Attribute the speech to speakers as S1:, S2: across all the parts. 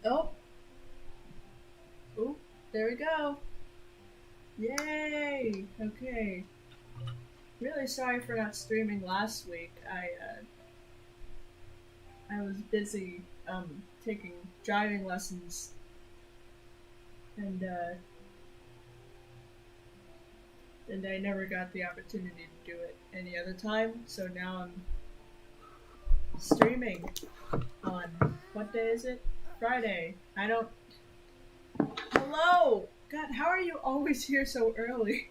S1: Oh, oh, there we go. Yay! Okay. Really sorry for not streaming last week. I was busy taking driving lessons and and I never got the opportunity to do it any other time. So now I'm streaming on what day is it? Friday. I don't. Hello. God, how are you always here so early?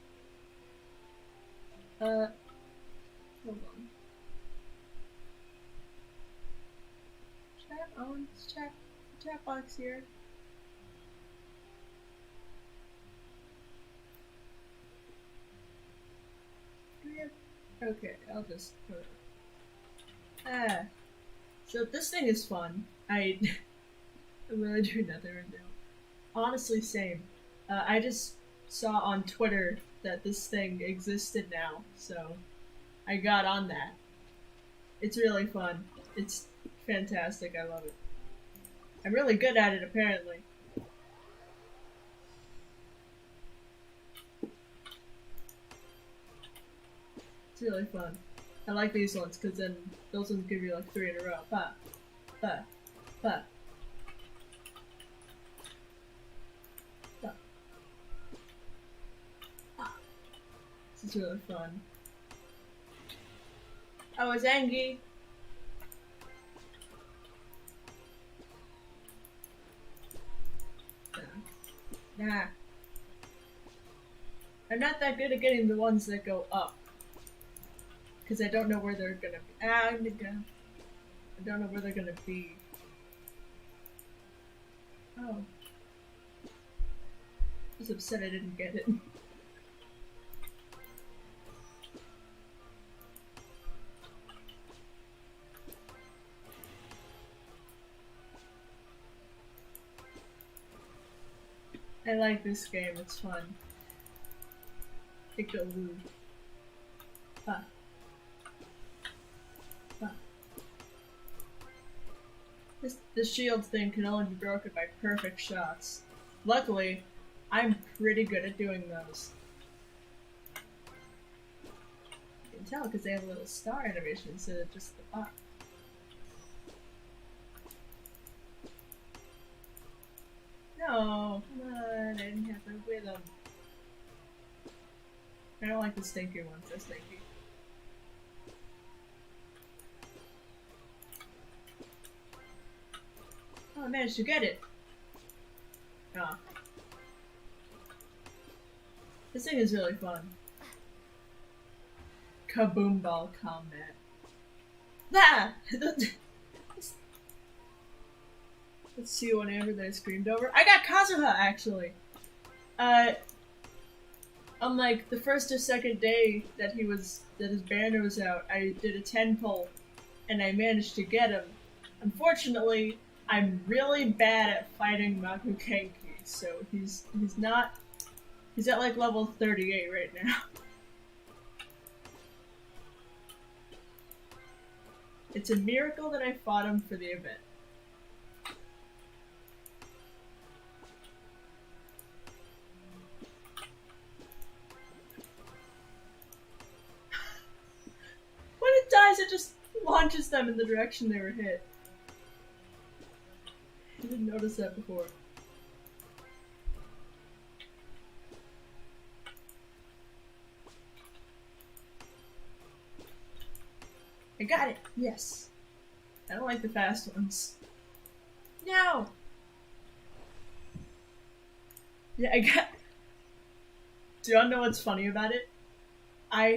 S1: Uh, hold on. Chat on. Chat box here. Do we have? Okay, I'll just put it. Ah. So this thing is fun. I really do nothing right now. Honestly, same. I just saw on Twitter that this thing existed now, so I got on that. It's really fun. It's fantastic. I love it. I'm really good at it, apparently. It's really fun. I like these ones because then those ones give you like 3 in a row. Pa, pa, pa, pa. This is really fun. I was angry. Nah. I'm not that good at getting the ones that go up. Because I don't know where they're gonna be. I don't know where they're gonna be. Oh. I was upset I didn't get it. I like this game, it's fun. Ikaloo. Ah. Ah. This shield thing can only be broken by perfect shots. Luckily, I'm pretty good at doing those. You can tell because they have a little star animation instead of just the box. No, come on, I didn't have to with them. I don't like the stinky ones, they're stinky. Oh, I managed to get it! Oh. This thing is really fun. Kaboom ball combat. Ah! Let's see what Amber that I screamed over. I got Kazuha, actually! On like the first or second day that his banner was out, I did a 10 pull, and I managed to get him. Unfortunately, I'm really bad at fighting Makukenki, so he's at like level 38 right now. It's a miracle that I fought him for the event. When it dies, it just launches them in the direction they were hit. I didn't notice that before. I got it! Yes! I don't like the fast ones. No! Yeah, I got... Do you wanna know what's funny about it? I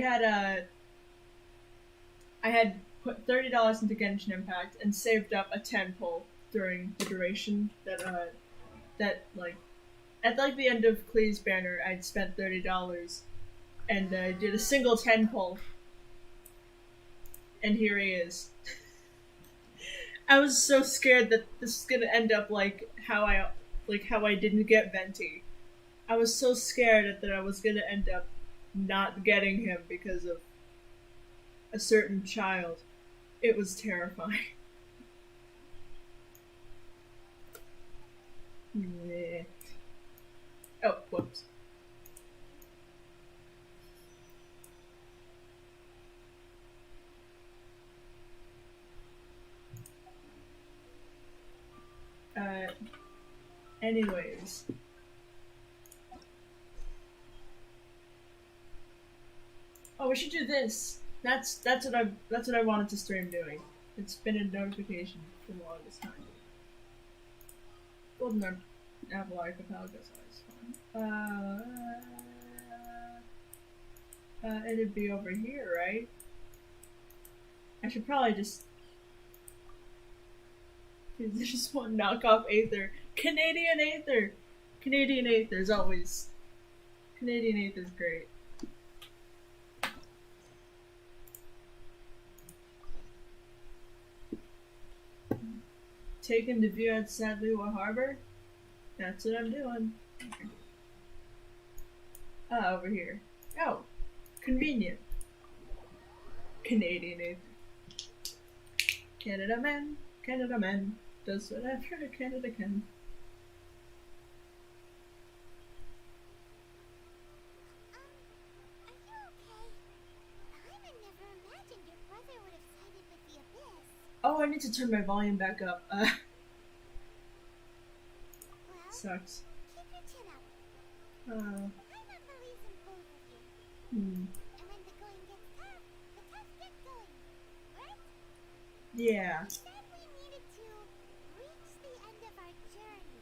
S1: had put $30 into Genshin Impact and saved up a 10 pull during the duration that like at like the end of Klee's banner I'd spent $30 and I did a single 10 pull and here he is. I was so scared that this is gonna end up like how I didn't get Venti. I was so scared that I was gonna end up not getting him because of a certain child. It was terrifying. Anyways. Oh, we should do this. That's what I wanted to stream doing. It's been a notification for the longest time. Golden apple archipelago is always fun. It'd be over here, right? I should probably just. There's just one knockoff Aether. Canadian Aether! Canadian Aether is always. Canadian Aether is great. Taking the view at Sadlewa Harbor? That's what I'm doing. Ah, over here. Oh, convenient. Canadian Aether. Canada man, does whatever Canada can. Oh, I need to turn my volume back up. Sucks.
S2: Keep your chin up. I'm not the reason both of you. And when the going gets tough, the tough get going. Right?
S1: Yeah.
S2: We said we needed to reach the end of our journey.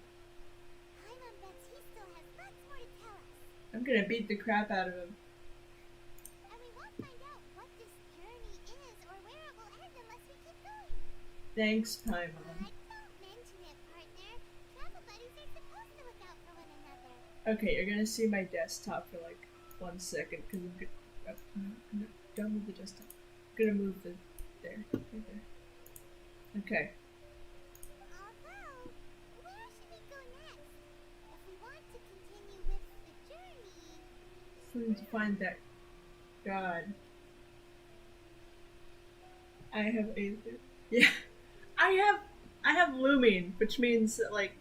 S2: Paimon bets he still has lots more to tell us.
S1: I'm gonna beat the crap out of him.
S2: And we won't find out what this journey is or where it will end unless we keep going.
S1: Thanks, Paimon. Okay, you're gonna see my desktop for like 1 second because I'm done with the desktop. I'm gonna move the there, right there. Okay.
S2: Although, where should we go next? If we want to continue with the journey,
S1: So we need to find that god. I have Aether. Yeah, I have looming, which means that like,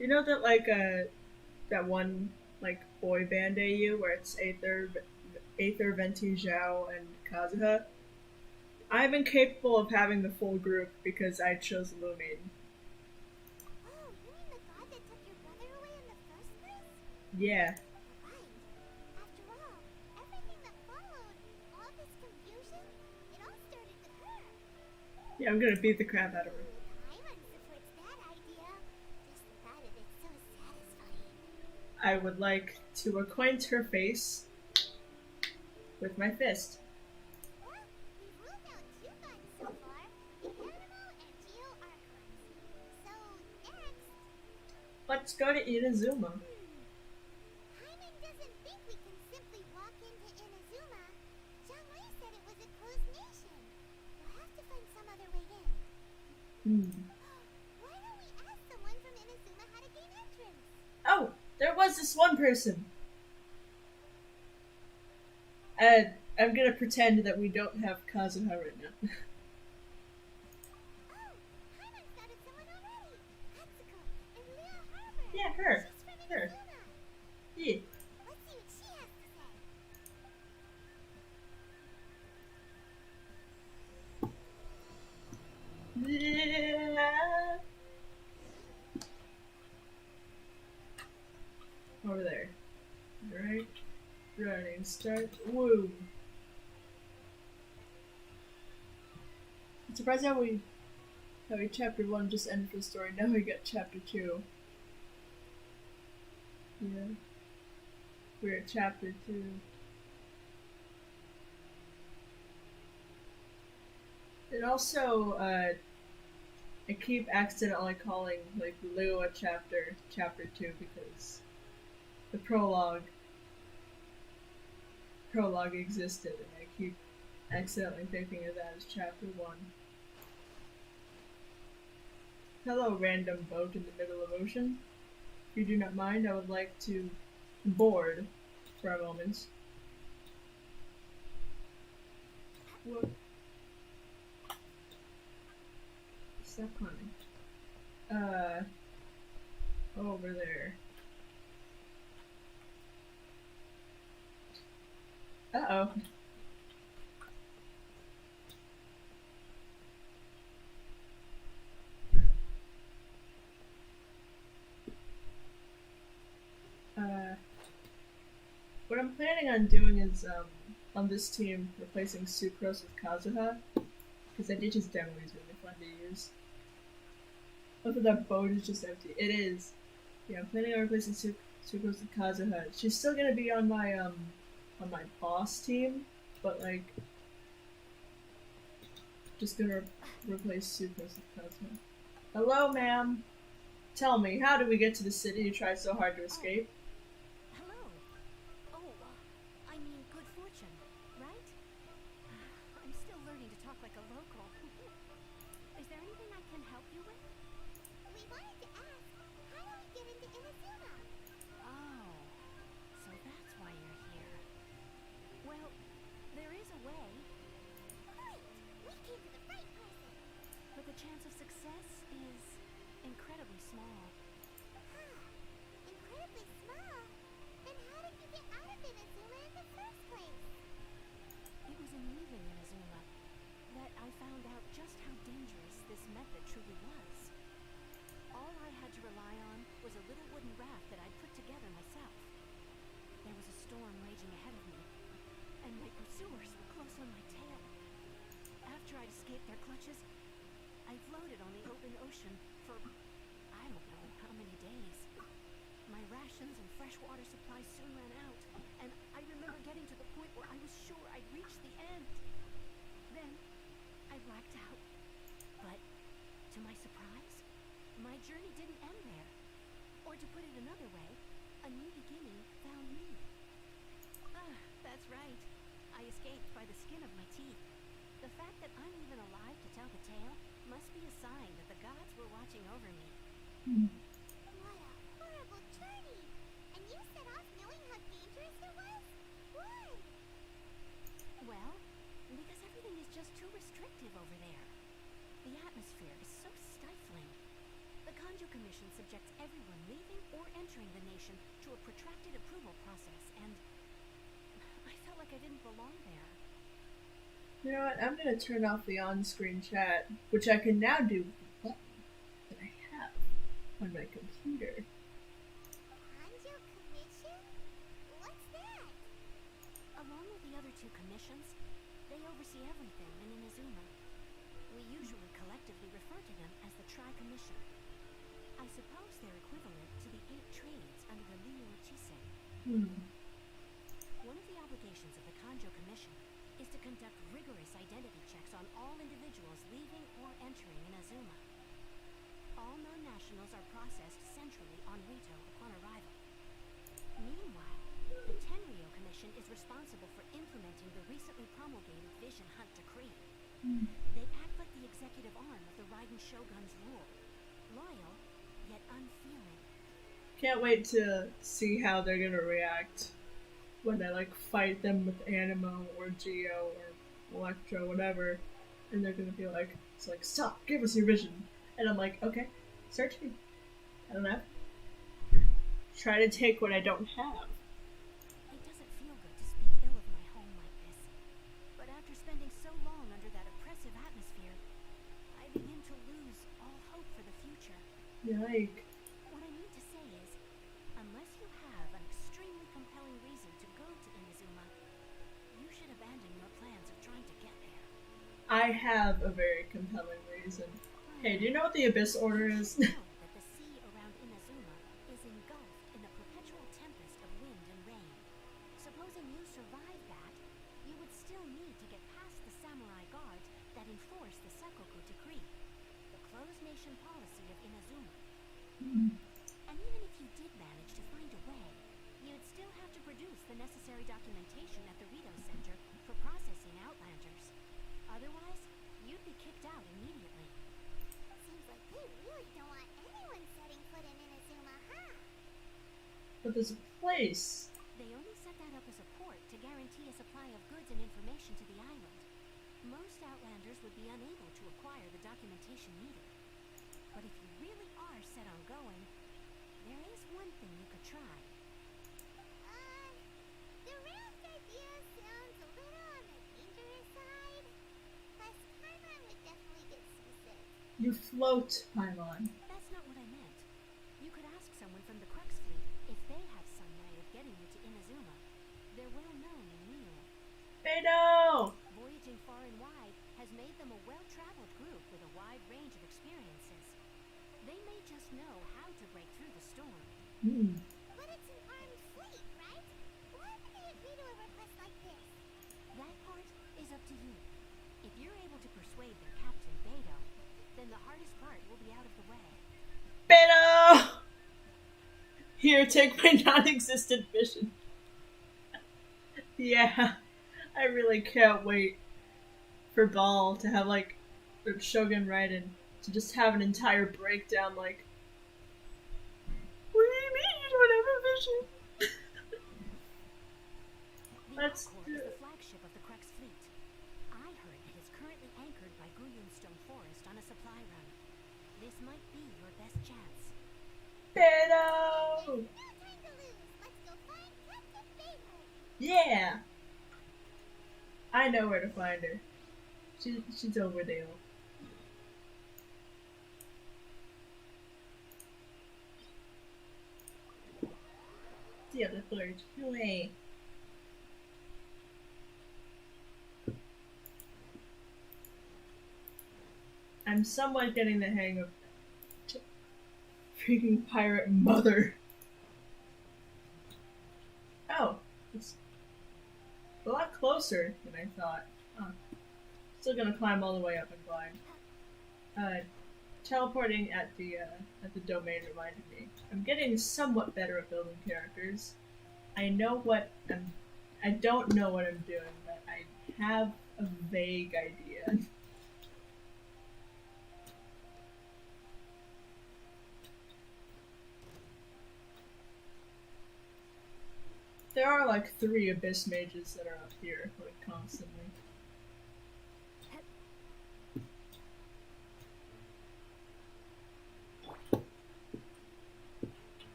S1: you know that like that one like boy band AU where it's Aether, Venti, Zhao, and Kazuha. I'm incapable of having the full group because I chose Lumin.
S2: oh, you mean the god that took your brother away in the first place?
S1: Yeah.
S2: Right. After all, everything that followed, all this confusion, it all started with her.
S1: Yeah, I'm gonna beat the crap out of her.
S2: Paimon supports that idea. Just the thought of it's so satisfying.
S1: I would like to acquaint her face with my fist.
S2: Well, we've ruled out 2 gods so far, Animal and Geo Archons. So, next...
S1: Let's go to Inazuma.
S2: Paimon doesn't think we can simply walk into Inazuma. Zhang Wei said it was a closed nation. We'll have to find some other way in. Why don't we ask someone from Inazuma how to gain entrance?
S1: Oh, there was this one person. I'm gonna pretend that we don't have Kazuha right now.
S2: Oh, Paimon's got it someone already. Hatsuko in Lea Harbor.
S1: Yeah, her.
S2: She's from
S1: Her.
S2: Inazuma.
S1: Yeah.
S2: Let's see what she has to say.
S1: Over there. Alright. Running start. Woo. I'm surprised how we chapter 1 just ended the story. Now we got chapter 2. Yeah. We're at chapter 2. It also, I keep accidentally calling, like, Lua chapter 2 because the prologue existed and I keep accidentally thinking of that as chapter 1. Hello, random boat in the middle of ocean. If you do not mind, I would like to board for a moment. What? Stop climbing. Over there. Uh-oh. I'm planning on doing is, on this team, replacing Sucrose with Kazuha. Because I did his demo is really fun to use. Look at that boat is just empty. It is. Yeah, I'm planning on replacing Sucrose with Kazuha. She's still gonna be on my boss team, but like, just gonna replace Sucrose with Kazuha. Hello, ma'am. Tell me, how did we get to the city you tried so hard to escape?
S3: Hello. Oh, I mean good fortune, right? I'm still learning to talk like a local. Is there anything I can help you with?
S2: We wanted to ask, how do we get into Inazuma?
S3: Oh, so that's why you're here. Well, there is a way,
S2: Great! We came to the right person.
S3: but the chance of success is incredibly small.
S2: Incredibly small? Then how did you get out of Inazuma in the first place?
S3: It was in leaving Inazuma that I found out just how dangerous this method truly was. All I had to rely on was a little wooden raft that I'd put together myself. There was a storm raging ahead of me, and my pursuers were close on my tail. After I'd escaped their clutches, I floated on the open ocean for I don't know how many days. My rations and freshwater supplies soon ran out, and I remember getting to the point where I was sure I'd reached the end. Then, I blacked out. But, to my surprise, my journey didn't end there. Or to put it another way, a new beginning found me. That's right. I escaped by the skin of my teeth. The fact that I'm even alive to tell the tale must be a sign that the gods were watching over me.
S2: What a horrible journey! And you set off knowing how dangerous it was? Why?
S3: Well, because everything is just too restrictive over there. The atmosphere is so stifling. The Kanjo Commission subjects everyone leaving or entering the nation to a protracted approval process, and I felt like I didn't belong there.
S1: You know what? I'm gonna turn off the on-screen chat, which I can now do with the button that I have on my computer.
S2: Kanjo Commission? What's that?
S3: Along with the other two commissions, they oversee everything in Inazuma. We usually collectively refer to them as the Tri-Commission. I suppose they're equivalent to the 8 trades under the Leo Chisei. One of the obligations of the Kanjo Commission is to conduct rigorous identity checks on all individuals leaving or entering Inazuma. All non-nationals are processed centrally on Rito upon arrival. Meanwhile, the Tenryo Commission is responsible for implementing the recently promulgated Vision Hunt Decree. They act like the executive arm of the Raiden Shogun's rule. Loyal, yet unfeeling.
S1: Can't wait to see how they're gonna react when I like fight them with Animo or Geo or Electro, whatever, and they're gonna be like, it's like, stop, give us your vision. And I'm like, okay, search me. I don't know. Try to take what I don't have.
S3: It doesn't feel good to speak ill of my home like this. But after spending so long under that oppressive atmosphere, I begin to lose all hope for the future.
S1: Yike.
S3: What I mean to say is, unless you have an extremely compelling reason to go to Inazuma, you should abandon your plans of trying to get there.
S1: I have a very compelling reason. Hey, do you know what the Abyss Order is?
S3: Know that the sea around Inazuma is engulfed in a perpetual tempest of wind and rain. Supposing you survive that, you would still need to get past the samurai guards that enforce the Sakoku Decree, the closed nation policy of Inazuma. And even if you did manage to find a way, you'd still have to produce the necessary documentation at the Rito Center for processing Outlanders. Otherwise, you'd be kicked out immediately.
S2: Seems like they really don't want anyone setting foot in Inazuma, huh?
S1: But there's a place.
S3: They only set that up as a port to guarantee a supply of goods and information to the island. Most Outlanders would be unable to acquire the documentation needed. But if you really are set on going, there is one thing you could try.
S2: The raft idea sounds a little on the dangerous side. Plus, Paimon would definitely get seasick.
S1: You float, Paimon.
S3: That's not what I meant. You could ask someone from the Crux Fleet if they have some way of getting you to Inazuma.
S1: Beto!
S3: Voyaging far and wide has made them a well-traveled group with a wide range of experiences. They may just know how to break through the storm.
S1: Hmm.
S2: But it's an armed fleet, right? Why would they agree to a request like this?
S3: That part is up to you. If you're able to persuade their captain, Beto, then the hardest part will be out of the way.
S1: Beto! Here, take my non-existent vision. Yeah, I really can't wait for Ball to have, like, or Shogun Raiden to just have an entire breakdown, like, what do you mean you don't have a vision?
S3: The
S1: Let's
S3: Accord
S1: do
S3: is
S1: it.
S3: the flagship of the Crux fleet. I heard it is currently anchored by Guyunstone Forest on a supply run. This might be your best chance.
S1: Beto!
S2: No time to lose. Let's go find Captain Beto.
S1: Yeah! I know where to find her. She's over there. The other third. Away. I'm somewhat getting the hang of freaking pirate mother. Oh, it's a lot closer than I thought. Huh. Still gonna climb all the way up and climb. Teleporting at the domain reminded me. I'm getting somewhat better at building characters. I don't know what I'm doing, but I have a vague idea. There are like 3 abyss mages that are up here, like constantly.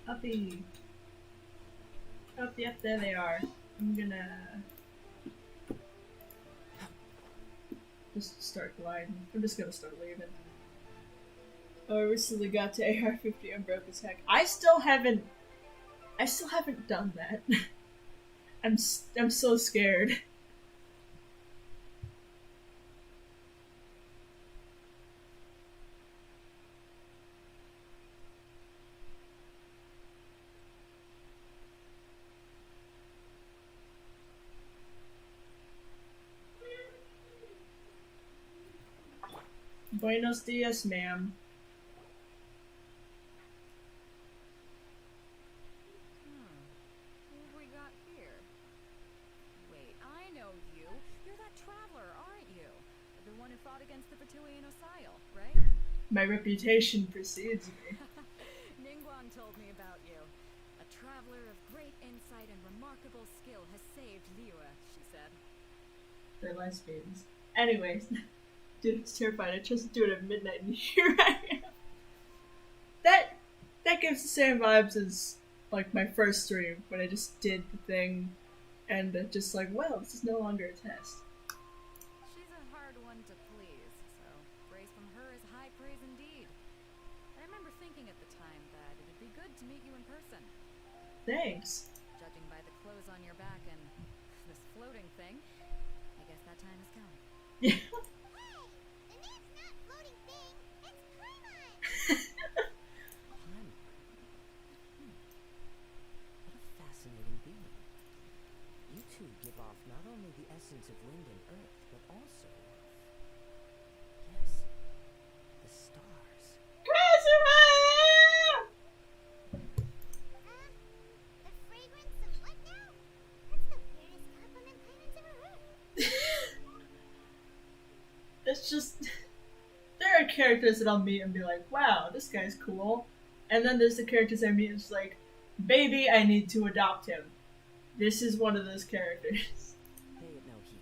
S1: Uppy. Oh, yep, there they are. I'm gonna just start gliding. I'm just gonna start leaving. Oh, I recently got to AR-50 and broke his heck. I still haven't done that. I'm so scared. Buenos dias, ma'am.
S4: Who have we got here? Wait, I know you. You're that traveler, aren't you? The one who fought against the Batuian Osile, right?
S1: My reputation precedes me.
S4: Ningguang told me about you. A traveler of great insight and remarkable skill has saved Liyue, she said.
S1: They're lesbians. Anyways, dude, it's terrifying. I chose to do it at midnight, and here I am. That gives the same vibes as like my first stream when I just did the thing, and just like, well, this is no longer a test.
S4: She's a hard one to please, so praise from her is high praise indeed. I remember thinking at the time that it'd be good to meet you in person.
S1: Thanks.
S4: Judging by the clothes on your back and this floating thing, I guess that time has come.
S1: Yeah.
S2: Hey, the name's not floating thing. It's Paimon.
S5: Paimon? What a fascinating being. You two give off not only the essence of wind and earth, but also yes, the stars.
S2: The fragrance of what now? That's the weirdest compliment Paimon's ever heard.
S1: It's just there are characters that I'll meet and be like, wow, this guy's cool. And then there's the characters I meet and it's like, baby, I need to adopt him. This is one of those characters.
S5: Pay it no heed.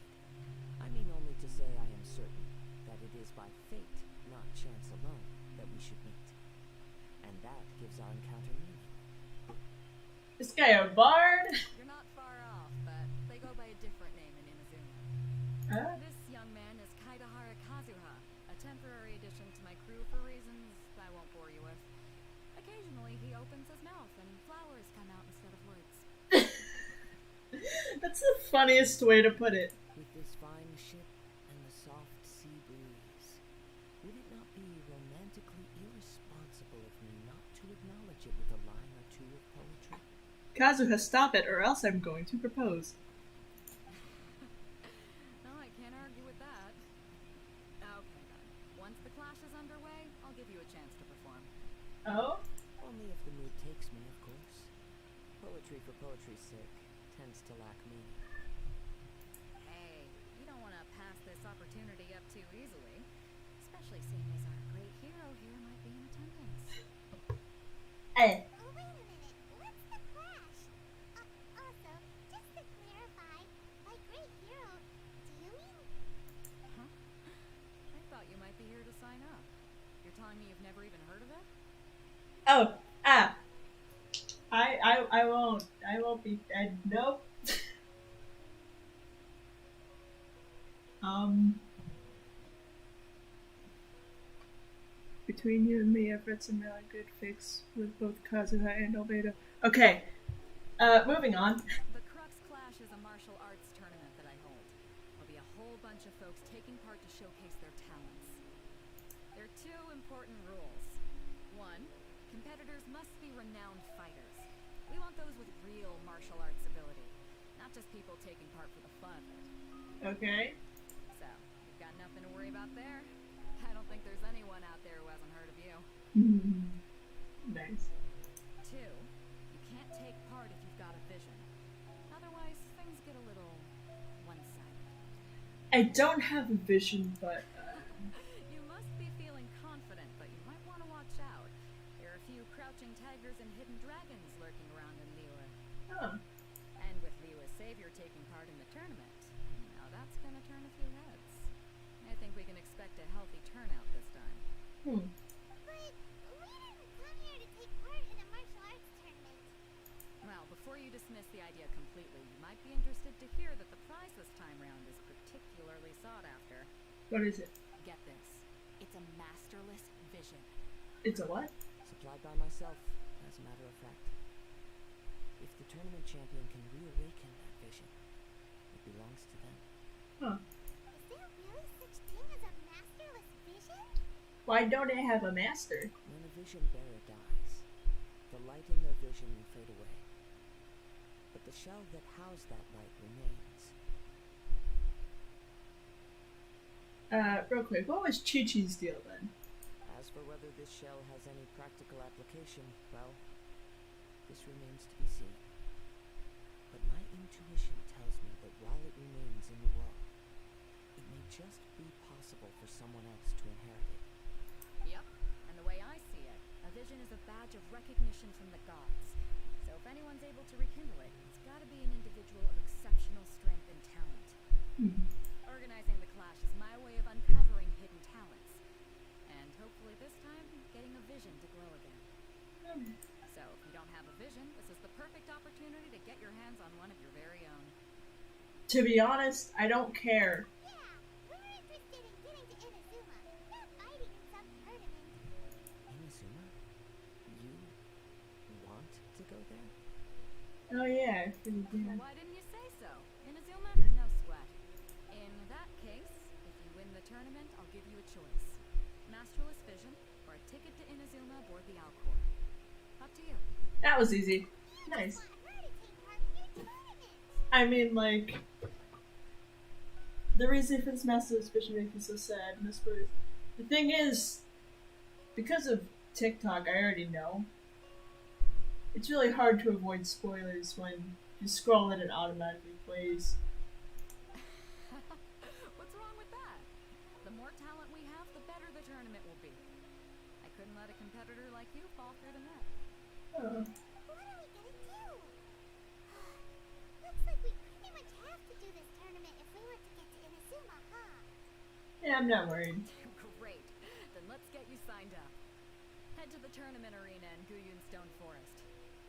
S5: I mean only to say I am certain that it is by fate, not chance alone, that we should meet. And that gives our encounter meaning.
S1: This guy a bard?
S4: You're not far off, but they go by a different name in Inazuma.
S1: Huh?
S4: This young man is Kaidahara Kazuha, a temporary addition to my crew for reasons I won't bore you with. occasionally he opens his mouth and flowers come out instead of words.
S1: That's the funniest way to put it.
S5: With this fine ship and the soft sea breeze, would it not be romantically irresponsible of me not to acknowledge it with a line or two of poetry?
S1: Kazuha, stop it, or else I'm going to propose.
S4: No, I can't argue with that. Okay then. Once the clash is underway, I'll give you a chance to perform.
S1: Oh?
S5: Only if the mood takes me, of course. Poetry for poetry's sake tends to lack meaning.
S4: Hey, you don't want to pass this opportunity up too easily. Especially seeing as our great hero here might be in attendance.
S1: Hey.
S2: Oh, wait a minute. What's the clash? Also, just to clarify, by great hero, do you mean?
S4: Huh? I thought you might be here to sign up. You're telling me you've never even heard of it?
S1: Oh, I won't be, nope. Between you and me, I've read some really good fics with both Kazuha and Albedo. Okay, moving on.
S4: The Crux Clash is a martial arts tournament that I hold. There'll be a whole bunch of folks taking part to showcase their talents. There are two important rules. One, competitors must be renowned fighters. We want those with real martial arts ability, not just people taking part for the fun of it.
S1: Okay.
S4: So, you've got nothing to worry about there. I don't think there's anyone out there who hasn't heard of you.
S1: Nice.
S4: Two, you can't take part if you've got a vision. Otherwise, things get a little one-sided.
S1: I don't have a vision, but
S4: You must be feeling confident, but you might want to watch out. There are a few crouching tigers and hidden dragons lurking around in Liyue.
S1: oh,
S4: And with Liyue's savior taking part in the tournament, now that's gonna turn a few heads. I think we can expect a healthy turnout this time.
S2: But we didn't come here to take part in a martial arts tournament.
S4: Well, before you dismiss the idea completely, you might be interested to hear that the prize this time round is particularly sought after.
S1: What is it?
S4: Get this. It's a masterless vision.
S1: It's a what?
S5: Supplied by myself, as a matter of fact. If the tournament champion can reawaken that vision, it belongs to them.
S1: Huh.
S2: Is there really such thing as a masterless vision?
S1: Why don't I have a master?
S5: When a vision bearer dies, the light in their vision will fade away. But the shell that housed that light remains.
S1: Real quick, what was Chi-Chi's deal then?
S5: As for whether this shell has any practical application, well, this remains to be seen. But my intuition tells me that while it remains in the world, it may just be possible for someone else to inherit it.
S4: Yep. And the way I see it, a vision is a badge of recognition from the gods. So if anyone's able to rekindle it, it's gotta be an individual of exceptional strength and talent. Organizing the clash is my way of uncovering hidden talents. And hopefully this time, getting a vision to glow again. So if you don't have a vision, this is the perfect opportunity to get your hands on one of your very own.
S1: To be honest, I don't care.
S2: Yeah, we're interested in getting to Inazuma, not fighting in some tournament.
S5: Inazuma? You want to go there?
S1: Oh yeah,
S4: Well, why didn't you say so? Inazuma? No sweat. In that case, if you win the tournament, I'll give you a choice. Masterless vision, or a ticket to Inazuma aboard the Alcor. Up to you.
S1: that was easy. Nice.
S2: Want her to take part in your tournament.
S1: I mean, like, the reason for this masterless vision makes me so sad. And I suppose the thing is, because of TikTok, I already know. It's really hard to avoid spoilers when you scroll and it automatically plays.
S4: What's wrong with that? The more talent we have, the better the tournament will be. I couldn't let a competitor like you fall through the net.
S1: Oh.
S2: What are we gonna do? Looks like we pretty much have to do this tournament if we were to get to Inazuma, huh?
S1: Yeah, I'm not worried.
S4: Great. Then let's get you signed up. Head to the tournament arena in Guyun Stone Forest.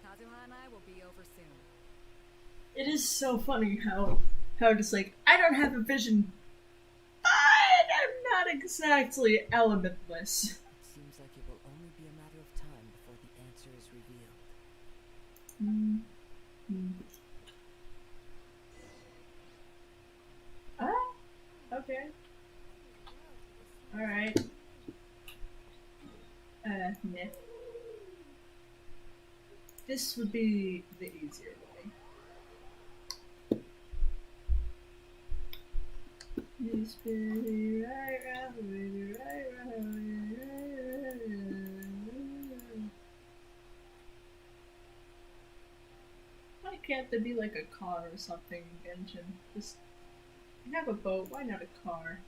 S4: Kazuha and I will be over soon.
S1: It is so funny how just like, I don't have a vision, but I'm not exactly elementless.
S5: It seems like it will only be a matter of time before the answer
S1: Mm. Mm. Ah, okay. Alright. Nah. This would be the easier way. You spin me right round, baby, right round. Why can't there be like a car or something in Genshinn? Just have a boat, why not a car?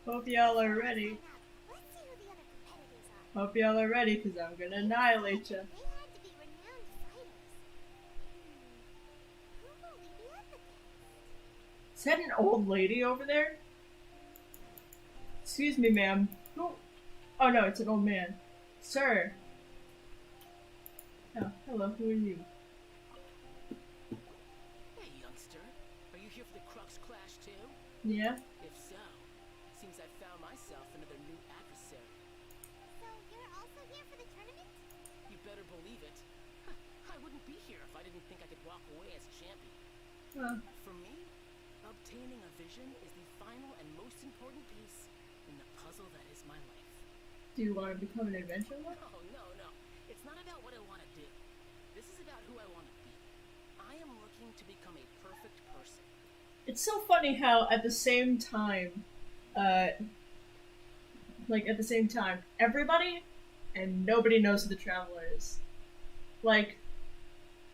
S1: Hope y'all are ready.
S2: Let's see who the other competitors are.
S1: Hope y'all are ready, cause I'm gonna annihilate ya.
S2: They had to be renowned fighters. Who will we be up against?
S1: Is that an old lady over there? Excuse me, ma'am. Who? Oh no, it's an old man. Sir. Oh, hello, who are you?
S5: Hey, youngster. Are you here for the Crux Clash too?
S1: Yeah?
S5: If so, seems I found myself another new adversary.
S2: So you're also here for the tournament?
S5: You better believe it. I wouldn't be here if I didn't think I could walk away as champion. For me, obtaining a vision is the final and most important piece in the puzzle that is my life.
S1: Do you want to become an adventurer?
S5: No. It's not about what I want to do. This is about who I want to be. I am looking to become a perfect person.
S1: It's so funny how at the same time, everybody and nobody knows who the Traveler is. Like,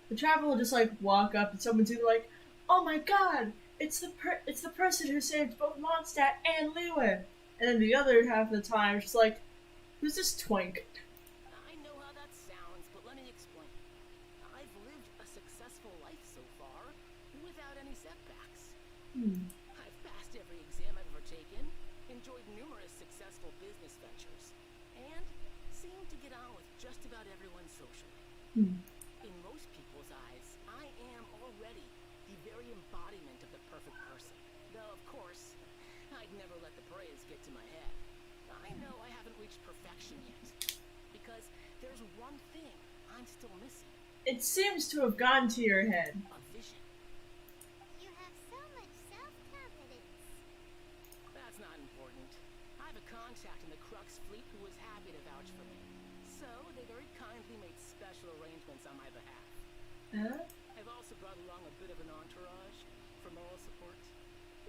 S1: the Traveler will just like walk up and someone's either like, "Oh my God, it's the person who saved both Mondstadt and Liyue," and then the other half of the time, it's just like, "Who's this twink?"
S5: I know how that sounds, but let me explain. I've lived a successful life so far, without any setbacks. I've passed every exam I've ever taken, enjoyed numerous successful business ventures, and seemed to get on with just about everyone socially. In most people's eyes, I am already the very embodiment of the perfect person. Though, of course, I'd never let the praise get to my head. I know I haven't reached perfection yet, because there's one thing I'm still missing.
S1: It seems to have gone to your head.
S5: A vision.
S2: You have so much self-confidence.
S5: That's not important. I have a contact in the Crux fleet who was happy to vouch for me. So, they very kindly made special arrangements on my behalf. I've also brought along a bit of an entourage for moral support.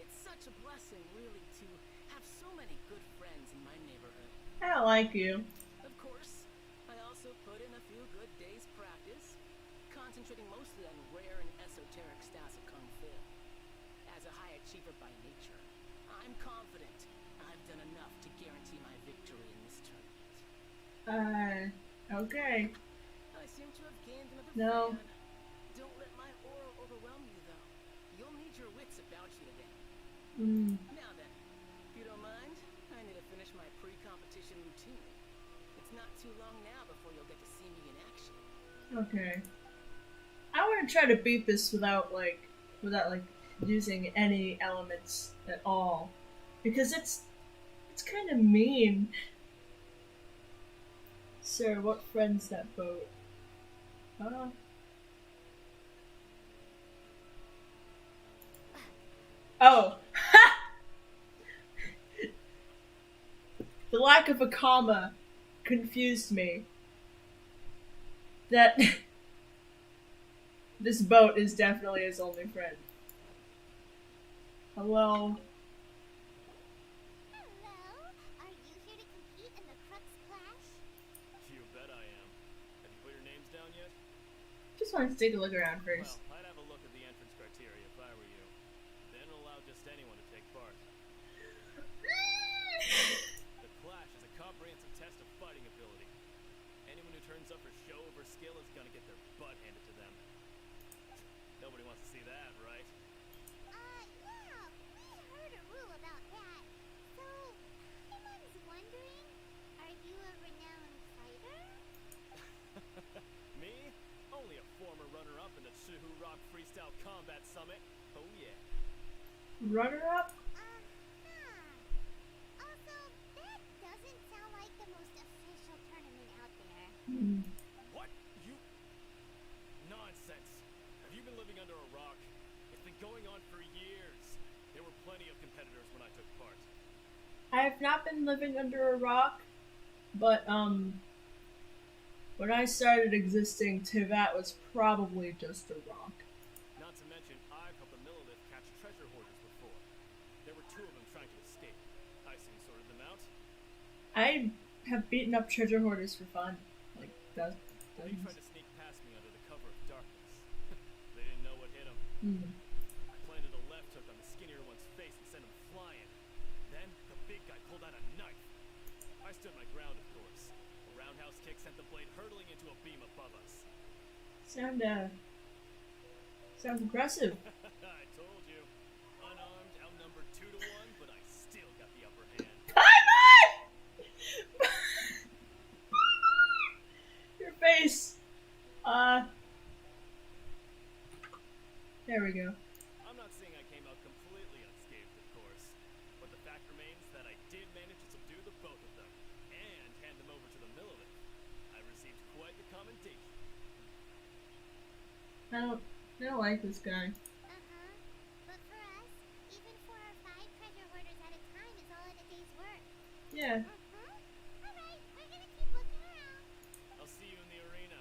S5: It's such a blessing, really, to have so many good friends in my neighborhood.
S1: I like you.
S5: Of course, I also put in a few good days' practice, concentrating mostly on rare and esoteric styles of Kung Fu. As a high achiever by nature, I'm confident I've done enough to guarantee my victory in this tournament.
S1: Okay.
S5: I seem to have gained another
S1: No.
S5: fan. Don't let my aura overwhelm you, though. You'll need your wits about you today. Now then, if you don't mind, I need to finish my pre-competition routine. It's not too long now before you'll get to see me in action.
S1: Okay. I want to try to beat this without using any elements at all, because it's kind of mean. Sir, what friend's that boat? Oh. The lack of a comma confused me. That this boat is definitely his only friend. Hello.
S2: Hello. Are you here to compete in the Crux Clash?
S6: You bet I am. Have you put your names down yet?
S1: Just wanted to take a look around first.
S6: Well, I'd have a look at the entrance criteria if I were you. Then allow just anyone to take part. The Clash is a comprehensive test of fighting ability. Anyone who turns up for show over skill is gonna get their butt handed to them. Nobody wants to see that, right?
S2: Yeah, we heard a rule about that. So, Paimon's wondering, are you a renowned fighter?
S6: Me? Only a former runner-up in the Chihu Rock Freestyle Combat Summit. Oh yeah.
S1: Runner-up?
S2: Also, that doesn't sound like the most official tournament out there.
S6: What? You? Nonsense. Have you been living under a rock? It's been going on for years. There were plenty of competitors when I took part.
S1: I have not been living under a rock, but when I started existing, Tivat was probably just a rock.
S6: Not to mention, I've helped the Millilith catch treasure hoarders before. There were 2 of them trying to escape. I soon sorted them out.
S1: I have beaten up treasure hoarders for fun. Like,
S6: They
S1: dozens.
S6: tried to sneak past me under the cover of darkness. They didn't know what hit them. I planted a left hook on the skinnier one's face and sent him flying. Then, the big guy pulled out a knife. I stood my ground, of course. A roundhouse kick sent the blade hurtling into a beam above us.
S1: Sounds aggressive.
S6: I told you. Unarmed, outnumbered 2 to 1, but I still got the upper hand.
S1: Your face. There we go.
S6: I'm not saying I came out completely unscathed, of course, but the fact remains that I did manage to subdue the both of them, and hand them over to the Millilith. I received quite the commendation.
S1: I don't like this guy.
S2: But for us, even 4 or 5 treasure hoarders at a time is all in a day's work.
S1: Yeah.
S2: Alright, we're gonna keep looking around.
S6: I'll see you in the arena,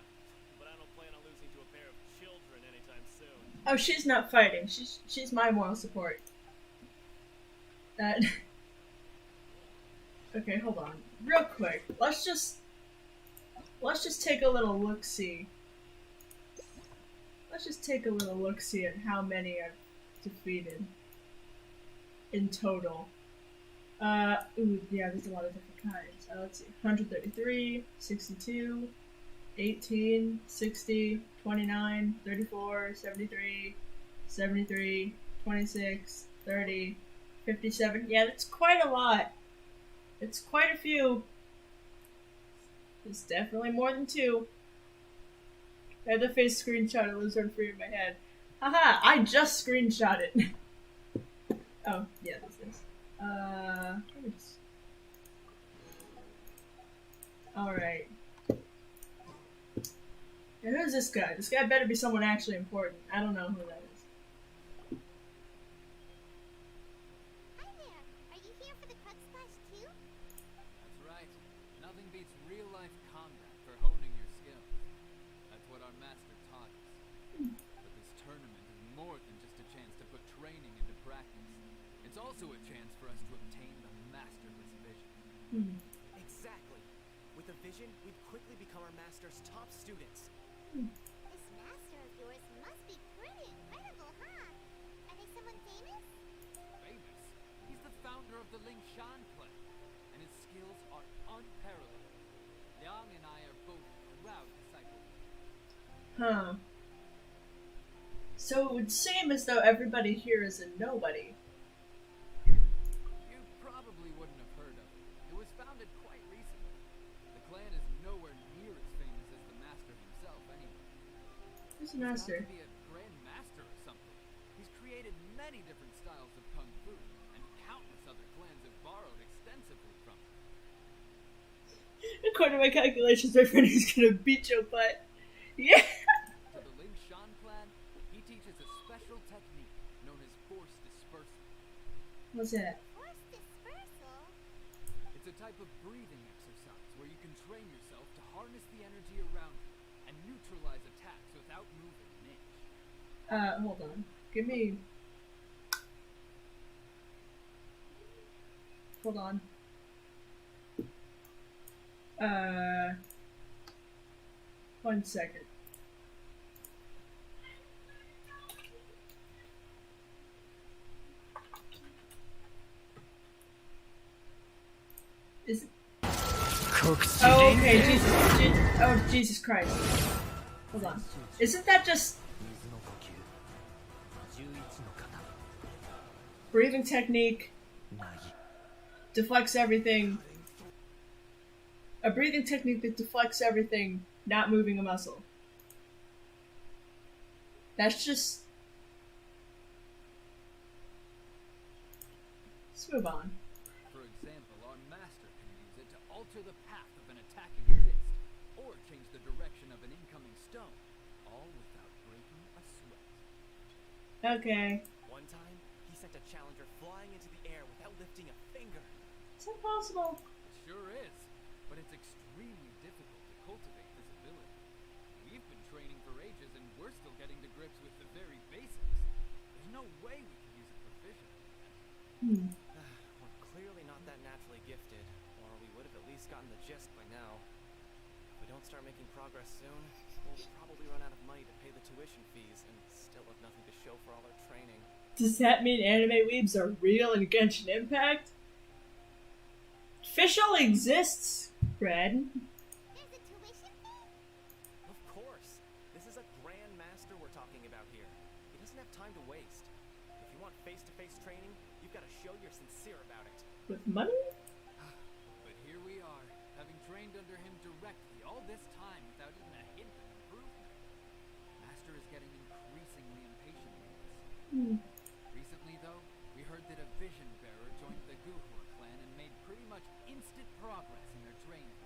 S6: but I don't plan on losing to a pair of children anytime soon.
S1: Oh, she's not fighting. She's my moral support. That. Okay, hold on. Real quick. Let's just take a little look-see. Let's just take a little look-see at how many I've defeated in total. Ooh, yeah, there's a lot of different kinds. Let's see. 133, 62, 18, 60, 29, 34, 73, 73, 26, 30, 57. Yeah, that's quite a lot. It's quite a few. It's definitely more than 2. I had the face screenshot, it lives rent free in my head. Haha, I just screenshot it. Oh, yeah, this is. Let me just... Alright. Now, who's this guy? This guy better be someone actually important. I don't know who that is.
S2: Hi there. Are you here for the Crud Splash too?
S7: That's right. Nothing beats real-life combat for honing your skills. That's what our master taught us. But this tournament is more than just a chance to put training into practice. It's also a chance for us to obtain the masterless vision.
S8: Exactly. With a vision, we'd quickly become our master's top students.
S2: This master of yours must be pretty incredible, huh? Are they someone famous?
S7: Famous? He's the founder of the Genshinn clan, and his skills are unparalleled. Liang and I are both proud disciples.
S1: Huh. So it would seem as though everybody here is a nobody.
S7: You probably wouldn't have heard of it. It was founded quite recently. The clan is nowhere near as famous as the master himself, anyway.
S1: Who's the
S7: He's
S1: master?
S7: got to be a grand master or something. He's created many different styles of kung fu, and countless other clans have borrowed extensively from him.
S1: According to my calculations, my friend is gonna beat your butt. Yeah!
S7: To the Genshinn clan, he teaches a special technique known as force dispersal.
S1: What's that?
S2: Force dispersal?
S7: It's a type of breathing exercise where you can train yourself to harness the energy around you and neutralize attacks without moving an inch.
S1: Hold on. Give me... Hold on. One second. Is it? Oh, okay, Jesus Christ. Hold on. Isn't that just... breathing technique deflects everything. A breathing technique that deflects everything, not moving a muscle. That's just... Let's move on.
S7: For example, our master can use it to alter the path of an attacking fist, or change the direction of an incoming stone, all without breaking a sweat.
S1: Okay.
S8: One time, he sent a challenger flying into the air without lifting a finger.
S1: Is that possible?
S7: It sure is, but it's extremely difficult to cultivate this ability. We've been training for ages and we're still getting to grips with the very basics. There's no way we can use it proficiently.
S8: We're clearly not that naturally gifted, or we would have at least gotten the gist by now. If we don't start making progress soon, we'll probably run out of money to pay the tuition fees and still have nothing to show for all our training.
S1: Does that mean anime weebs are real in Genshin Impact? Official exists, Brad.
S2: There's a tuition fee?
S8: Of course. This is a grand master we're talking about here. He doesn't have time to waste. If you want face-to-face training, you've got to show you're sincere about it.
S1: With money?
S7: But here we are, having trained under him directly all this time without even a hint of improvement. Master is getting increasingly impatient with us. Recently, though, we heard that a vision bearer joined the Guhua clan and made pretty much instant progress in their training.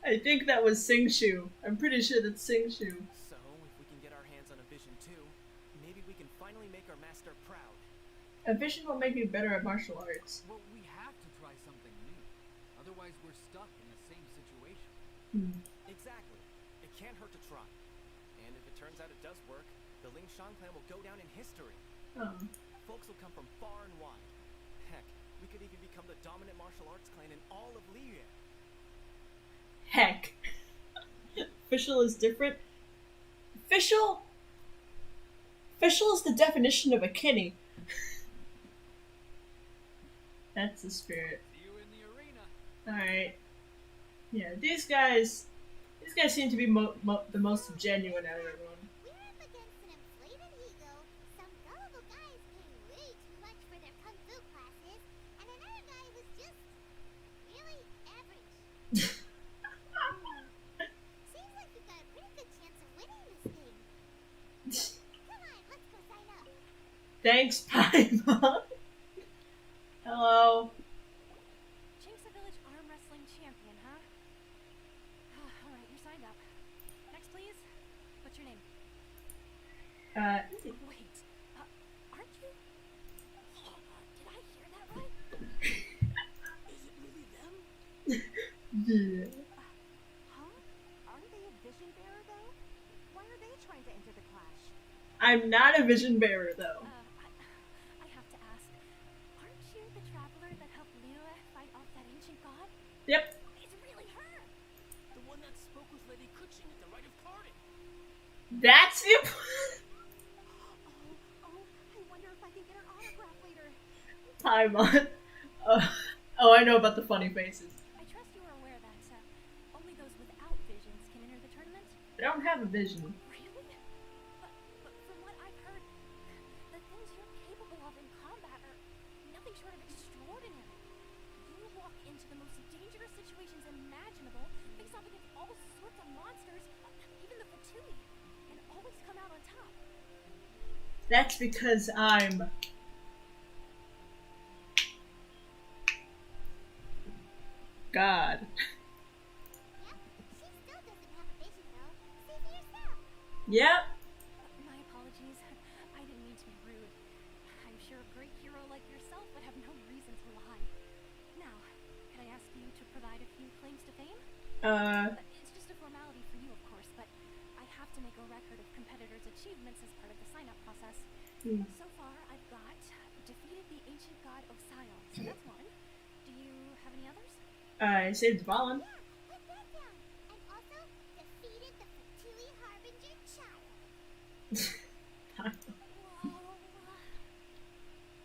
S1: I think that was Singshu. I'm pretty sure that's Singshu.
S8: So, if we can get our hands on a vision too, maybe we can finally make our master proud.
S1: A vision will make me better at martial arts.
S7: Well, we have to try something new. Otherwise, we're stuck in the same situation.
S8: Exactly. It can't hurt to try. And if it turns out it does work, the Lingshan clan will go down in history.
S1: Oh.
S8: Folks will come from far and wide. Heck, we could even become the dominant martial arts clan in all of Liyue.
S1: Heck. Official is different. Official is the definition of a kinney. That's the spirit.
S7: See you in the arena.
S1: Alright. Yeah, these guys seem to be the most genuine out of everyone.
S2: We're up against an inflated ego, some gullible guys paying way too much for their kung fu classes, and another guy who's just really average. Seems like we've got a pretty good chance of winning this thing. Come on, let's go sign up.
S1: Thanks, Paimon. Hello.
S3: Jinxa Village Arm Wrestling Champion, huh? Alright, you're signed up. Next, please. What's your name? Wait, aren't you? Did I hear that right? Is it really them?
S1: Yeah.
S3: Huh? Aren't they a vision bearer, though? Why are they trying to enter the clash?
S1: I'm not a vision bearer, though.
S3: I have to ask, aren't you the traveler that helped Liyue fight off that ancient god?
S1: Yep.
S3: It's really her!
S8: The one that spoke with Lady Kuching at the rite of parting.
S1: That's the
S3: Oh, I wonder if I can get her autograph later.
S1: Paimon. Oh, I know about the funny faces.
S3: I trust you are aware that only those without visions can enter the tournament?
S1: I don't have a vision.
S3: Really? But from what I've heard, the things you're capable of in combat are nothing short of extraordinary. You walk into the most dangerous situations imaginable, face off against all sorts of monsters, even the Fatui, and always come out on top.
S1: That's because I'm... God.
S2: Yep, she still doesn't have a vision though. See for yourself.
S1: Yep.
S3: My apologies. I didn't mean to be rude. I'm sure a great hero like yourself would have no reason to lie. Now, could I ask you to provide a few claims to fame? It's just a formality for you, of course, but I have to make a record of competitors' achievements as part of the sign-up process. So far, I've got defeated the ancient god Osial, so that's one. Do you have any others?
S1: I saved Valen.
S2: Yeah, put that down. And also defeated the Fatui Harbinger child.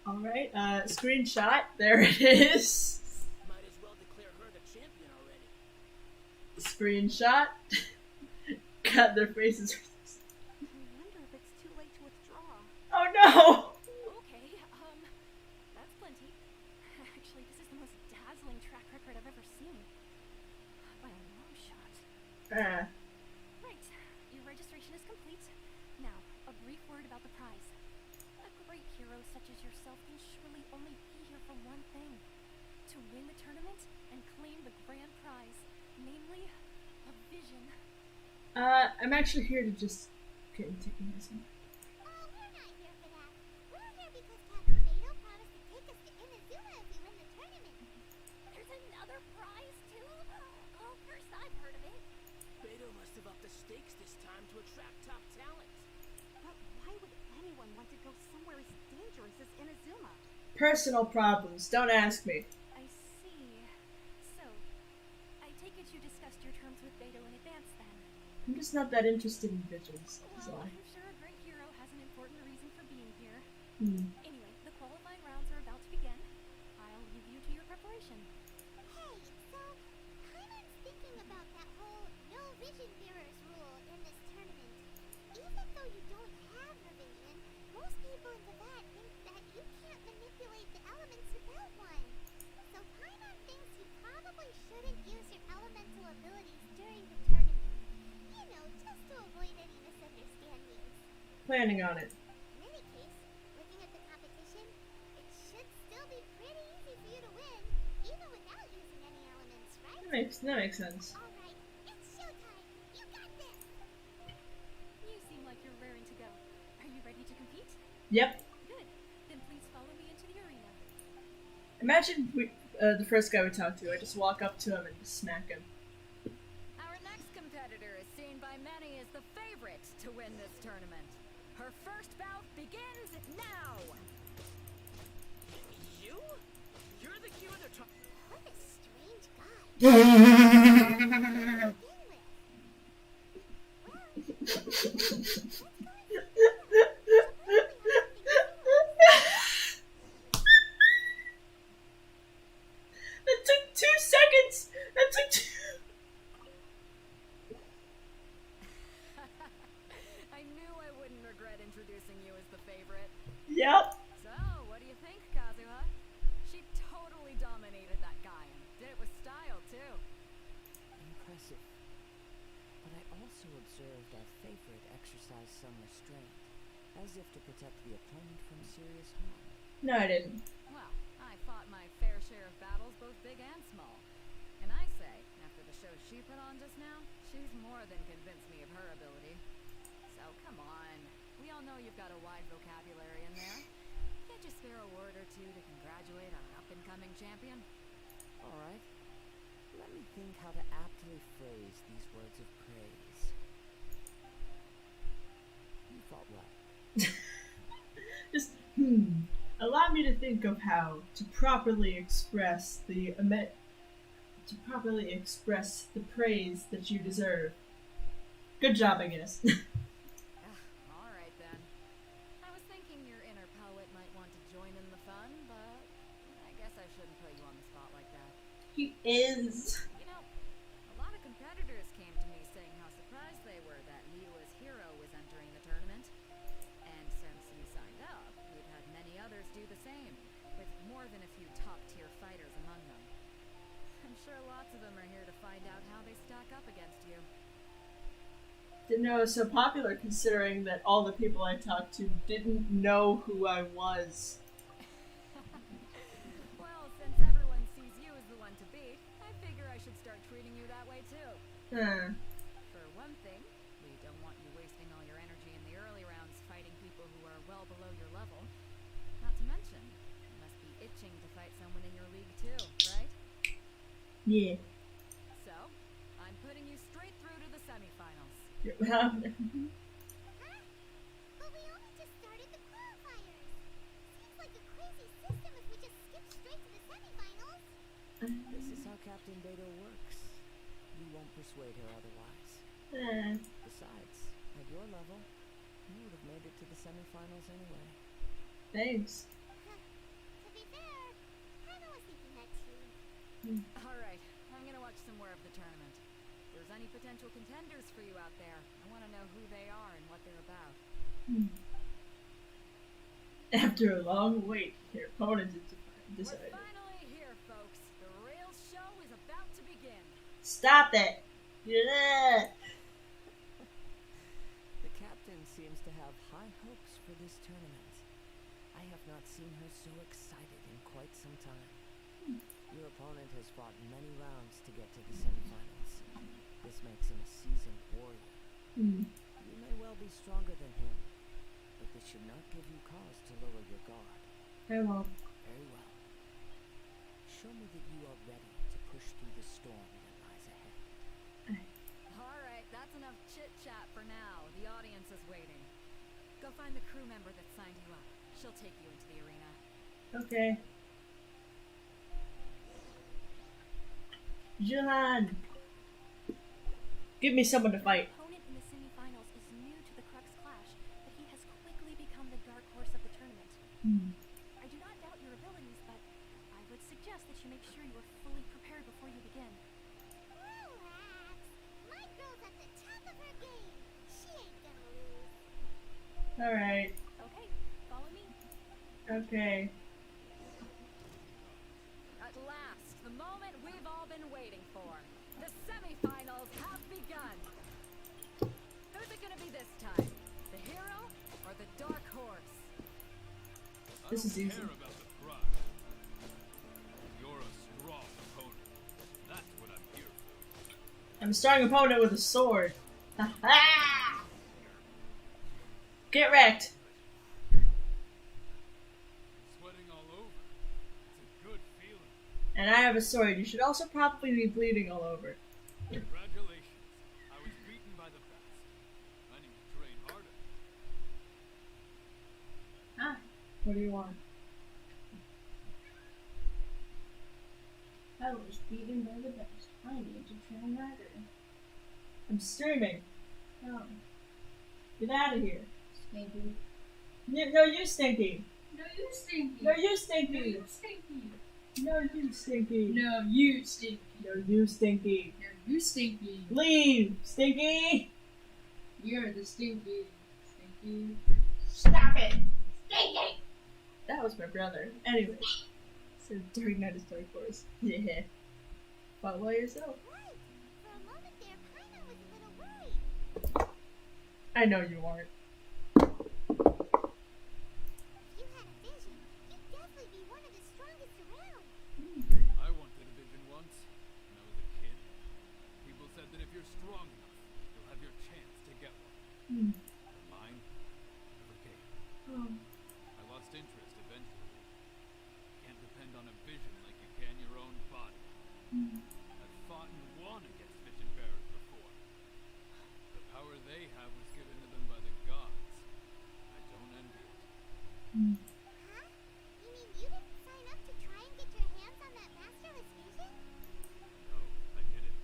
S1: Alright, screenshot. There it is.
S8: Might as well declare her the champion already.
S1: Screenshot. God, their faces are... No!
S3: Okay, that's plenty. Actually, this is the most dazzling track record I've ever seen. By a long shot. Right. Your registration is complete. Now, a brief word about the prize. A great hero such as yourself can surely only be here for one thing. To win the tournament and claim the grand prize. Namely, a vision.
S1: I'm actually here to just... Okay, I'm taking this one.
S2: Oh, we're not here for that. We're here because Captain Beto promised to take us to Inazuma if we win the tournament.
S3: There's another prize, too? Oh, first I've heard of it.
S5: Beto must have upped the stakes this time to attract top talent.
S3: But why would anyone want to go somewhere as dangerous as Inazuma?
S1: Personal problems. Don't ask me.
S3: I see. So, I take it you discussed your terms with Beto in advance, then?
S1: I'm just not that interested in visions.
S3: Well, I'm sure a great hero has an important reason for being here. Anyway, the qualifying rounds are about to begin. I'll leave you to your preparation.
S2: Hey, so Paimon's thinking about that whole no vision bearers rule in this tournament. Even though you don't have a vision, most people in Tibet think that you can't manipulate the elements without one. So Paimon thinks you probably shouldn't use your elemental abilities during the tournament. You know, just to avoid any misunderstandings.
S1: Planning on it.
S2: In any case, looking at the competition, it should still be pretty easy for you to win, even without using any elements, right?
S1: That makes sense.
S2: Alright, it's showtime! You got this!
S3: You seem like you're raring to go. Are you ready to compete?
S1: Yep.
S3: Good. Then please follow me into the arena.
S1: Imagine the first guy we talk to. I just walk up to him and just smack him.
S4: Our next competitor is seen by many as the favorite to win this tournament. Her first bout begins now!
S5: You? You're the hero they're trying.
S2: What a strange guy. To begin with.
S1: That took 2 seconds! That took 2...
S4: I knew I wouldn't regret introducing you as the favorite.
S1: Yep.
S4: So, what do you think, Kazuha? She totally dominated that guy and did it with style, too.
S5: Impressive. But I also observed our favorite exercise some restraint, as if to protect the opponent from serious harm.
S1: No, I didn't.
S4: Well, I fought my fair share of battles, both big and small. And I say, after the show she put on just now, she's more than convinced me of her ability. So, come on. We all know you've got a wide vocabulary in there. Can't you spare a word or two to congratulate our up-and-coming champion?
S5: Alright. Let me think how to aptly phrase these words of praise. You fought well.
S1: Just, allow me to think of how to properly express the praise that you deserve. Good job, I guess.
S4: Alright then. I was thinking your inner poet might want to join in the fun, but I guess I shouldn't put you on the spot like that.
S1: He is.
S4: You know, a lot of competitors came to me saying how surprised they were that Liua's hero was entering the tournament. And since he signed up, we've had many others do the same, with more than a few top-tier fighters among them. I'm sure lots of them are here to find out how they stack up against you.
S1: Didn't know it was so popular considering that all the people I talked to didn't know who I was.
S4: Well, since everyone sees you as the one to beat, I figure I should start treating you that way too. For one thing, we don't want you wasting all your energy in the early rounds fighting people who are well below your level. Not to mention, you must be itching to fight someone in your league too, right?
S1: Yeah.
S4: So, I'm putting you straight through to the semifinals.
S2: Huh? But we only just started the qualifiers. Seems like a crazy system if we just skip straight to the semifinals.
S5: This is how Captain Beto works. You won't persuade her otherwise. Besides, at your level, you would have made it to the semifinals anyway.
S1: Thanks.
S2: To be fair, Hannah was thinking that too.
S4: Alright, I'm gonna watch some more of the tournament. If there's any potential contenders for you out there, I want to know who they are and what they're about.
S1: After a long wait, their opponent is
S4: We're
S1: decided.
S4: finally here, folks. The real show is about to begin.
S1: Stop it! Yeah.
S5: The captain seems to have high hopes for this tournament. I have not seen her so excited in quite some time. Your opponent has fought many rounds to get to the semifinals. This makes him a seasoned warrior. You may well be stronger than him, but this should not give you cause to lower your guard.
S1: I won't.
S5: Very well. Show me that you are ready to push through the storm that lies ahead.
S4: Alright, that's enough chit-chat for now. The audience is waiting. Go find the crew member that signed you up. She'll take you into the arena.
S1: Okay. Johan! Give me someone to fight.
S3: Your opponent in the semifinals is new to the Crux Clash, but he has quickly become the dark horse of the tournament. I do not doubt your abilities, but I would suggest that you make sure you are fully prepared before you begin.
S2: Relax. My girl's at the top of her game. She ain't gonna lose.
S1: Alright.
S3: Okay, follow me.
S1: Okay.
S4: At last, the moment we've all been waiting for. The semifinals have begun. Who's it gonna be this time? The hero or the dark horse?
S1: This is
S6: I don't
S1: easy.
S6: care about the prize. You're a strong opponent. That's what I'm here for.
S1: I'm a strong opponent with a sword. Ha ha! Get wrecked.
S6: Sweating all over. It's a good feeling.
S1: And I have a sword. You should also probably be bleeding all over.
S6: Congratulations. I was beaten by the best. I need to train harder.
S1: Ah, what do you want? I was beaten by the best. I need to train harder. I'm streaming. Oh. Get out of here.
S9: Stinky.
S1: No, you stinky.
S9: No, you stinky.
S1: No, you
S9: No,
S1: stinky.
S9: you stinky.
S1: No, you stinky.
S9: No, you stinky.
S1: No, you stinky.
S9: No, you stinky.
S1: Leave, stinky.
S9: You're the stinky. Stinky.
S1: Stop it. Stinky. That was my brother. Anyway. So Dark Knight is Dark Horse. Yeah. Follow yourself.
S2: Right. For a moment there, Paimon was a little worried.
S1: I know you aren't.
S2: If you had a vision, you'd definitely be one of the strongest around.
S6: I wanted a vision once, when I was a kid. People said that if you're strong enough, you'll have your chance to get one. But mine never came.
S1: Oh.
S6: I lost interest eventually. Can't depend on a vision like you can your own body. I've fought and won against vision bearers before. The power they have was given to them by the gods. I don't envy it.
S2: Huh? You mean you didn't sign up to try and get your hands on that masterless vision?
S6: No, I didn't.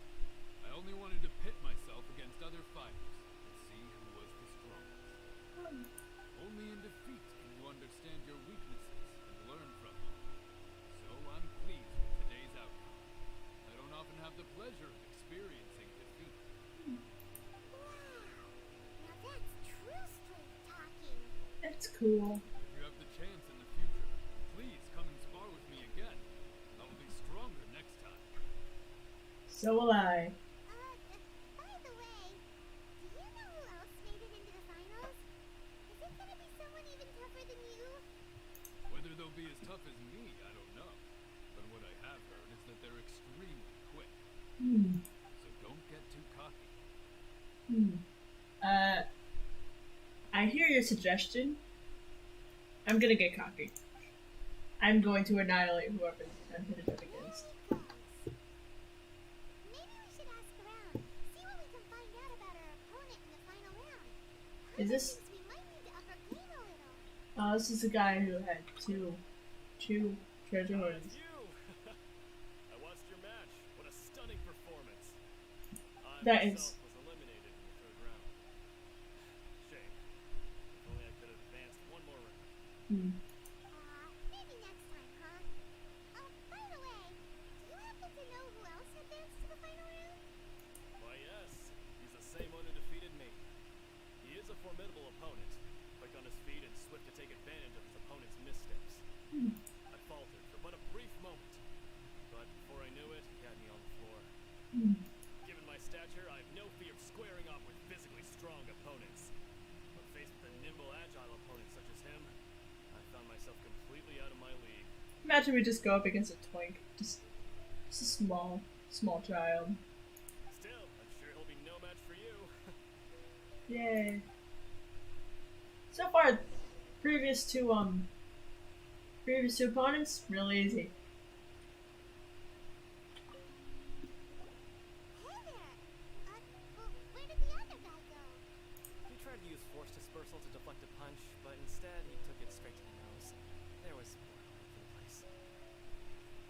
S6: I only wanted to pit myself against other fighters and see who was the strongest. Only in defeat can you understand your weaknesses and learn from them. So I'm pleased with today's outcome. I don't often have the pleasure of experiencing defeat.
S2: Wow. Now that's true strength talking.
S1: That's cool.
S6: If you have the chance in the future, please come and spar with me again. I will be stronger next time.
S1: So will I.
S2: By the way, do you know who else made it into the finals? Is it gonna be someone even tougher than you?
S6: Whether they'll be as tough as me, I don't know. But what I have heard is that they're extremely quick. So don't get too cocky.
S1: I hear your suggestion. I'm gonna get cocky. I'm going to annihilate whoever I'm pitted up against.
S2: There he goes. Maybe we should ask around, see what we can find out about our opponent in the final round.
S1: Is this-
S2: Thinks we might need to up our game a little.
S1: Oh, this is a guy who had two treasure
S6: Oh,
S1: horns.
S6: it's you! I watched your match. What a stunning performance. I
S1: That
S6: myself
S1: is-
S6: was eliminated in the third round. Shame. If only I could have advanced one more round.
S2: Maybe next time, huh? Oh, by the way, do you happen to know who else advanced to the final round?
S6: Why, yes. He's the same one who defeated me. He is a formidable opponent, quick on his feet and swift to take advantage of his opponent's Given my stature, I have no fear of squaring off with physically strong opponents. But faced with a nimble, agile opponent such as him, I found myself completely out of my league.
S1: Imagine we just go up against a twink. Just a small child.
S6: Still, I'm sure he'll be no match for you.
S1: Yay. So far, previous two opponents, really easy.
S2: Hey there! Well, where did the other guy go?
S8: He tried to use force dispersal to deflect a punch, but instead he took it straight to the nose. There was more all over the place.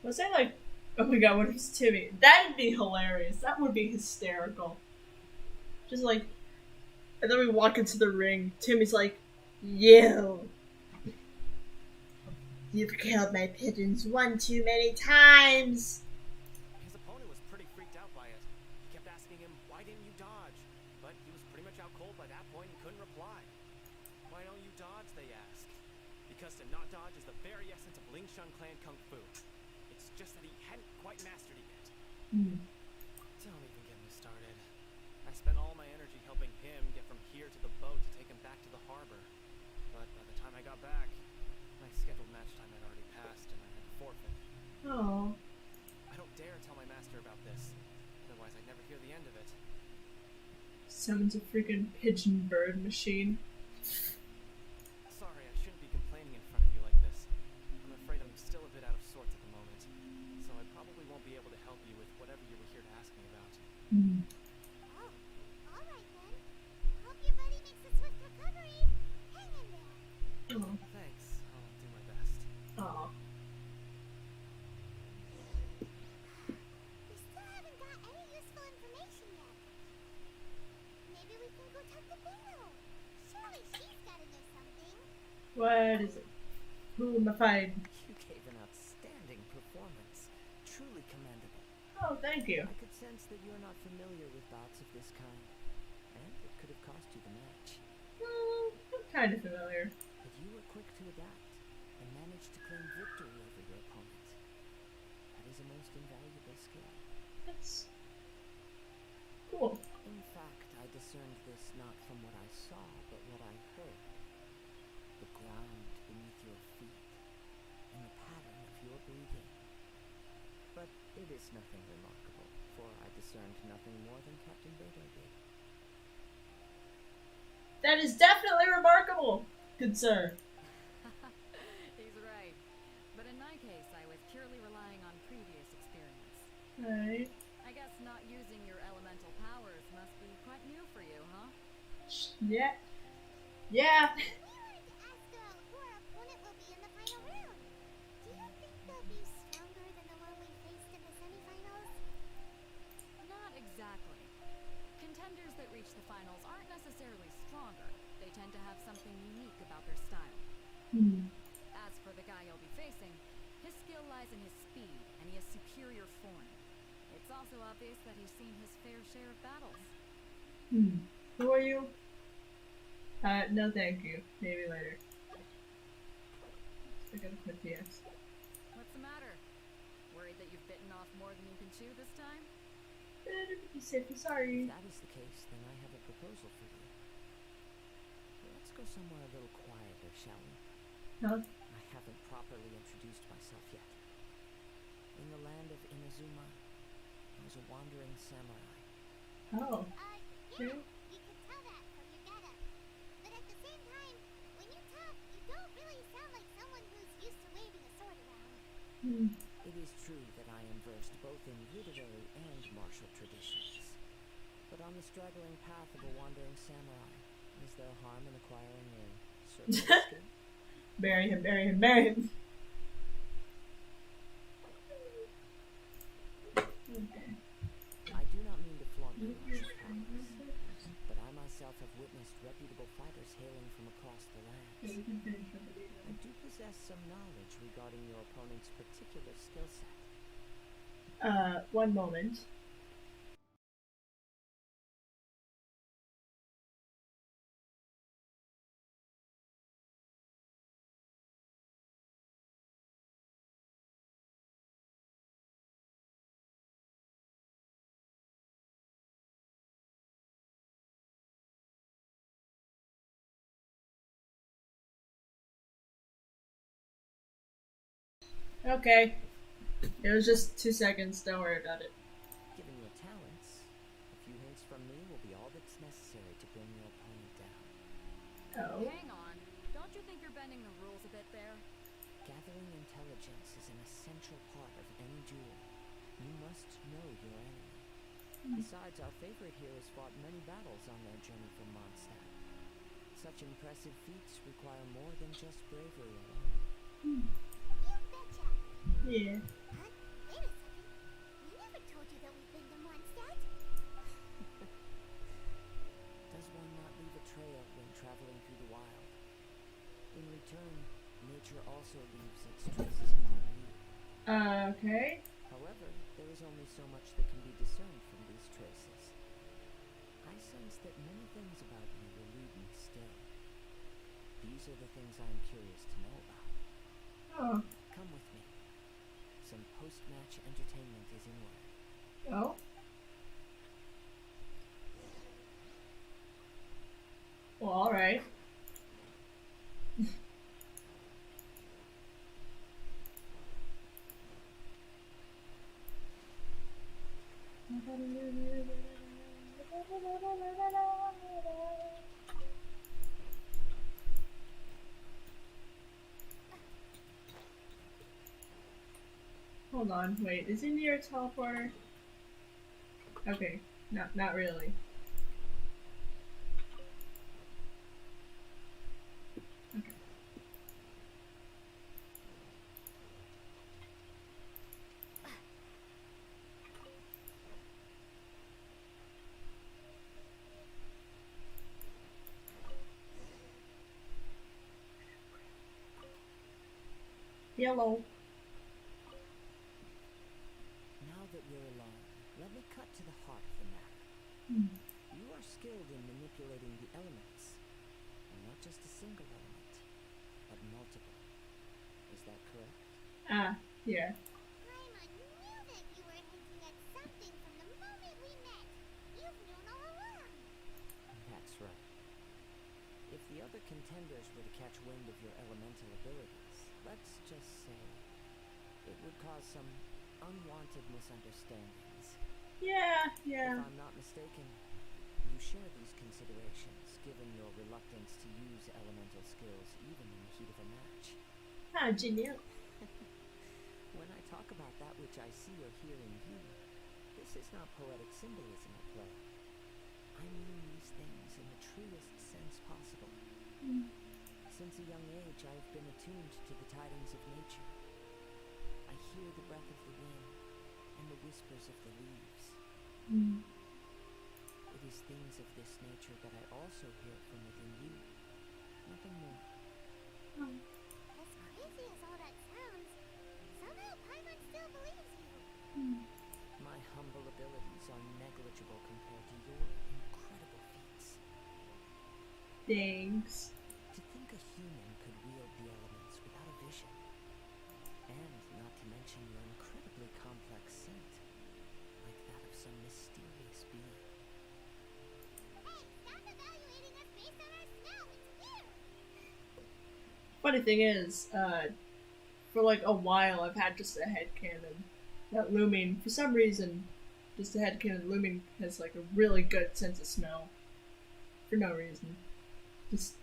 S1: Was I like, oh my god, what if it's Timmy? That'd be hilarious. That would be hysterical. Just like, and then we walk into the ring. Timmy's like, "You, you've killed my pigeons one too many times."
S8: His opponent was pretty freaked out by it. He kept asking him, "Why didn't you dodge?" But he was pretty much out cold by that point and couldn't reply. "Why don't you dodge?" they ask. Because to not dodge is the very essence of Genshinn clan kung fu. It's just that he hadn't quite mastered it yet. Don't even get me started. I spent all my energy helping him get from here to the boat to take him back to the harbor. But by the time I got back, my scheduled match time had already passed and I had to forfeit.
S1: Oh.
S8: I don't dare tell my master about this, otherwise I'd never hear the end of it.
S1: Summons a freaking pigeon bird machine.
S8: Sorry, I shouldn't be complaining in front of you like this. I'm afraid I'm still a bit out of sorts at the moment, so I probably won't be able to help you with whatever you were here to ask me about.
S2: Oh, alright then. Hope your buddy makes a swift recovery. Hang in there.
S1: Oh.
S8: Thanks, I'll do my best.
S1: Oh.
S2: We still haven't got any useful information yet. Maybe we can go talk to Bingo. Surely she's gotta know something.
S1: What is it? Who am I fighting?
S5: You gave an outstanding performance. Truly commendable.
S1: Oh, thank you.
S5: I could sense that you're not familiar with bouts of this kind, and it could have cost you the match.
S1: I'm kind of familiar.
S5: But you were quick to adapt and managed to claim victory over your opponent. That is a most invaluable skill.
S1: That's cool.
S5: In fact, I discerned this not from what I saw, but what I heard. The ground beneath your feet and the pattern of your breathing. But it is nothing remarkable, for I discerned nothing more than Captain Beto did.
S1: That is definitely remarkable, good sir.
S4: He's right. But in my case, I was purely relying on previous experience.
S1: Right.
S4: I guess not using your elemental powers must be quite new for you, huh?
S1: Yeah. Yeah.
S2: We wanted to ask who our opponent will be in the final round. Do you think they'll be stronger than the one we faced in the semifinals?
S4: Not exactly. Contenders that reach the finals aren't necessarily stronger. They tend to have something unique about their style. As for the guy you'll be facing, his skill lies in his speed, and he has superior form. It's also obvious that he's seen his fair share of battles.
S1: Who are you? No thank you. Maybe later. I gotta quit TX.
S4: What's the matter? Worried that you've bitten off more than you can chew this time?
S1: Better be safe than sorry.
S5: If that is the case, then I have a proposal for you. Let's go somewhere a little quieter, shall we?
S1: Huh?
S5: I haven't properly introduced myself yet. In the land of Inazuma, I was a wandering samurai.
S1: Oh.
S2: Yeah, you can tell that from your getup. But at the same time, when you talk, you don't really sound like someone who's used to waving a sword around.
S5: It is true that I am versed both in literary and martial traditions. But on the straggling path of a wandering samurai, is there harm in acquiring a certain skill?
S1: Bury him, bury him, bury him. Okay.
S5: I do not mean to flaunt my martial prowess, but I myself have witnessed reputable fighters hailing from across the lands. I do possess some knowledge regarding your opponent's particular skill set.
S1: One moment. Okay. It was just 2 seconds, don't worry about it.
S5: Given your talents, a few hints from me will be all that's necessary to bring your opponent down.
S1: Oh.
S4: Hang on. Don't you think you're bending the rules a bit there?
S5: Gathering intelligence is an essential part of any duel. You must know your enemy. Besides, our favorite here has fought many battles on their journey from Mondstadt. Such impressive feats require more than just bravery alone.
S2: You betcha.
S1: Yeah.
S2: Huh? Wait a second. We never told you that we've been to Mondstadt.
S5: Does one not leave a trail when traveling through the wild? In return, nature also leaves its traces upon you.
S1: Okay.
S5: However, there is only so much that can be discerned from these traces. I sense that many things about you elude me still. These are the things I am curious to know about.
S1: Oh.
S5: Come with me. Some post-match entertainment is in order.
S1: Oh. Well, alright. Hold on, wait, is he near a teleporter? Okay, not really. Okay. Yellow.
S5: Now that we're alone, let me cut to the heart of the matter. You are skilled in manipulating the elements. And not just a single element, but multiple. Is that correct?
S1: Ah, yeah.
S2: Paimon knew that you were hinting at something from the moment we met. You've known all along.
S5: That's right. If the other contenders were to catch wind of your elemental abilities, let's just say it would cause some unwanted misunderstandings.
S1: Yeah.
S5: If I'm not mistaken, you share these considerations, given your reluctance to use elemental skills even in the heat of a match.
S1: Ah, genial.
S5: When I talk about that which I see or hear in you, this is not poetic symbolism at play. I mean these things in the truest sense possible. Since a young age, I have been attuned to the tidings of nature. I hear the breath of the wind and the whispers of the leaves. It is things of this nature that I also hear from within you. Nothing more.
S2: As crazy as all that sounds, somehow Paimon still believes you.
S5: My humble abilities are negligible compared to your incredible feats.
S1: Thanks.
S5: To think a human could wield the elements without a vision. And not to mention your incredibly complex scent, like that of some mysterious being.
S2: Hey, stop evaluating us based on our smell. It's weird.
S1: Funny thing is, for like a while I've had just a headcanon that Lumin, for some reason, just a headcanon, Lumin has like a really good sense of smell. For no reason. Just,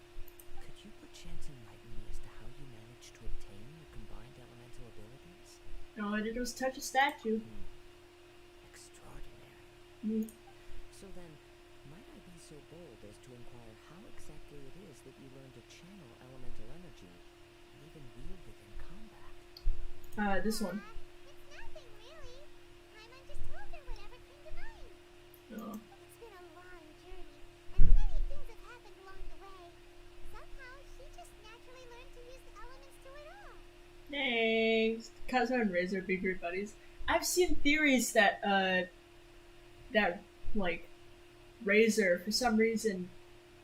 S5: Could you perchance enlighten me as to how you managed to obtain your combined elemental abilities?
S1: all I did was touch a statue.
S5: Extraordinary. So then, might I be so bold as to inquire how exactly it is that you learned to channel elemental energy and even wield it in combat?
S1: This one.
S2: It's nothing, really. Paimon just told her whatever came to mind.
S1: Oh.
S2: It's been a long journey, and many things have happened along the way. Somehow, she just naturally learned to use the elements to it all.
S1: Thanks. Kazuha and Razor are big great buddies. I've seen theories that, like, Razor, for some reason,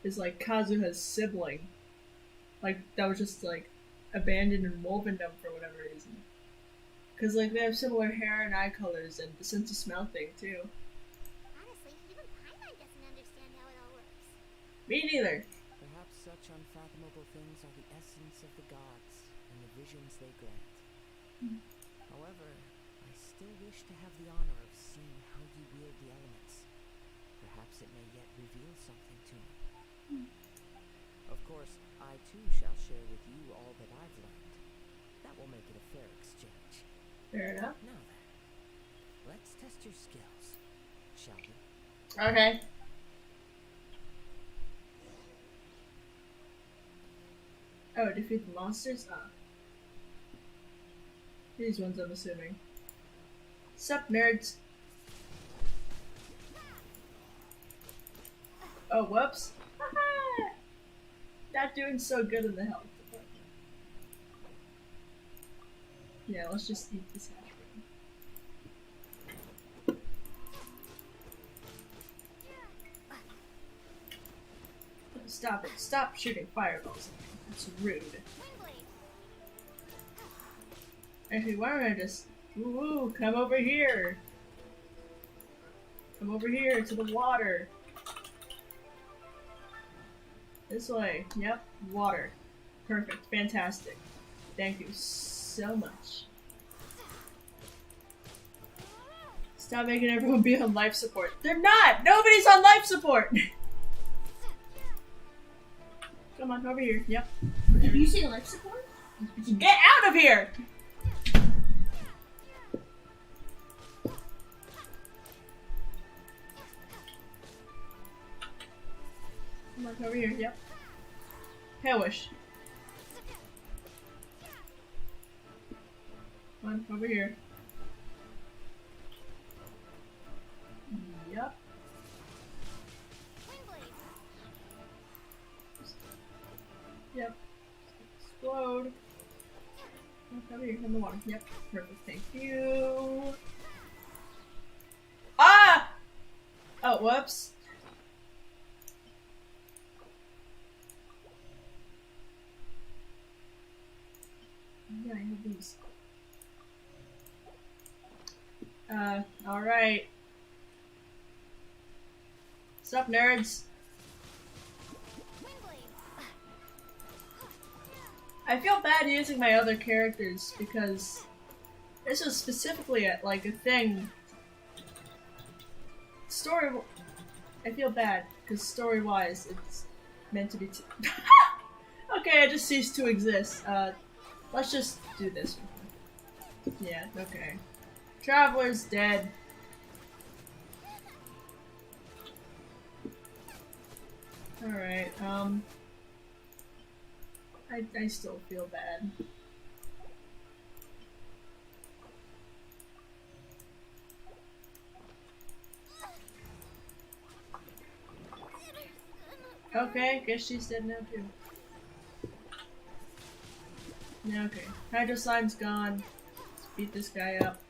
S1: is like Kazuha's sibling. Like, that was just, like, abandoned in Wolvendom for whatever reason. Because, like, they have similar hair and eye colors and the sense of smell thing, too.
S2: Honestly, even Paimon doesn't understand how it all works.
S1: Me neither.
S5: Perhaps such unfathomable things are the essence of the gods and the visions they grant. However, I still wish to have the honor of seeing how you wield the elements. Perhaps it may yet reveal something to me. Of course, I too shall share with you all that I've learned. That will make it a fair exchange.
S1: Fair enough.
S5: Now then, let's test your skills, shall we?
S1: Okay. Oh, defeat the monsters? Ah. These ones, I'm assuming. Sup, nerds? Oh, whoops. Not doing so good in the health department. Yeah, let's just eat this hash brown. Stop it. Stop shooting fireballs at me. That's rude. Actually, why don't I just... Ooh, come over here. Come over here to the water. This way. Yep, water. Perfect. Fantastic. Thank you so much. Stop making everyone be on life support. They're not! Nobody's on life support! Come on, over here. Yep.
S9: Did you say life support?
S1: Get out of here! Come on, over here. Yep. Hellish. Come on, over here. Yep. Yep. Explode. Over here in the water. Yep. Perfect. Thank you. Ah! Oh, whoops. Yeah, I have these. Alright. What's up, nerds? I feel bad using my other characters because this was specifically a thing. I feel bad because story-wise it's meant to be okay, I just ceased to exist. Let's just do this one. Yeah, okay. Traveler's dead. Alright, I still feel bad. Okay, guess she's dead now too. Yeah, okay. Hydro Slime's gone. Let's beat this guy up.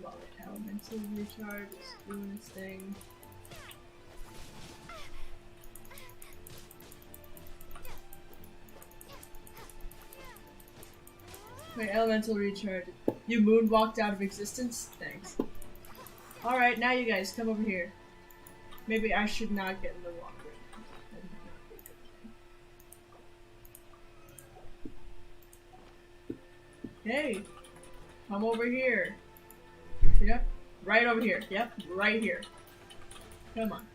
S1: While the elemental recharge is doing its thing. Wait, elemental recharge. You moonwalked out of existence? Thanks. Alright, now you guys, come over here. Maybe I should not get in the water. Hey, come over here. Yep, right over here. Yep, right here. Come on.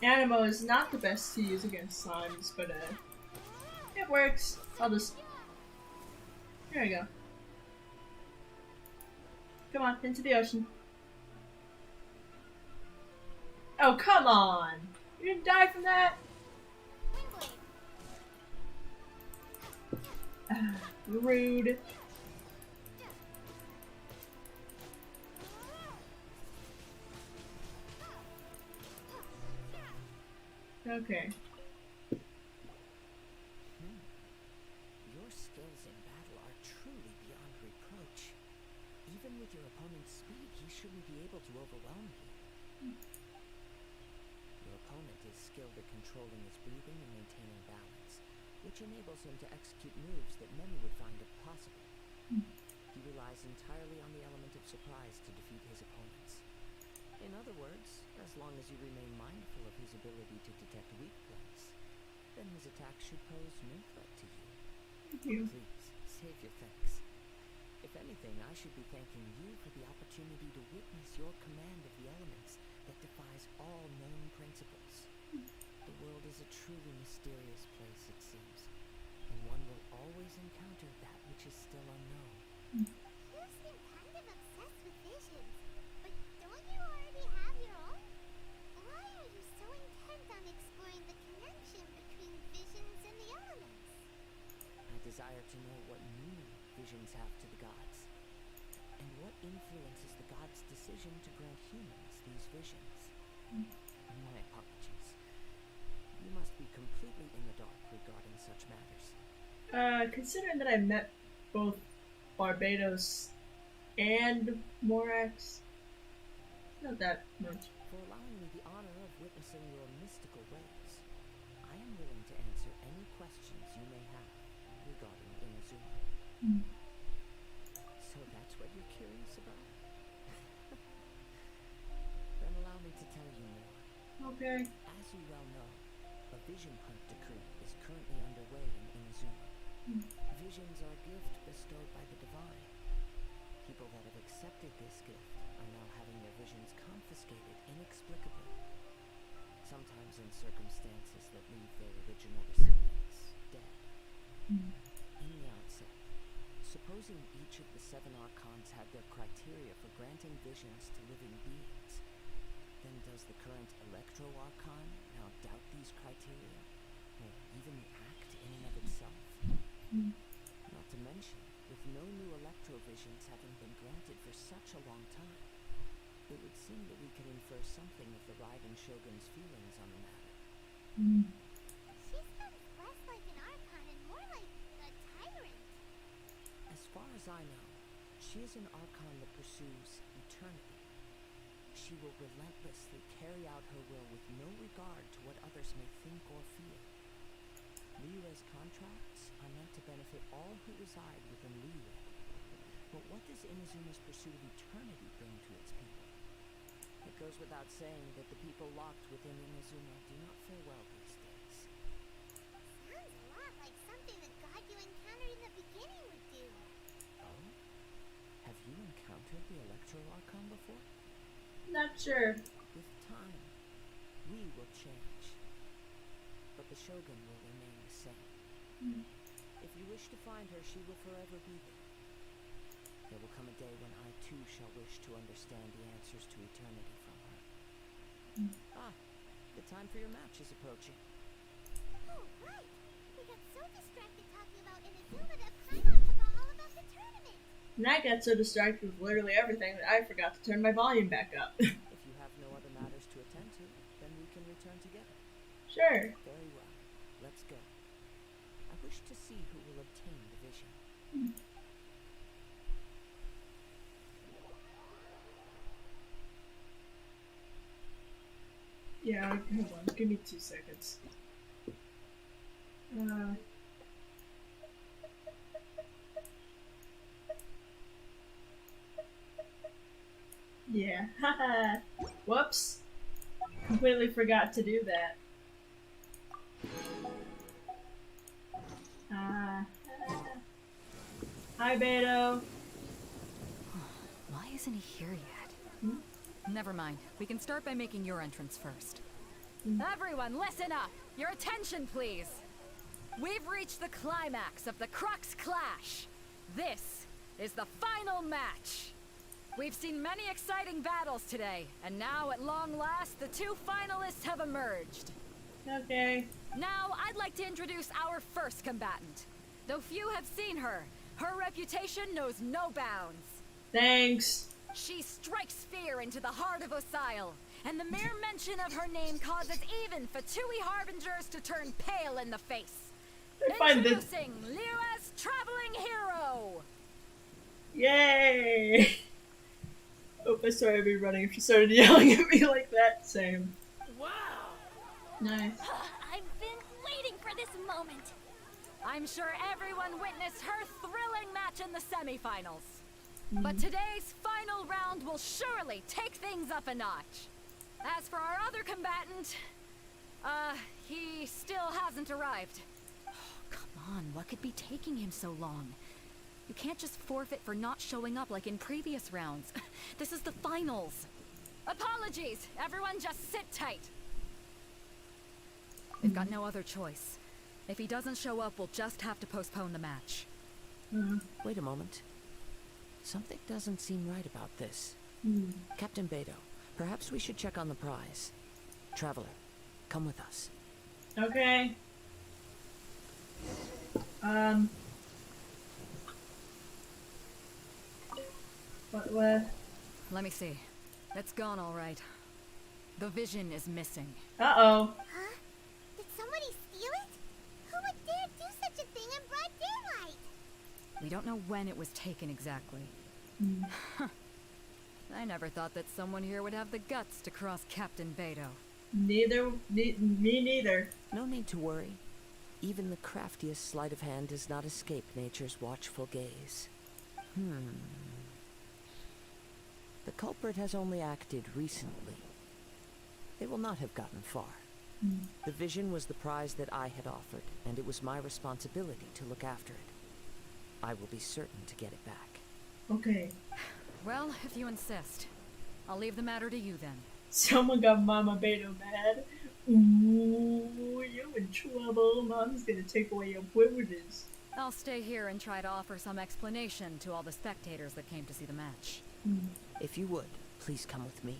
S1: Animo is not the best to use against slimes, but it works. I'll just... Here we go. Come on, into the ocean. Oh, come on! You didn't die from that? Rude. Okay.
S5: Your skills in battle are truly beyond reproach. Even with your opponent's speed, he shouldn't be able to overwhelm you. Your opponent is skilled at controlling his breathing and maintaining balance, which enables him to execute moves that many would find impossible. He relies entirely on the element of surprise to defeat his opponents. In other words, as long as you remain mindful of his ability to detect weak points, then his attack should pose no threat to you.
S1: Thank you.
S5: Please, save your thanks. If anything, I should be thanking you for the opportunity to witness your command of the elements that defies all known principles. The world is a truly mysterious place, it seems, and one will always encounter that which is still unknown.
S2: You seem kind of obsessed with visions, but don't you already have your own? Why are you so intent on exploring the connection between visions and the elements?
S5: I desire to know what meaning visions have to the gods, and what influences the gods' decision to grant humans these visions. My apologies. You must be completely in the dark regarding such matters.
S1: Considering that I met both Barbados and Morax, not that much.
S5: For allowing me the honor of witnessing your mystical ways, I am willing to answer any questions you may have regarding Inazuma. So that's what you're curious about? Then allow me to tell you more.
S1: Okay.
S5: As you well know, a vision hunt decree is currently underway in Inazuma. Visions are a gift bestowed by the divine. People that have accepted this gift are now having their visions confiscated inexplicably, sometimes in circumstances that leave their original recipients dead. In the outset, supposing each of the 7 archons had their criteria for granting visions to living beings, then does the current Electro Archon now doubt these criteria, or even the act in and of itself? Not to mention, with no new Electro visions having been granted for such a long time, it would seem that we can infer something of the Raiden Shogun's feelings on the matter.
S2: She sounds less like an archon and more like a tyrant.
S5: As far as I know, she is an Archon that pursues eternity. She will relentlessly carry out her will with no regard to what others may think or feel. Liyue's contracts are meant to benefit all who reside within Liyue. But what does Inazuma's pursuit of eternity bring to its people? It goes without saying that the people locked within Inazuma do not fare well these days.
S2: Sounds a lot like something the god you encountered in the beginning would do.
S5: Oh? Have you encountered the Electro Archon before?
S1: Not sure.
S5: With time, we will change. But the Shogun will remain the same. If you wish to find her, she will forever be there. There will come a day when I too shall wish to understand the answers to eternity from her. The time for your match is approaching.
S2: Oh, right. We got so distracted talking about Inazuma that Paimon forgot all about the tournament.
S1: And I got so distracted with literally everything that I forgot to turn my volume back up.
S5: If you have no other matters to attend to, then we can return together.
S1: Sure.
S5: Very well. Let's go. I wish to see who will obtain the vision.
S1: Yeah, hold on. Give me 2 seconds. Yeah, haha. Whoops. Completely forgot to do that. Hi, Beto.
S4: Why isn't he here yet? Never mind. We can start by making your entrance first. Everyone, listen up! Your attention, please! We've reached the climax of the Crux Clash! This is the final match! We've seen many exciting battles today, and now at long last, the 2 finalists have emerged.
S1: Okay.
S4: Now, I'd like to introduce our first combatant. Though few have seen her, her reputation knows no bounds.
S1: Thanks.
S4: She strikes fear into the heart of Osile, and the mere mention of her name causes even Fatui Harbingers to turn pale in the face.
S1: I find this.
S4: Introducing Liyue's traveling hero!
S1: Yay! Oh, I started to be running if she started yelling at me like that. Same.
S4: Wow!
S1: Nice.
S2: I've been waiting for this moment.
S4: I'm sure everyone witnessed her thrilling match in the semifinals. But today's final round will surely take things up a notch. As for our other combatant, he still hasn't arrived. Oh, come on, what could be taking him so long? You can't just forfeit for not showing up like in previous rounds. This is the finals. Apologies, everyone just sit tight. We've got no other choice. If he doesn't show up, we'll just have to postpone the match.
S5: Wait a moment. Something doesn't seem right about this. Captain Beto, perhaps we should check on the prize. Traveler, come with us.
S1: Okay. What?
S4: Let me see. It's gone all right. The vision is missing.
S1: Uh-oh.
S2: Huh? Did somebody steal it? Who would dare do such a thing in broad daylight?
S4: We don't know when it was taken exactly. I never thought that someone here would have the guts to cross Captain Beto.
S1: Me neither.
S5: No need to worry. Even the craftiest sleight of hand does not escape nature's watchful gaze. The culprit has only acted recently. They will not have gotten far. The vision was the prize that I had offered, and it was my responsibility to look after it. I will be certain to get it back.
S1: Okay.
S4: Well, if you insist. I'll leave the matter to you then.
S1: Someone got Mama Beto mad. Ooh, you're in trouble. Mom's gonna take away your privileges.
S4: I'll stay here and try to offer some explanation to all the spectators that came to see the match.
S5: If you would, please come with me.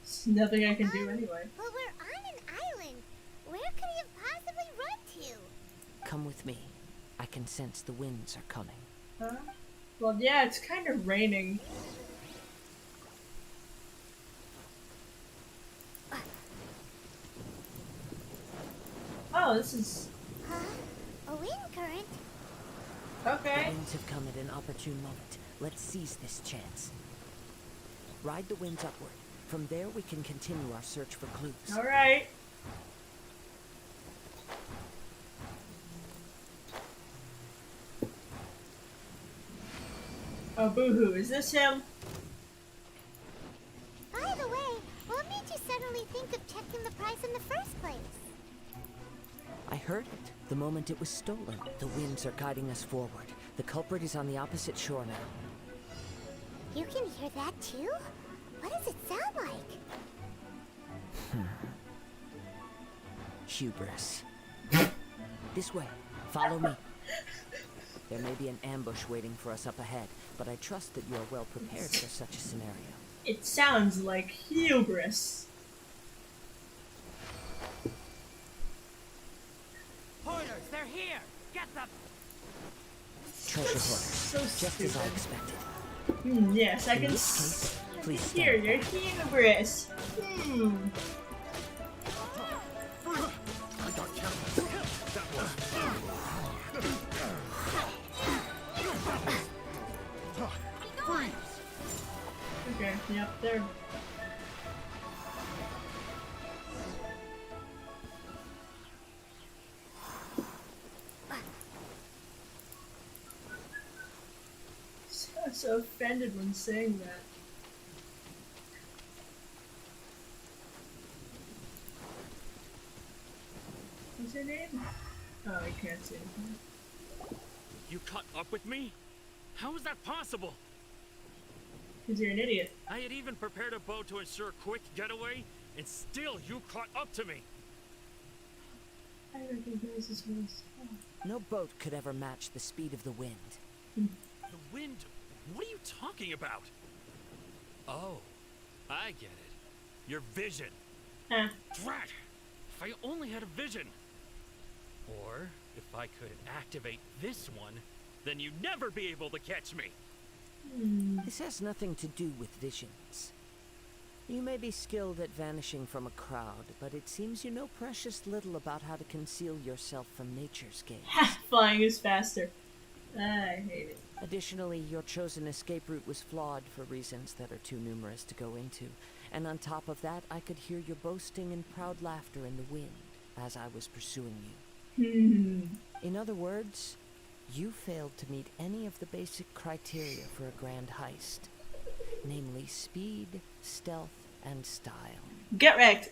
S1: There's nothing I can do anyway.
S2: But we're on an island. Where could he have possibly run to?
S5: Come with me. I can sense the winds are coming.
S1: Huh? Well, yeah, it's kind of raining. Oh, this is...
S2: Huh? A wind current?
S1: Okay.
S5: The winds have come at an opportune moment. Let's seize this chance. Ride the winds upward. From there we can continue our search for clues.
S1: Alright. Oh, boo-hoo. Is this him?
S2: By the way, what made you suddenly think of checking the price in the first place?
S5: I heard it the moment it was stolen. The winds are guiding us forward. The culprit is on the opposite shore now.
S2: You can hear that too? What does it sound like?
S5: Hubris. This way. Follow me. There may be an ambush waiting for us up ahead, but I trust that you are well prepared for such a scenario.
S1: It sounds like hubris.
S10: Hoarders, they're here! Get them!
S5: Treasure hoarders.
S1: So
S5: Just as I
S1: stupid.
S5: expected.
S1: Yes, I
S5: In
S1: can
S5: this case, please
S1: hear
S5: stand
S1: your
S5: back.
S1: hubris. Okay, yep, there. So offended when saying that. What's your name? Oh, I can't see anything.
S6: You caught up with me? How is that possible?
S1: Because you're an idiot.
S6: I had even prepared a boat to ensure a quick getaway, and still you caught up to me.
S1: I recognize this voice. Oh.
S5: No boat could ever match the speed of the wind.
S6: The wind? What are you talking about? Oh, I get it. Your vision.
S1: Ah.
S6: Drat! If I only had a vision. Or, if I could activate this one, then you'd never be able to catch me.
S5: This has nothing to do with visions. You may be skilled at vanishing from a crowd, but it seems you know precious little about how to conceal yourself from nature's gaze.
S1: Ha! Flying is faster. I hate it.
S5: Additionally, your chosen escape route was flawed for reasons that are too numerous to go into. And on top of that, I could hear your boasting and proud laughter in the wind as I was pursuing you. In other words, You failed to meet any of the basic criteria for a grand heist. Namely speed, stealth, and style.
S1: Get wrecked.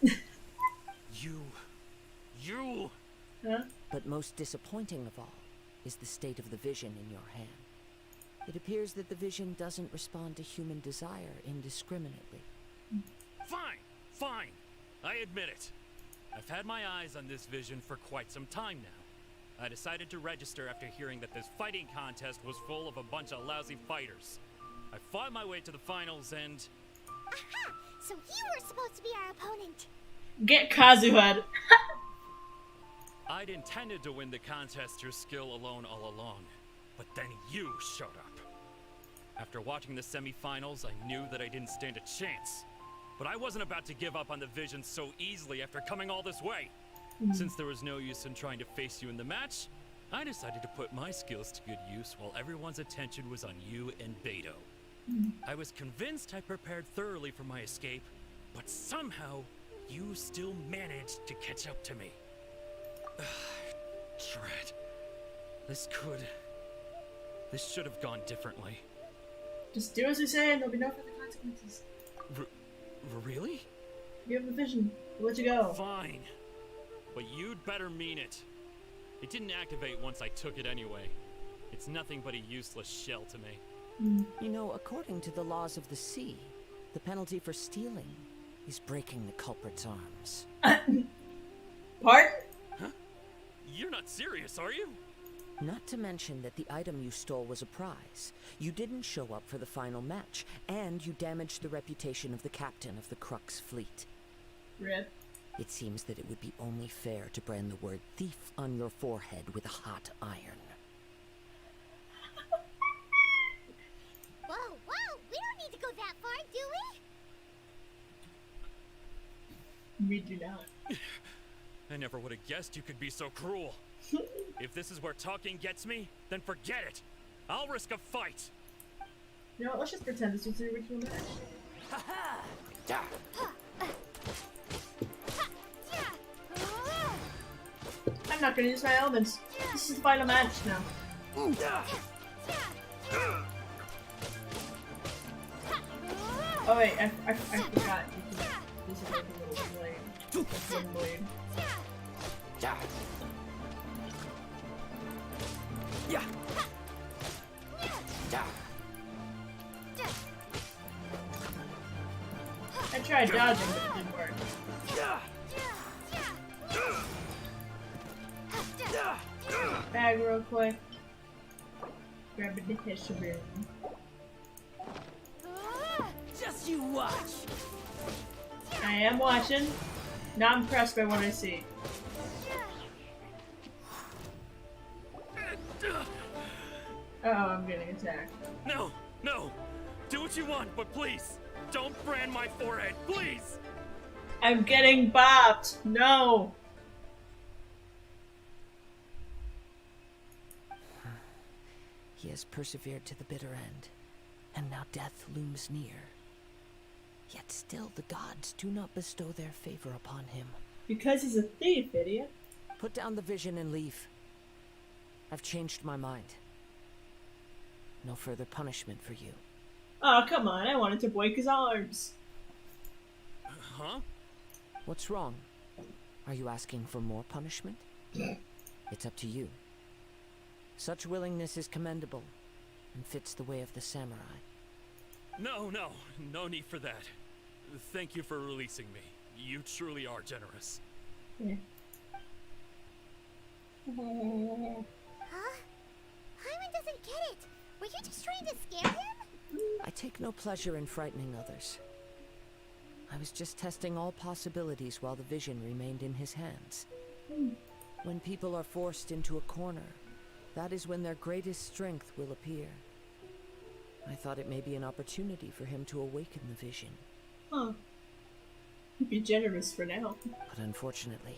S6: You!
S1: Huh?
S5: But most disappointing of all is the state of the vision in your hand. It appears that the vision doesn't respond to human desire indiscriminately.
S6: Fine. I admit it. I've had my eyes on this vision for quite some time now. I decided to register after hearing that this fighting contest was full of a bunch of lousy fighters. I fought my way to the finals and...
S2: Aha! So you were supposed to be our opponent.
S1: Get Kazuha.
S6: I'd intended to win the contest through skill alone all along, but then you showed up. After watching the semifinals, I knew that I didn't stand a chance. But I wasn't about to give up on the vision so easily after coming all this way. Since there was no use in trying to face you in the match, I decided to put my skills to good use while everyone's attention was on you and Beto. I was convinced I prepared thoroughly for my escape, but somehow you still managed to catch up to me. Dread. This should have gone differently.
S1: Just do as we say and there'll be no further consequences.
S6: Really?
S1: You have the vision. We'll let you go.
S6: Fine. But you'd better mean it. It didn't activate once I took it anyway. It's nothing but a useless shell to me.
S5: You know, according to the laws of the sea, the penalty for stealing is breaking the culprit's arms.
S1: Pardon?
S6: Huh? You're not serious, are you?
S5: Not to mention that the item you stole was a prize. You didn't show up for the final match, and you damaged the reputation of the captain of the Crux fleet.
S1: Rip.
S5: It seems that it would be only fair to brand the word thief on your forehead with a hot iron.
S2: Whoa, we don't need to go that far, do we?
S1: We do not.
S6: I never would have guessed you could be so cruel. If this is where talking gets me, then forget it. I'll risk a fight.
S1: You know what, let's just pretend this was the original match. I'm not gonna use my elements. This is the final match now. Oh wait, I forgot. This is like a little blade. That's one blade. I tried dodging, but it didn't work. Bag real quick. Grab a tissue room.
S10: Just you watch.
S1: I am watching. Not impressed by what I see. Uh oh, I'm getting attacked.
S6: No! Do what you want, but please, don't brand my forehead, please!
S1: I'm getting bopped! No!
S5: He has persevered to the bitter end, and now death looms near. Yet still the gods do not bestow their favor upon him.
S1: Because he's a thief, idiot.
S5: Put down the vision and leave. I've changed my mind. No further punishment for you.
S1: Oh, come on, I wanted to break his arms.
S6: Huh?
S5: What's wrong? Are you asking for more punishment? It's up to you. Such willingness is commendable, and fits the way of the samurai.
S6: No need for that. Thank you for releasing me. You truly are generous.
S1: Yeah.
S2: Huh? Hyman doesn't get it. Were you just trying to scare him?
S5: I take no pleasure in frightening others. I was just testing all possibilities while the vision remained in his hands. When people are forced into a corner, that is when their greatest strength will appear. I thought it may be an opportunity for him to awaken the vision.
S1: Huh. Be generous for now.
S5: But unfortunately,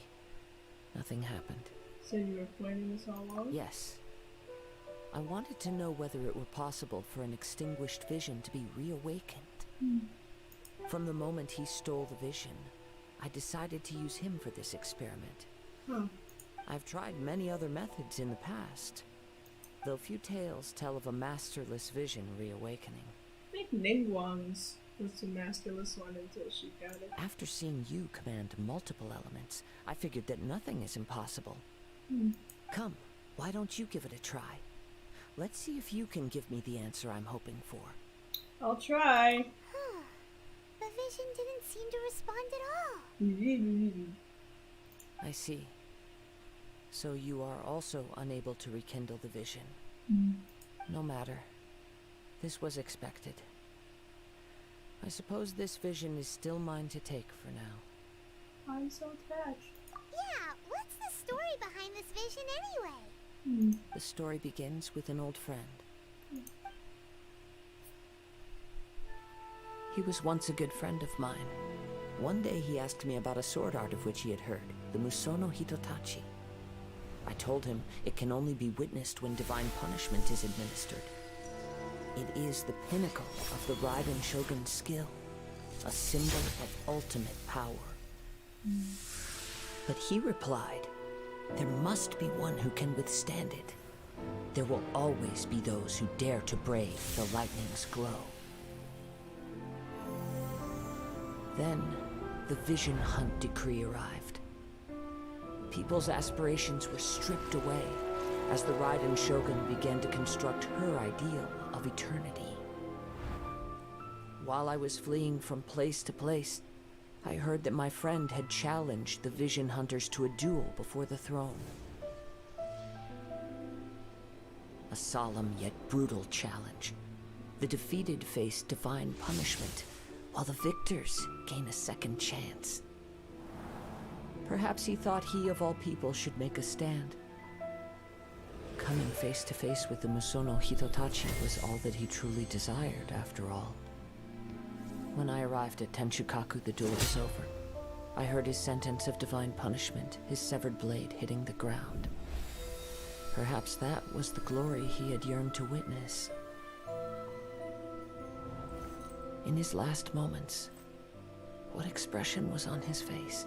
S5: nothing happened.
S1: So you were planning this all along?
S5: Yes. I wanted to know whether it were possible for an extinguished vision to be reawakened. From the moment he stole the vision, I decided to use him for this experiment.
S1: Huh.
S5: I've tried many other methods in the past, though few tales tell of a masterless vision reawakening.
S1: I think Ningguang's was the masterless one until she got it.
S5: After seeing you command multiple elements, I figured that nothing is impossible. Come, why don't you give it a try? Let's see if you can give me the answer I'm hoping for.
S1: I'll try.
S2: The vision didn't seem to respond at all.
S5: I see. So you are also unable to rekindle the vision. No matter. This was expected. I suppose this vision is still mine to take for now.
S1: I'm so attached.
S2: Yeah, what's the story behind this vision anyway?
S5: The story begins with an old friend. He was once a good friend of mine. One day he asked me about a sword art of which he had heard, the Musono Hitotachi. I told him it can only be witnessed when divine punishment is administered. It is the pinnacle of the Raiden Shogun's skill, a symbol of ultimate power. But he replied, there must be one who can withstand it. There will always be those who dare to brave the lightning's glow. Then, the Vision Hunt decree arrived. People's aspirations were stripped away as the Raiden Shogun began to construct her ideal of eternity. While I was fleeing from place to place, I heard that my friend had challenged the Vision Hunters to a duel before the throne. A solemn yet brutal challenge. The defeated face divine punishment, while the victors gain a second chance. Perhaps he thought he of all people should make a stand. Coming face to face with the Musono Hitotachi was all that he truly desired, after all. When I arrived at Tenshukaku, the duel was over. I heard his sentence of divine punishment, his severed blade hitting the ground. Perhaps that was the glory he had yearned to witness. In his last moments, what expression was on his face?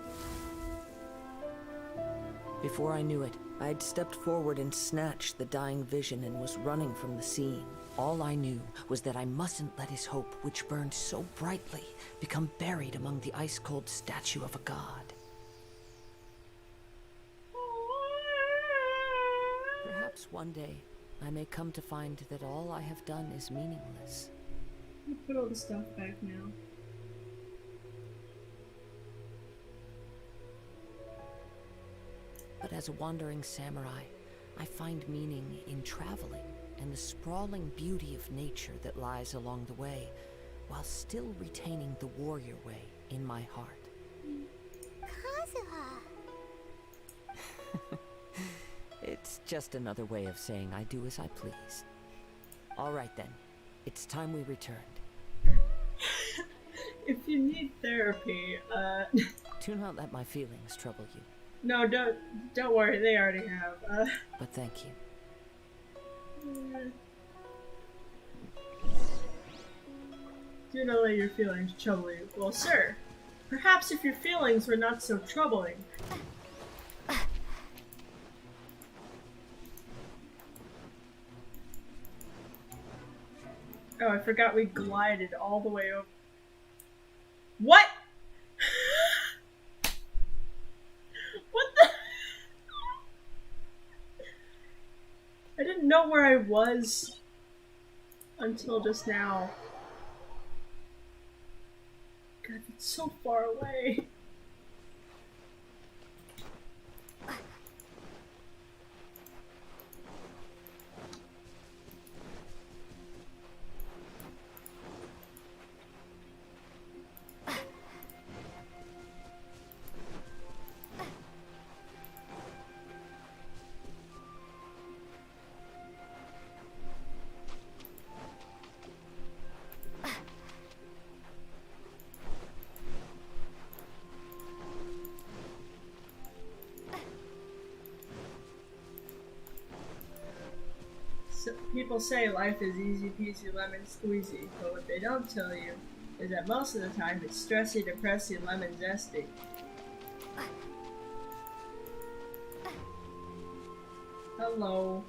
S5: Before I knew it, I had stepped forward and snatched the dying vision and was running from the scene. All I knew was that I mustn't let his hope, which burned so brightly, become buried among the ice-cold statue of a god. Perhaps one day, I may come to find that all I have done is meaningless.
S1: I'll put all the stuff back now.
S5: But as a wandering samurai, I find meaning in traveling and the sprawling beauty of nature that lies along the way, while still retaining the warrior way in my heart.
S2: Kazuha!
S5: It's just another way of saying I do as I please. All right then, it's time we returned.
S1: If you need therapy,
S5: Do not let my feelings trouble you.
S1: No, don't worry, they already have.
S5: But thank you.
S1: Do not let your feelings trouble you. Well, sir, perhaps if your feelings were not so troubling. Oh, I forgot we glided all the way over. What? What the? I didn't know where I was until just now. God, it's so far away. People say life is easy peasy lemon squeezy, but what they don't tell you is that most of the time it's stressy, depressy, lemon zesty. Hello.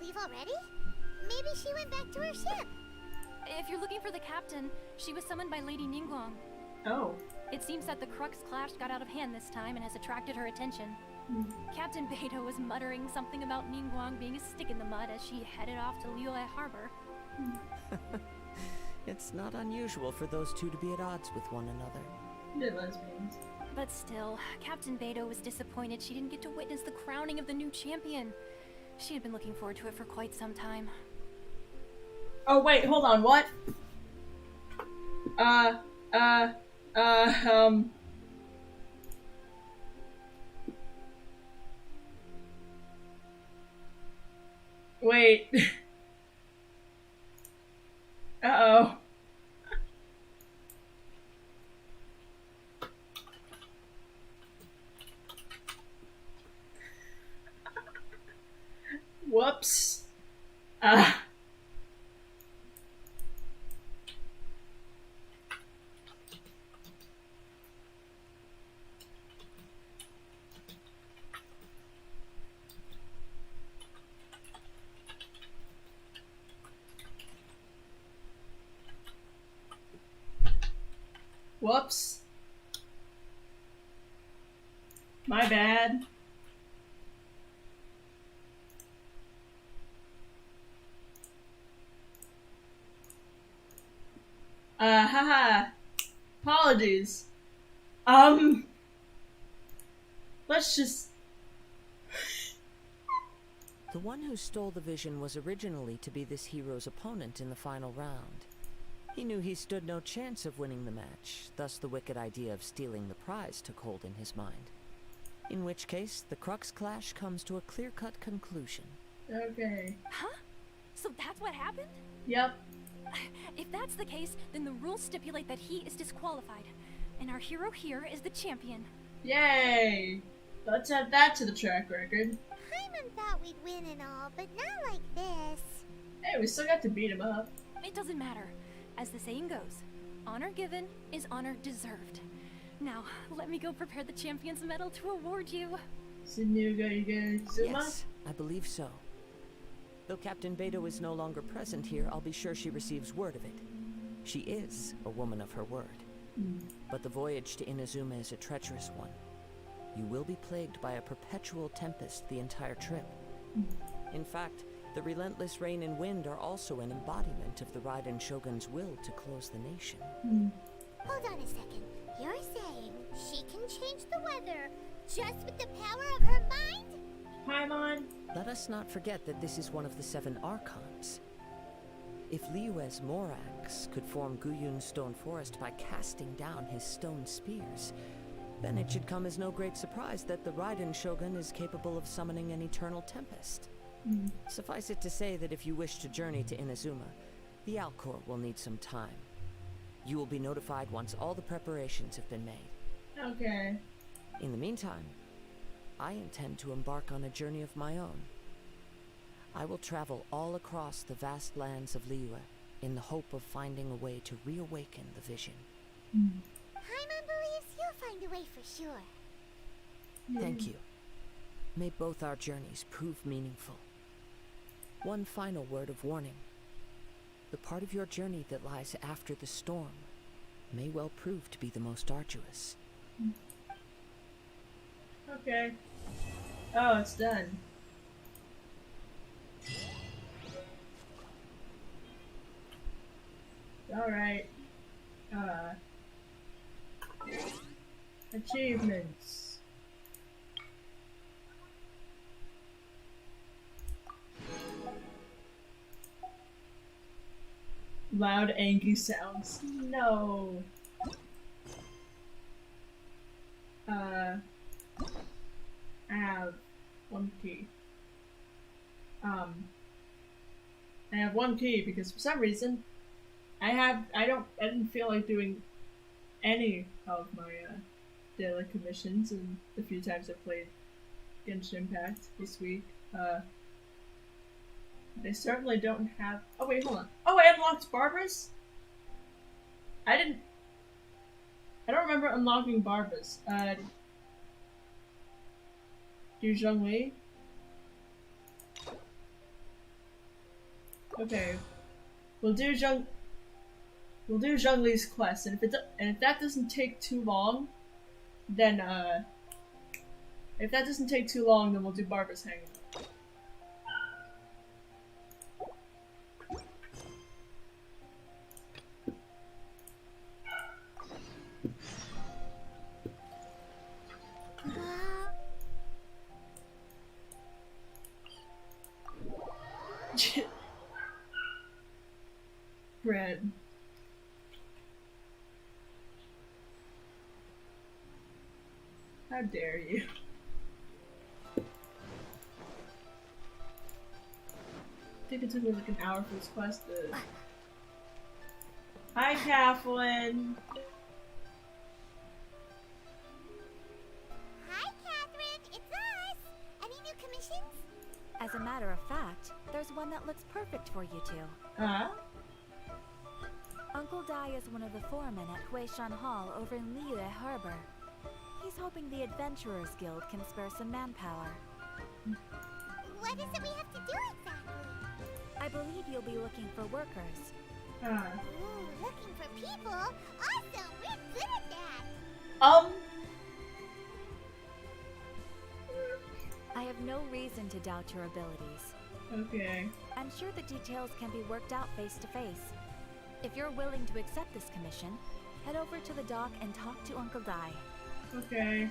S2: leave already? Maybe she went back to her ship.
S3: If you're looking for the captain, she was summoned by Lady Ningguang.
S1: Oh.
S3: It seems that the Crux clash got out of hand this time and has attracted her attention. Captain Beidou was muttering something about Ningguang being a stick in the mud as she headed off to Liyue Harbor.
S5: It's not unusual for those two to be at odds with one another.
S1: They're lesbians.
S3: But still, Captain Beidou was disappointed she didn't get to witness the crowning of the new champion. She had been looking forward to it for quite some time.
S1: Oh wait, hold on, what? Wait. Uh-oh. Whoops. Whoops. My bad. Haha. Apologies. Let's just...
S5: The one who stole the vision was originally to be this hero's opponent in the final round. He knew he stood no chance of winning the match, thus the wicked idea of stealing the prize took hold in his mind. In which case, the Crux clash comes to a clear-cut conclusion.
S1: Okay.
S3: Huh? So that's what happened?
S1: Yep.
S3: If that's the case, then the rules stipulate that he is disqualified. And our hero here is the champion.
S1: Yay! Let's add that to the track record.
S2: Paimon thought we'd win and all, but not like this.
S1: Hey, we still got to beat him up.
S3: It doesn't matter. As the saying goes, honor given is honor deserved. Now, let me go prepare the champion's medal to award you.
S5: Yes, I believe so. Though Captain Beidou is no longer present here, I'll be sure she receives word of it. She is a woman of her word. But the voyage to Inazuma is a treacherous one. You will be plagued by a perpetual tempest the entire trip. In fact, the relentless rain and wind are also an embodiment of the Raiden Shogun's will to close the nation.
S2: Hold on a second. You're saying she can change the weather just with the power of her mind?
S1: Paimon.
S5: Let us not forget that this is one of the 7 Archons. If Liyue's Morax could form Guyun's stone forest by casting down his stone spears, then it should come as no great surprise that the Raiden Shogun is capable of summoning an eternal tempest. Suffice it to say that if you wish to journey to Inazuma, the Alcor will need some time. You will be notified once all the preparations have been made.
S1: Okay.
S5: In the meantime, I intend to embark on a journey of my own. I will travel all across the vast lands of Liyue in the hope of finding a way to reawaken the vision.
S2: Paimon believes you'll find a way for sure.
S5: Thank you. May both our journeys prove meaningful. One final word of warning. The part of your journey that lies after the storm may well prove to be the most arduous.
S1: Okay. Oh, it's done. Alright. Achievements. Loud, angry sounds. No. I have 1 key. I have 1 key because for some reason I didn't feel like doing any of my daily commissions in the few times I played Genshin Impact this week. They certainly don't have. Oh wait, hold on. Oh, I unlocked Barbara's? I don't remember unlocking Barbara's. Du Zhongli? Okay. We'll do Zhongli's quest, and if that doesn't take too long, then then we'll do Barbara's hangout. Bread. How dare you? I think it took me like an hour for this quest. Hi, Catherine.
S2: Hi, Catherine. It's us. Any new commissions?
S3: As a matter of fact, there's one that looks perfect for you two. Uncle Dai is one of the foremen at Huishan Hall over in Liyue Harbor. He's hoping the Adventurers Guild can spare some manpower.
S2: What is it we have to do exactly?
S3: I believe you'll be looking for workers.
S2: Ooh, looking for people? Awesome! We're good at that!
S3: I have no reason to doubt your abilities.
S1: Okay.
S3: I'm sure the details can be worked out face to face. If you're willing to accept this commission, head over to the dock and talk to Uncle Dai.
S1: Okay.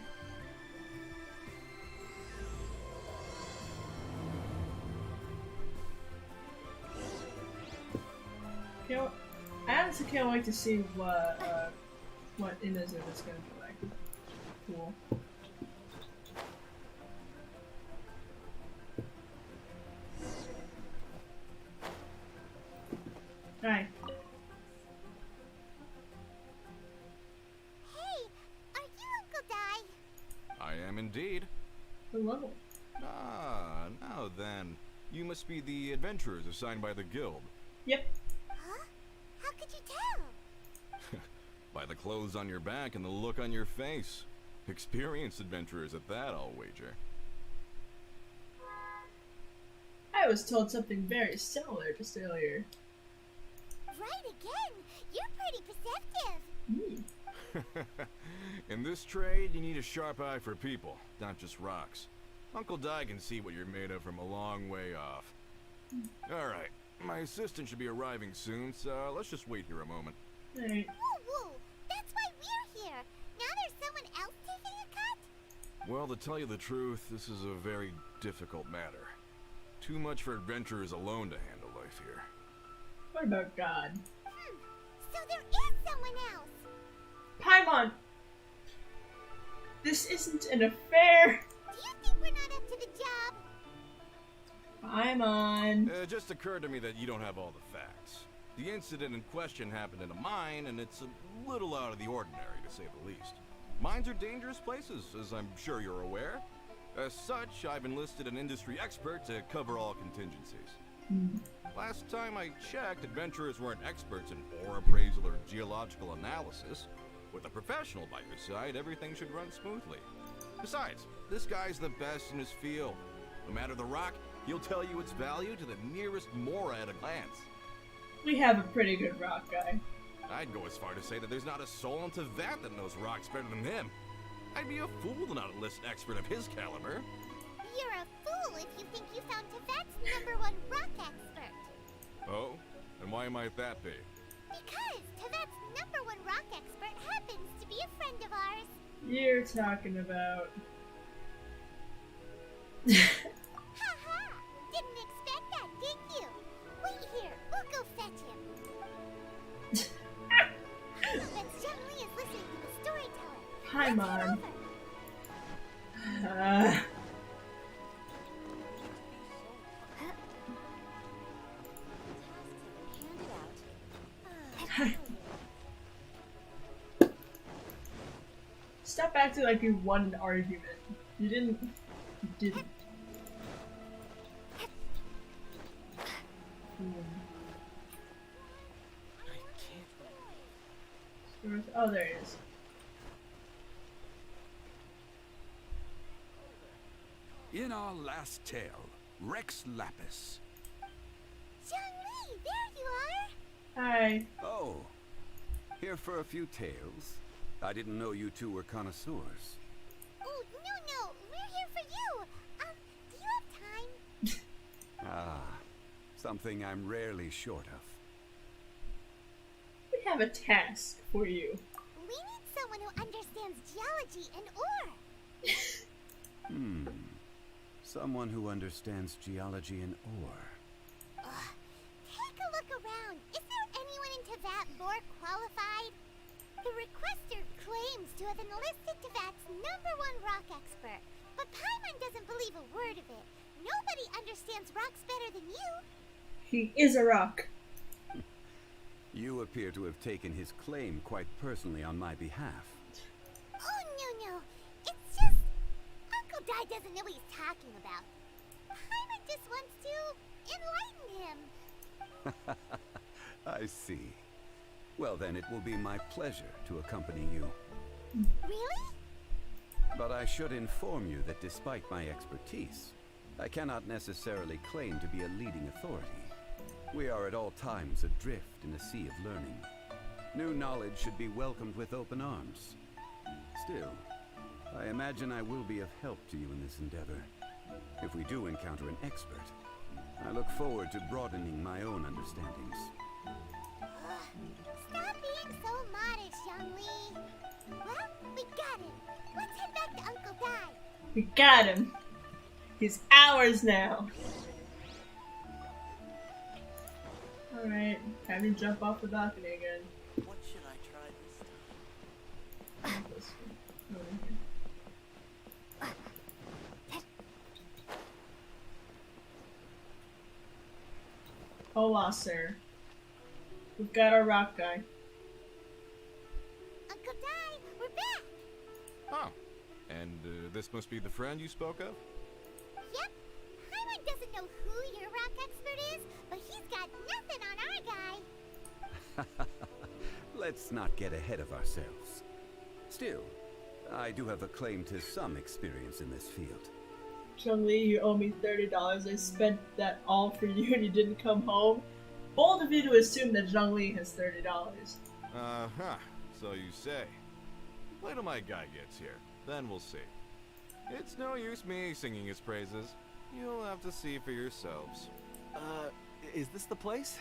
S1: I honestly can't wait to see what Inazuma is gonna be like. Cool. Hi.
S2: Hey, are you Uncle Dai?
S11: I am indeed.
S1: Hello.
S11: Ah, now then. You must be the adventurers assigned by the guild.
S1: Yep.
S2: Huh? How could you tell?
S11: By the clothes on your back and the look on your face. Experienced adventurers at that, I'll wager.
S1: I was told something very similar just earlier.
S2: Right again! You're pretty perceptive!
S11: In this trade, you need a sharp eye for people, not just rocks. Uncle Dai can see what you're made of from a long way off. Alright, my assistant should be arriving soon, so let's just wait here a moment.
S1: Alright.
S2: Woo woo! That's why we're here! Now there's someone else taking a cut?
S11: Well, to tell you the truth, this is a very difficult matter. Too much for adventurers alone to handle life here.
S1: What about God?
S2: So there is someone else!
S1: Paimon! This isn't an affair!
S2: Do you think we're not up to the job?
S1: Paimon.
S11: It just occurred to me that you don't have all the facts. The incident in question happened in a mine, and it's a little out of the ordinary, to say the least. Mines are dangerous places, as I'm sure you're aware. As such, I've enlisted an industry expert to cover all contingencies. Last time I checked, adventurers weren't experts in ore appraisal or geological analysis. With a professional by your side, everything should run smoothly. Besides, this guy's the best in his field. No matter the rock, he'll tell you its value to the nearest mora at a glance.
S1: We have a pretty good rock guy.
S11: I'd go as far to say that there's not a soul on Teyvat that knows rocks better than him. I'd be a fool to not enlist an expert of his caliber.
S2: You're a fool if you think you found Teyvat's #1 rock expert.
S11: Oh? And why might that be?
S2: Because Teyvat's #1 rock expert happens to be a friend of ours.
S1: You're talking about...
S2: Haha! Didn't expect that, did you? Wait here, we'll go fetch him. But Genshinn is listening to the storyteller.
S1: Paimon. Stop acting like you won an argument. You didn't. You didn't. Oh, there it is.
S12: In our last tale, Rex Lapis.
S2: Genshinn!
S1: Hi.
S12: Oh, here for a few tales. I didn't know you two were connoisseurs.
S2: Oh, no, we're here for you. Do you have time?
S12: Ah, something I'm rarely short of.
S1: We have a task for you.
S2: We need someone who understands geology and ore.
S12: Someone who understands geology and ore.
S2: Take a look around. Is there anyone in Teyvat more qualified? The requester claims to have enlisted Teyvat's #1 rock expert, but Paimon doesn't believe a word of it. Nobody understands rocks better than you.
S1: He is a rock.
S12: You appear to have taken his claim quite personally on my behalf.
S2: Oh, no. It's just... Uncle Dai doesn't know what he's talking about. Paimon just wants to enlighten him.
S12: I see. Well then, it will be my pleasure to accompany you.
S2: Really?
S12: But I should inform you that despite my expertise, I cannot necessarily claim to be a leading authority. We are at all times adrift in a sea of learning. New knowledge should be welcomed with open arms. Still, I imagine I will be of help to you in this endeavor. If we do encounter an expert, I look forward to broadening my own understandings.
S2: Stop being so modest, Zhongli. Well, we got him. Let's head back to Uncle Dai.
S1: We got him. He's ours now. Alright, time to jump off the balcony again.
S10: What should I try this time?
S1: This one. Over here. Hola, sir. We've got our rock guy.
S2: Uncle Dai, we're back.
S11: Oh, and this must be the friend you spoke of?
S2: Yep. Paimon doesn't know who your rock expert is, but he's got nothing on our guy.
S12: Let's not get ahead of ourselves. Still, I do have a claim to some experience in this field.
S1: Zhongli, you owe me $30. I spent that all for you and you didn't come home. Bold of you to assume that Zhongli has $30.
S11: Uh-huh, so you say. Wait till my guy gets here, then we'll see. It's no use me singing his praises. You'll have to see for yourselves.
S8: Is this the place?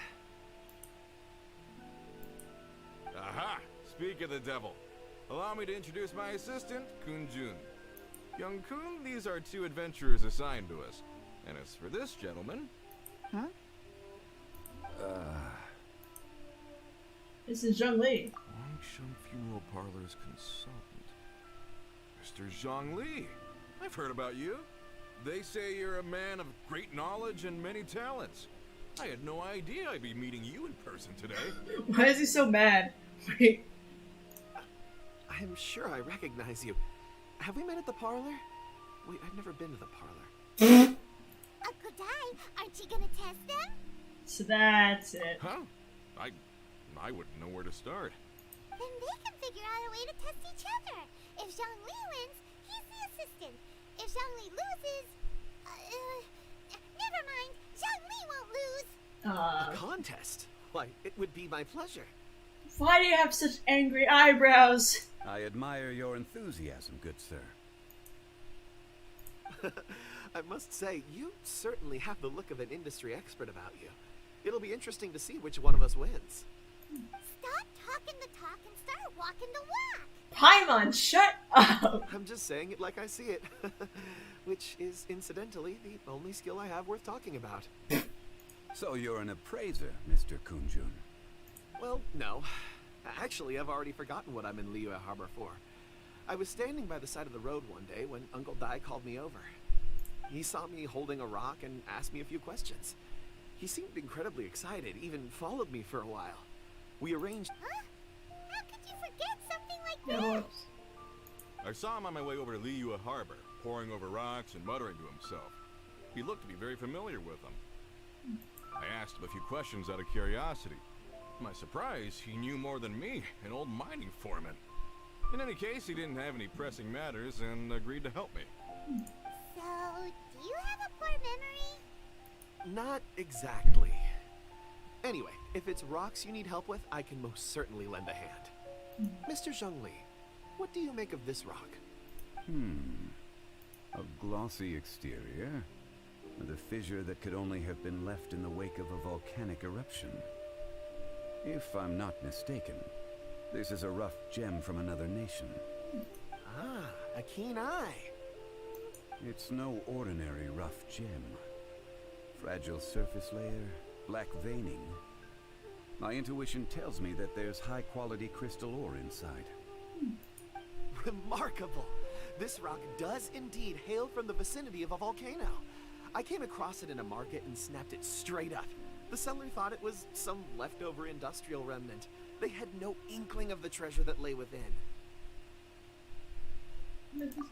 S11: Aha! Speak of the devil. Allow me to introduce my assistant, Genshinn. Young Kun, these are 2 adventurers assigned to us. And as for this gentleman...
S2: Huh?
S1: This is Zhongli.
S11: Genshinn Funeral Parlor's consultant. Mr. Zhongli. I've heard about you. They say you're a man of great knowledge and many talents. I had no idea I'd be meeting you in person today.
S1: Why is he so mad? Wait.
S8: I'm sure I recognize you. Have we met at the parlor? Wait, I've never been to the parlor.
S2: Uncle Dai, aren't you gonna test them?
S1: So that's it.
S11: Huh? I wouldn't know where to start.
S2: Then they can figure out a way to test each other. If Zhongli wins, he's the assistant. If Zhongli loses, never mind. Zhongli won't lose.
S8: A contest? Why, it would be my pleasure.
S1: Why do you have such angry eyebrows?
S12: I admire your enthusiasm, good sir.
S8: I must say, you certainly have the look of an industry expert about you. It'll be interesting to see which one of us wins.
S2: Stop talking the talk and start walking the walk.
S1: Paimon, shut up!
S8: I'm just saying it like I see it. Which is, incidentally, the only skill I have worth talking about.
S12: So you're an appraiser, Mr. Genshinn.
S8: Well, no. Actually, I've already forgotten what I'm in Liyue Harbor for. I was standing by the side of the road one day when Uncle Dai called me over. He saw me holding a rock and asked me a few questions. He seemed incredibly excited, even followed me for a while. We arranged...
S2: Huh? How could you forget something like
S1: No.
S2: that?
S11: I saw him on my way over to Liyue Harbor, poring over rocks and muttering to himself. He looked to be very familiar with them. I asked him a few questions out of curiosity. To my surprise, he knew more than me, an old mining foreman. In any case, he didn't have any pressing matters and agreed to help me.
S2: So, do you have a poor memory?
S8: Not exactly.
S13: Anyway, if it's rocks you need help with, I can most certainly lend a hand. Mr. Zhongli, what do you make of this rock?
S12: A glossy exterior, with a fissure that could only have been left in the wake of a volcanic eruption. If I'm not mistaken, this is a rough gem from another nation.
S13: Ah, a keen eye.
S12: It's no ordinary rough gem. Fragile surface layer, black veining. My intuition tells me that there's high-quality crystal ore inside.
S13: Remarkable! This rock does indeed hail from the vicinity of a volcano. I came across it in a market and snapped it straight up. The seller thought it was some leftover industrial remnant. They had no inkling of the treasure that lay within.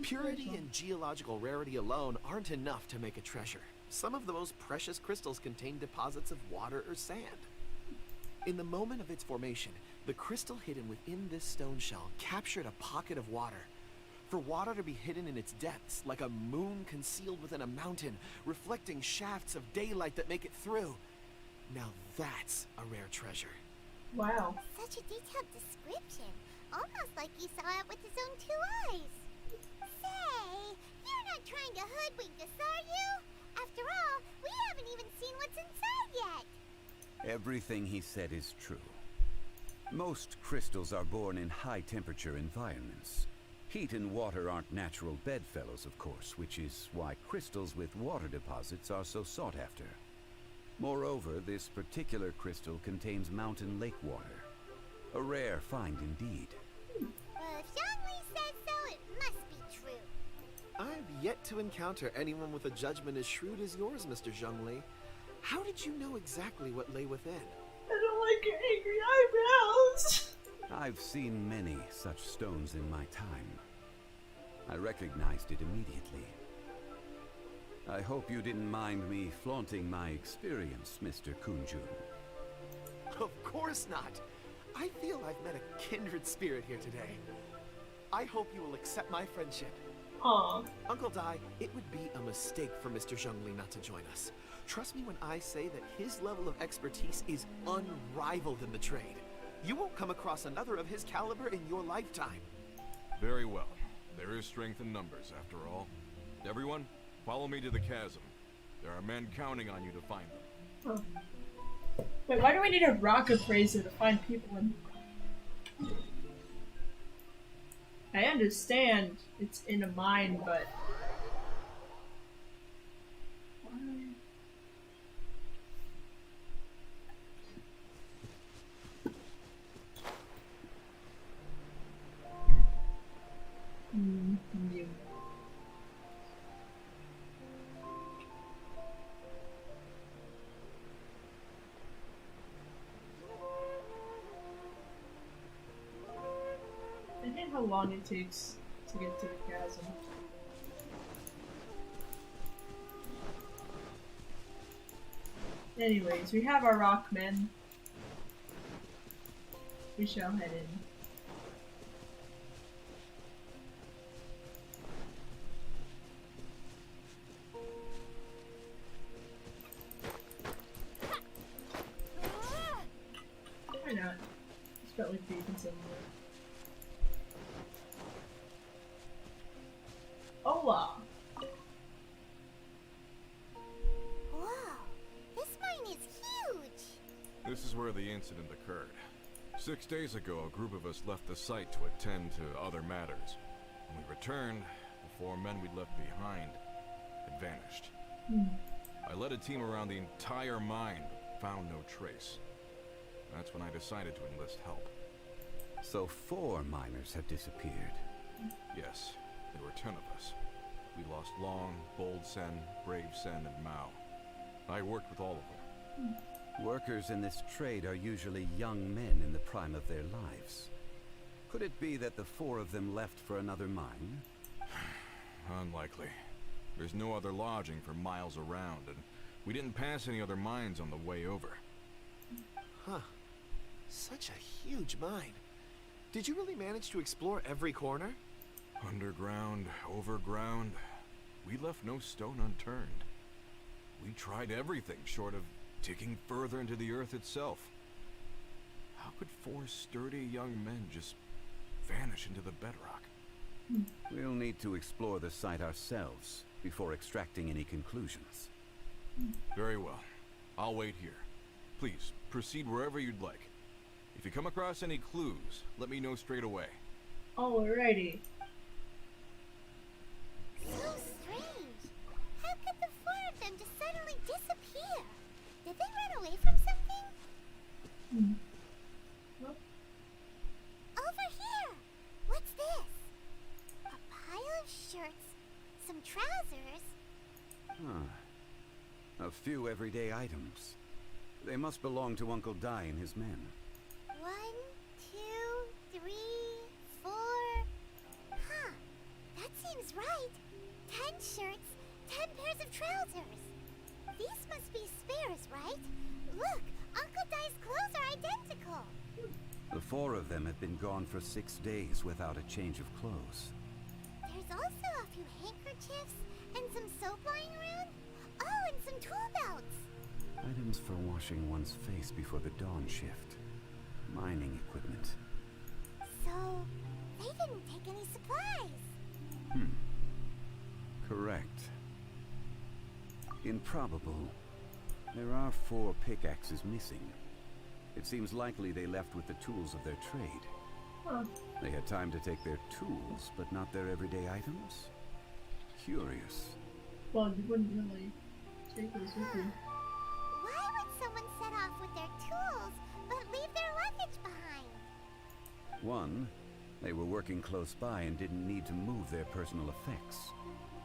S13: Purity and geological rarity alone aren't enough to make a treasure. Some of the most precious crystals contain deposits of water or sand. In the moment of its formation, the crystal hidden within this stone shell captured a pocket of water. For water to be hidden in its depths, like a moon concealed within a mountain, reflecting shafts of daylight that make it through. Now that's a rare treasure.
S1: Wow.
S2: Such a detailed description. Almost like you saw it with his own 2 eyes. Say, you're not trying to hoodwink us, are you? After all, we haven't even seen what's inside yet.
S12: Everything he said is true. Most crystals are born in high-temperature environments. Heat and water aren't natural bedfellows, of course, which is why crystals with water deposits are so sought after. Moreover, this particular crystal contains mountain lake water. A rare find indeed.
S2: Well, if Zhongli says so, it must be true.
S13: I've yet to encounter anyone with a judgment as shrewd as yours, Mr. Zhongli. How did you know exactly what lay within?
S1: I don't like your angry eyebrows.
S12: I've seen many such stones in my time. I recognized it immediately. I hope you didn't mind me flaunting my experience, Mr. Kunjun.
S13: Of course not. I feel I've met a kindred spirit here today. I hope you will accept my friendship.
S1: Aww.
S13: Uncle Dai, it would be a mistake for Mr. Zhongli not to join us. Trust me when I say that his level of expertise is unrivaled in the trade. You won't come across another of his caliber in your lifetime.
S11: Very well. There is strength in numbers, after all. Everyone, follow me to the chasm. There are men counting on you to find them.
S1: Oh. Wait, why do we need a rock appraiser to find people in... I understand it's in a mine, but... New. I think how long it takes to get to the chasm. Anyways, we have our rock men. We shall head in. Why not? Just felt like being somewhere. Hola!
S2: Whoa, this mine is huge.
S11: This is where the incident occurred. 6 days ago, a group of us left the site to attend to other matters. When we returned, the 4 men we'd left behind had vanished. I led a team around the entire mine, but found no trace. That's when I decided to enlist help.
S12: So 4 miners have disappeared.
S11: Yes, there were 10 of us. We lost Long, Bold Sen, Brave Sen, and Mao. I worked with all of them.
S12: Workers in this trade are usually young men in the prime of their lives. Could it be that the 4 of them left for another mine?
S11: Unlikely. There's no other lodging for miles around, and we didn't pass any other mines on the way over.
S13: Huh. Such a huge mine. Did you really manage to explore every corner?
S11: Underground, overground. We left no stone unturned. We tried everything short of digging further into the earth itself. How could 4 sturdy young men just vanish into the bedrock?
S12: We'll need to explore the site ourselves before extracting any conclusions.
S11: Very well. I'll wait here. Please, proceed wherever you'd like. If you come across any clues, let me know straight away.
S1: Alrighty.
S2: So strange. How could the 4 of them just suddenly disappear? Did they run away from something?
S1: What?
S2: Over here! What's this? A pile of shirts, some trousers.
S12: A few everyday items. They must belong to Uncle Di and his men.
S2: 1, 2, 3, 4. Huh. That seems right. 10 shirts, 10 pairs of trousers. These must be spares, right? Look, Uncle Di's clothes are identical.
S12: The 4 of them have been gone for 6 days without a change of clothes.
S2: There's also a few handkerchiefs and some soap lying around. Oh, and some tool belts.
S12: Items for washing one's face before the dawn shift. Mining equipment.
S2: So, they didn't take any supplies.
S12: Correct. Improbable. There are 4 pickaxes missing. It seems likely they left with the tools of their trade.
S1: Huh.
S12: They had time to take their tools, but not their everyday items? Curious.
S1: Well, you wouldn't really take those with you.
S2: Why would someone set off with their tools, but leave their luggage behind?
S12: 1, they were working close by and didn't need to move their personal effects.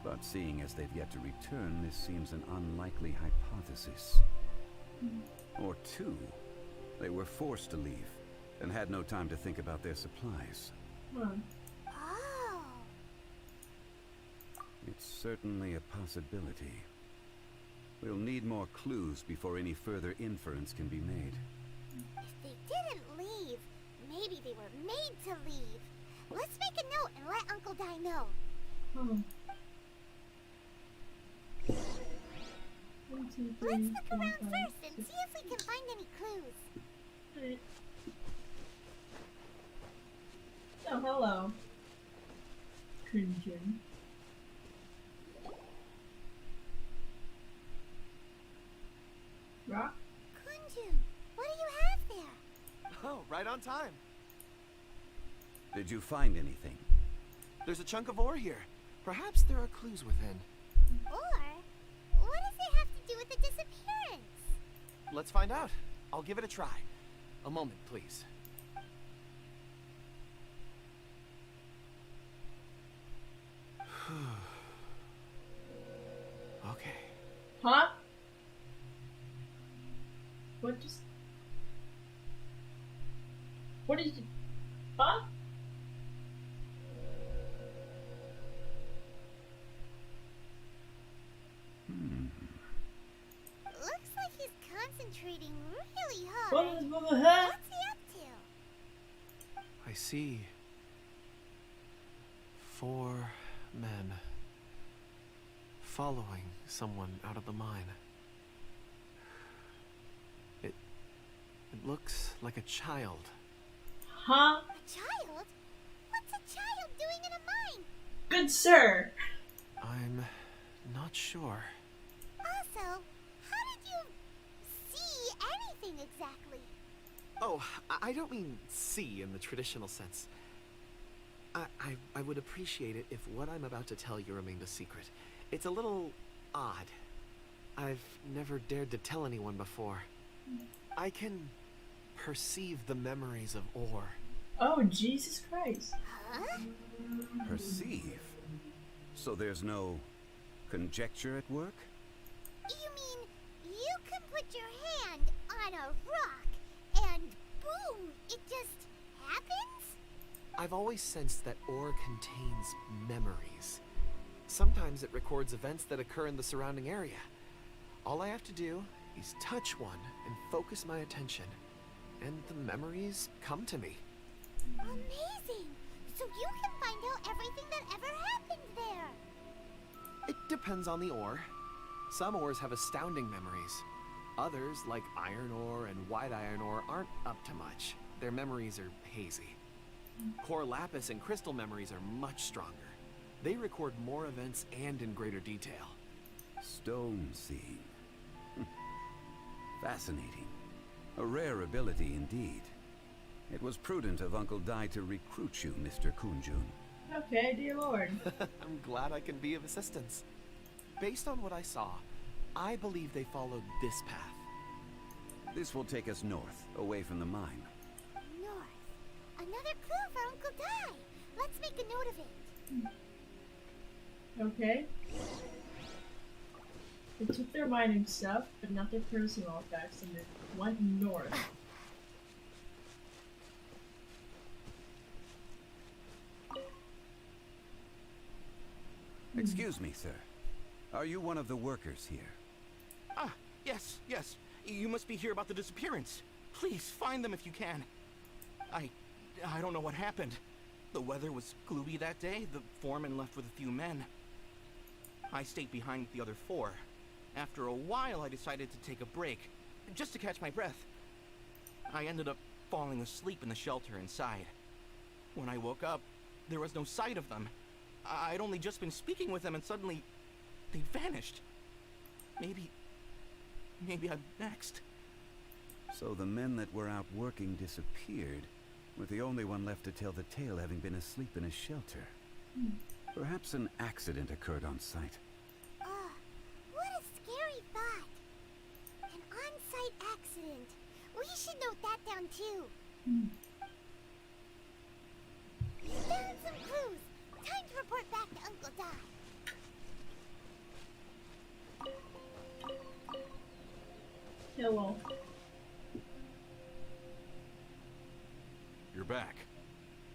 S12: But seeing as they've yet to return, this seems an unlikely hypothesis. Or 2, they were forced to leave and had no time to think about their supplies.
S1: Huh.
S2: Oh.
S12: It's certainly a possibility. We'll need more clues before any further inference can be made.
S2: If they didn't leave, maybe they were made to leave. Let's make a note and let Uncle Di know.
S1: One, two,
S2: Let's
S1: three,
S2: look
S1: four,
S2: around
S1: five,
S2: first and
S1: six.
S2: see if we can find any clues.
S1: Alright. Oh, hello. Genshinn. Rock?
S2: Genshinn, what do you have there?
S13: Oh, right on time.
S12: Did you find anything?
S13: There's a chunk of ore here. Perhaps there are clues within.
S2: Or, what does it have to do with the disappearance?
S13: Let's find out. I'll give it a try. A moment, please. Okay.
S1: Huh? What just... What did you... Huh?
S2: Looks like he's concentrating really hard.
S1: What is
S2: What's he up to?
S13: I see 4 men following someone out of the mine. It looks like a child.
S1: Huh?
S2: A child? What's a child doing in a mine?
S1: Good sir.
S13: I'm not sure.
S2: Also, how did you see anything exactly?
S13: Oh, I don't mean see in the traditional sense. I would appreciate it if what I'm about to tell you remained a secret. It's a little odd. I've never dared to tell anyone before. I can perceive the memories of ore.
S1: Oh, Jesus Christ.
S2: Huh?
S12: Perceive? So there's no conjecture at work?
S2: You mean you can put your hand on a rock and boom, it just happens?
S13: I've always sensed that ore contains memories. Sometimes it records events that occur in the surrounding area. All I have to do is touch one and focus my attention, and the memories come to me.
S2: Amazing! So you can find out everything that ever happened there.
S13: It depends on the ore. Some ores have astounding memories. Others, like iron ore and white iron ore, aren't up to much. Their memories are hazy. Core lapis and crystal memories are much stronger. They record more events and in greater detail.
S12: Stone seeing. Fascinating. A rare ability indeed. It was prudent of Uncle Dai to recruit you, Mr. Kunjun.
S1: Okay, dear lord.
S13: I'm glad I can be of assistance. Based on what I saw, I believe they followed this path.
S12: This will take us north, away from the mine.
S2: North. Another clue for Uncle Dai. Let's make a note of it.
S1: Okay. They took their mining stuff, but not their personal effects, and they went north.
S12: Excuse me, sir. Are you one of the workers here?
S14: Ah, yes. You must be here about the disappearance. Please, find them if you can. I don't know what happened. The weather was gloomy that day. The foreman left with a few men. I stayed behind with the other 4. After a while, I decided to take a break, just to catch my breath. I ended up falling asleep in the shelter inside. When I woke up, there was no sight of them. I'd only just been speaking with them and suddenly they'd vanished. Maybe I'm next.
S12: So the men that were out working disappeared, with the only one left to tell the tale having been asleep in a shelter. Perhaps an accident occurred on site.
S2: What a scary thought. An on-site accident. We should note that down too. Found some clues. Time to report back to Uncle Dai.
S1: Hello.
S11: You're back.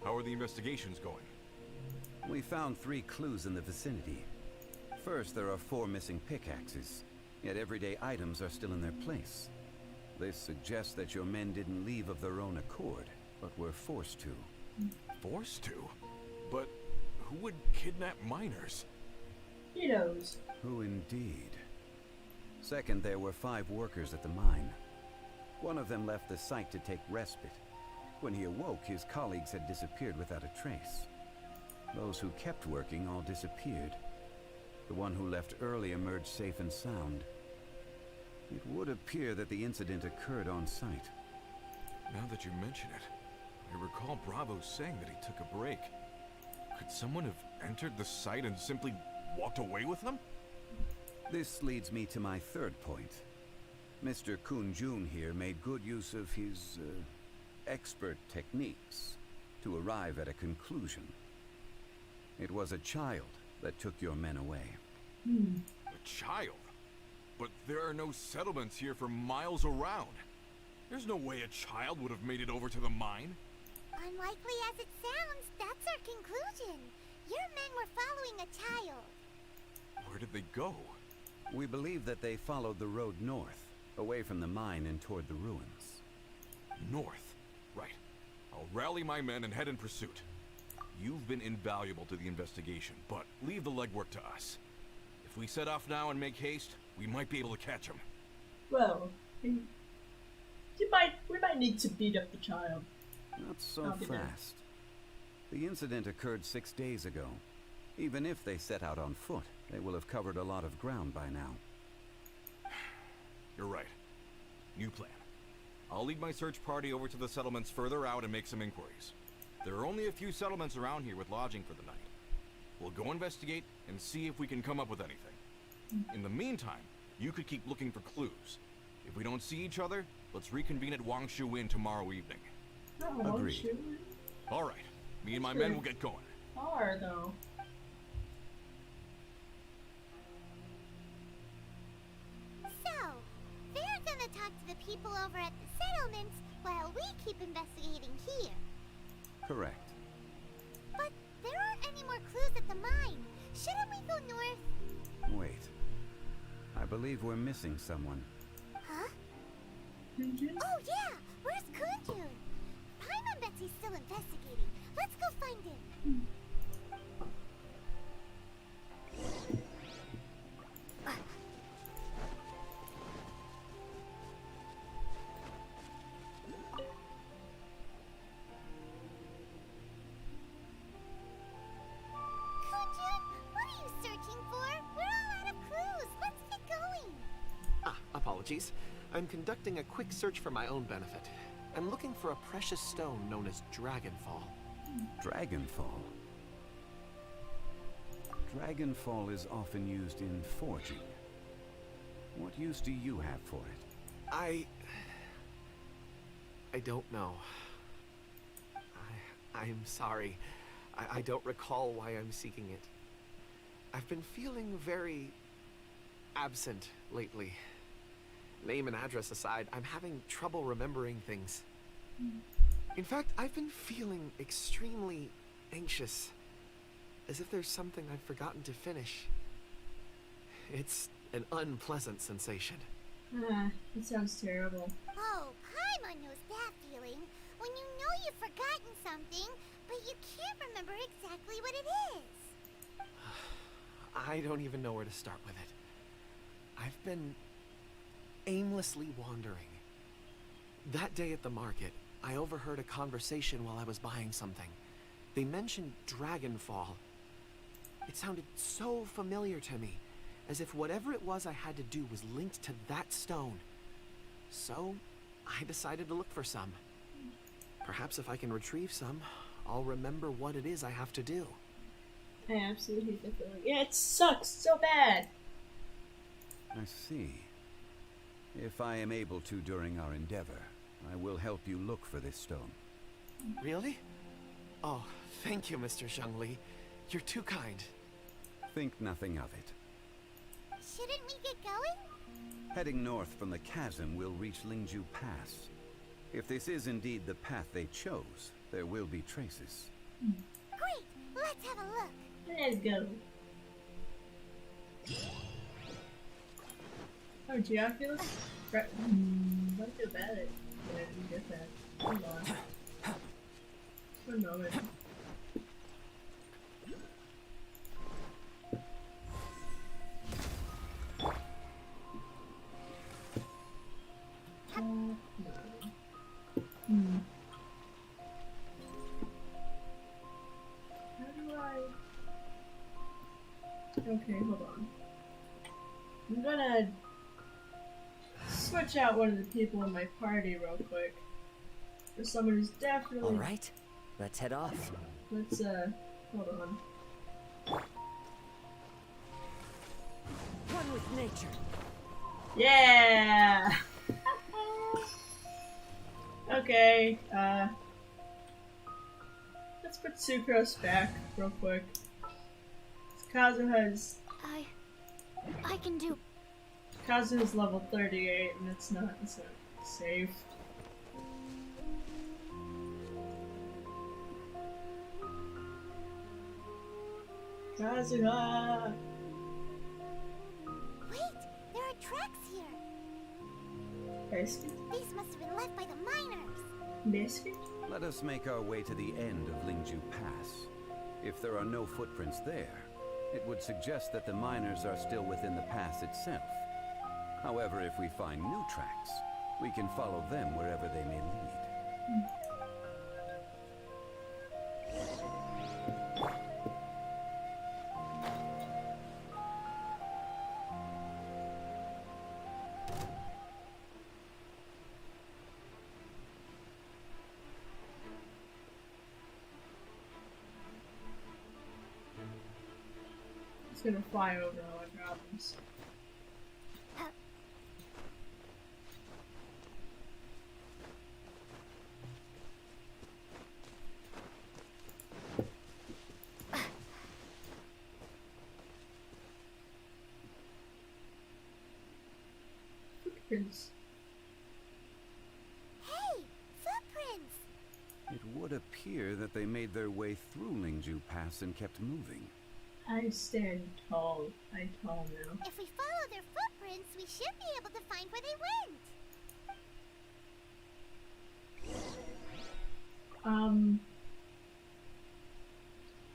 S11: How are the investigations going?
S12: We found 3 clues in the vicinity. First, there are 4 missing pickaxes, yet everyday items are still in their place. This suggests that your men didn't leave of their own accord, but were forced to.
S11: Forced to? But who would kidnap miners?
S1: He knows.
S12: Who indeed? Second, there were 5 workers at the mine. One of them left the site to take respite. When he awoke, his colleagues had disappeared without a trace. Those who kept working all disappeared. The one who left early emerged safe and sound. It would appear that the incident occurred on site.
S11: Now that you mention it, I recall Bravo saying that he took a break. Could someone have entered the site and simply walked away with them?
S12: This leads me to my 3rd point. Mr. Kunjun here made good use of his, expert techniques to arrive at a conclusion. It was a child that took your men away.
S11: A child? But there are no settlements here for miles around. There's no way a child would have made it over to the mine.
S2: Unlikely as it sounds, that's our conclusion. Your men were following a child.
S11: Where did they go?
S12: We believe that they followed the road north, away from the mine and toward the ruins.
S11: North? Right. I'll rally my men and head in pursuit. You've been invaluable to the investigation, but leave the legwork to us. If we set off now and make haste, we might be able to catch him.
S1: Well, we might need to beat up the child.
S12: Not so fast. The incident occurred 6 days ago. Even if they set out on foot, they will have covered a lot of ground by now.
S11: You're right. New plan. I'll lead my search party over to the settlements further out and make some inquiries. There are only a few settlements around here with lodging for the night. We'll go investigate and see if we can come up with anything. In the meantime, you could keep looking for clues. If we don't see each other, let's reconvene at Wangshu Inn tomorrow evening.
S12: Agreed.
S11: All right. Me and my men will get going.
S1: Far, though.
S2: So, they're gonna talk to the people over at the settlements while we keep investigating here.
S12: Correct.
S2: But there aren't any more clues at the mine. Shouldn't we go north?
S12: Wait. I believe we're missing someone.
S2: Huh?
S1: Kunjun?
S2: Oh yeah! Where's Kunjun? Paimon bets he's still investigating. Let's go find him.
S13: apologies. I'm conducting a quick search for my own benefit. I'm looking for a precious stone known as Dragonfall.
S12: Dragonfall? Dragonfall is often used in forging. What use do you have for it?
S13: I don't know. I'm sorry. I don't recall why I'm seeking it. I've been feeling very absent lately. Name and address aside, I'm having trouble remembering things. In fact, I've been feeling extremely anxious, as if there's something I've forgotten to finish. It's an unpleasant sensation.
S1: Ah, that sounds terrible.
S2: Oh, Paimon knows that feeling. When you know you've forgotten something, but you can't remember exactly what it is.
S13: I don't even know where to start with it. I've been aimlessly wandering. That day at the market, I overheard a conversation while I was buying something. They mentioned Dragonfall. It sounded so familiar to me, as if whatever it was I had to do was linked to that stone. So, I decided to look for some. Perhaps if I can retrieve some, I'll remember what it is I have to do.
S1: I absolutely hate that feeling. Yeah, it sucks so bad.
S12: I see. If I am able to during our endeavor, I will help you look for this stone.
S13: Really? Oh, thank you, Mr. Zhongli. You're too kind.
S12: Think nothing of it.
S2: Shouldn't we get going?
S12: Heading north from the chasm, we'll reach Lingju Pass. If this is indeed the path they chose, there will be traces.
S2: Great! Let's have a look.
S1: Let's go. Oh, Geoculus? Don't feel bad. I didn't get that. Hold on. One moment. How do I... Okay, hold on. I'm gonna switch out one of the people in my party real quick. For someone who's definitely...
S10: Alright, let's head off.
S1: Let's, hold on.
S10: One with nature.
S1: Yeah! Okay, let's put Sucrose back real quick. Kazu has...
S2: I can do...
S1: Kazu is level 38 and it's not safe. Kazuha!
S2: Wait! There are tracks here!
S1: Biscuit?
S2: These must have been left by the miners!
S1: Biscuit?
S12: Let us make our way to the end of Lingju Pass. If there are no footprints there, it would suggest that the miners are still within the pass itself. However, if we find new tracks, we can follow them wherever they may lead.
S1: It's gonna fly over all our problems. Footprints.
S2: Hey! Footprints!
S12: It would appear that they made their way through Lingju Pass and kept moving.
S1: I stand tall. I'm tall now.
S2: If we follow their footprints, we should be able to find where they went!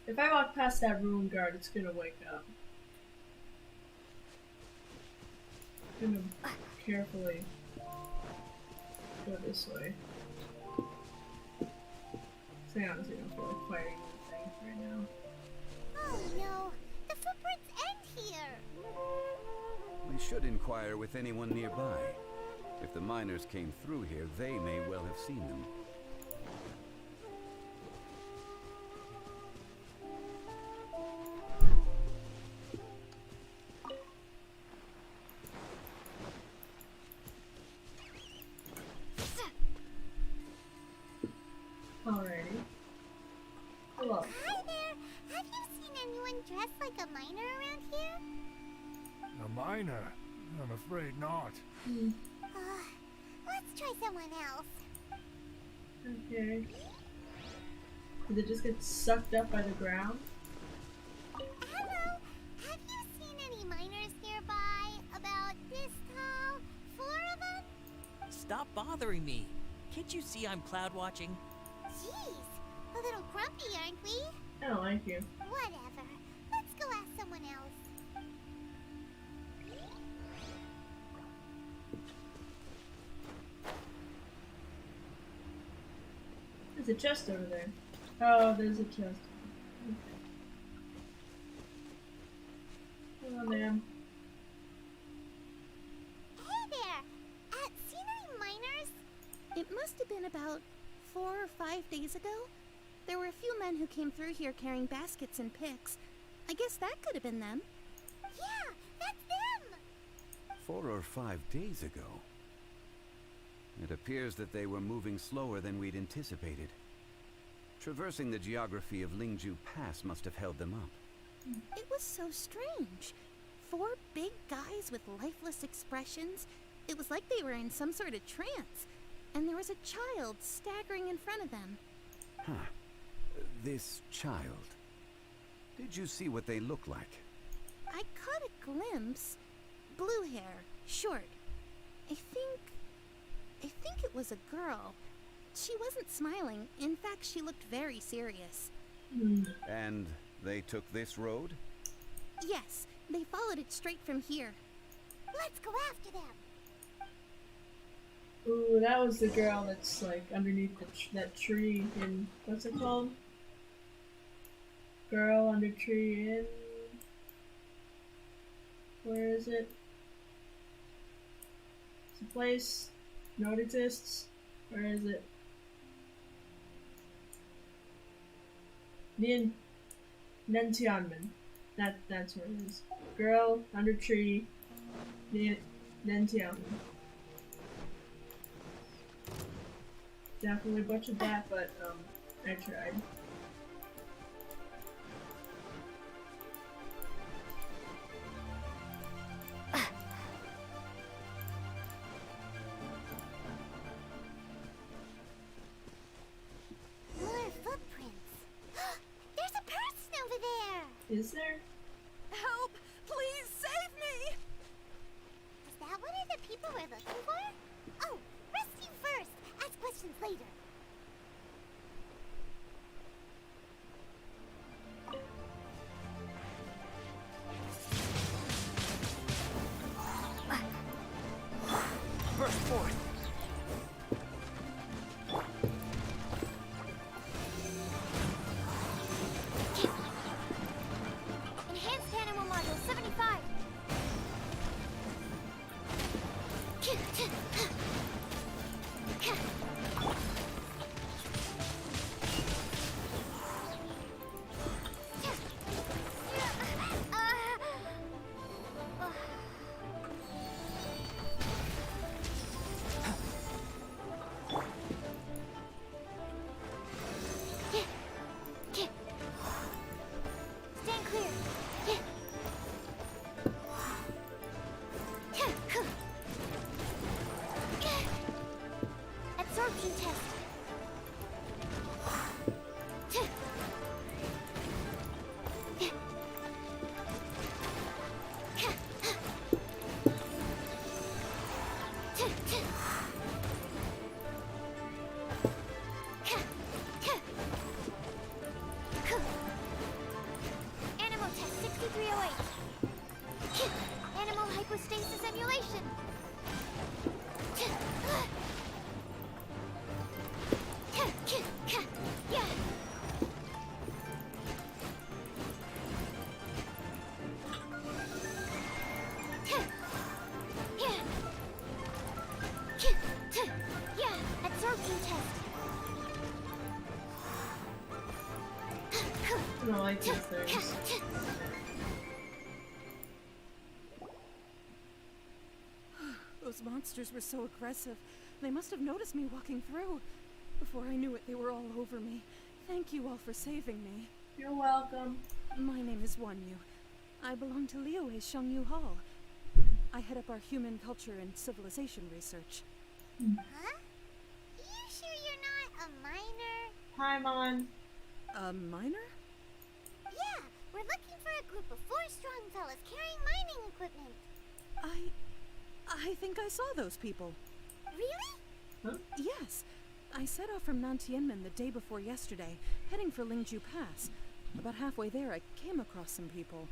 S1: If I walk past that ruin guard, it's gonna wake up. I'm gonna carefully go this way. So I honestly don't feel like fighting anything right now.
S2: Oh no! The footprints end here!
S12: We should inquire with anyone nearby. If the miners came through here, they may well have seen them.
S1: Alrighty. Hello.
S2: Hi there! Have you seen anyone dressed like a miner around here?
S15: A miner? I'm afraid not.
S2: Let's try someone else.
S1: Okay. Did it just get sucked up by the ground?
S2: Hello! Have you seen any miners nearby? About this tall? 4 of them?
S10: Stop bothering me. Can't you see I'm cloud watching?
S2: Jeez, a little grumpy, aren't we?
S1: I don't like you.
S2: Whatever. Let's go ask someone else.
S1: There's a chest over there. Oh, there's a chest. Okay. Hello, ma'am.
S2: Hey there! Seen any miners?
S16: It must have been about 4 or 5 days ago. There were a few men who came through here carrying baskets and picks. I guess that could have been them.
S2: Yeah, that's them!
S12: 4 or 5 days ago. It appears that they were moving slower than we'd anticipated. Traversing the geography of Lingju Pass must have held them up.
S16: It was so strange. 4 big guys with lifeless expressions. It was like they were in some sort of trance. And there was a child staggering in front of them.
S12: Huh. This child. Did you see what they look like?
S16: I caught a glimpse. Blue hair, short. I think it was a girl. She wasn't smiling. In fact, she looked very serious.
S12: And they took this road?
S16: Yes, they followed it straight from here.
S2: Let's go after them.
S1: Ooh, that was the girl that's like underneath that tree in, what's it called? Girl under tree in, where is it? It's a place, no it exists, where is it? Nentianmen, that's where it is. Girl under tree, Nentianmen. Definitely butchered that, but I tried.
S2: More footprints. There's a person over there.
S1: Is there?
S3: Help! Please save me!
S2: Is that one of the people we're looking for? Oh, rescue first. Ask questions later.
S14: Burst forth.
S1: I don't like these things.
S3: Those monsters were so aggressive. They must have noticed me walking through. Before I knew it, they were all over me. Thank you all for saving me.
S1: You're welcome.
S3: My name is Wanyu. I belong to Liyue's Shangyu Hall. I head up our human culture and civilization research.
S2: Huh? You sure you're not a miner?
S1: Hi, Mon.
S3: A miner?
S2: Yeah, we're looking for a group of 4 strong fellas carrying mining equipment.
S3: I think I saw those people.
S2: Really?
S1: Huh?
S3: Yes. I set off from Nantianmen the day before yesterday, heading for Lingju Pass. About halfway there, I came across some people.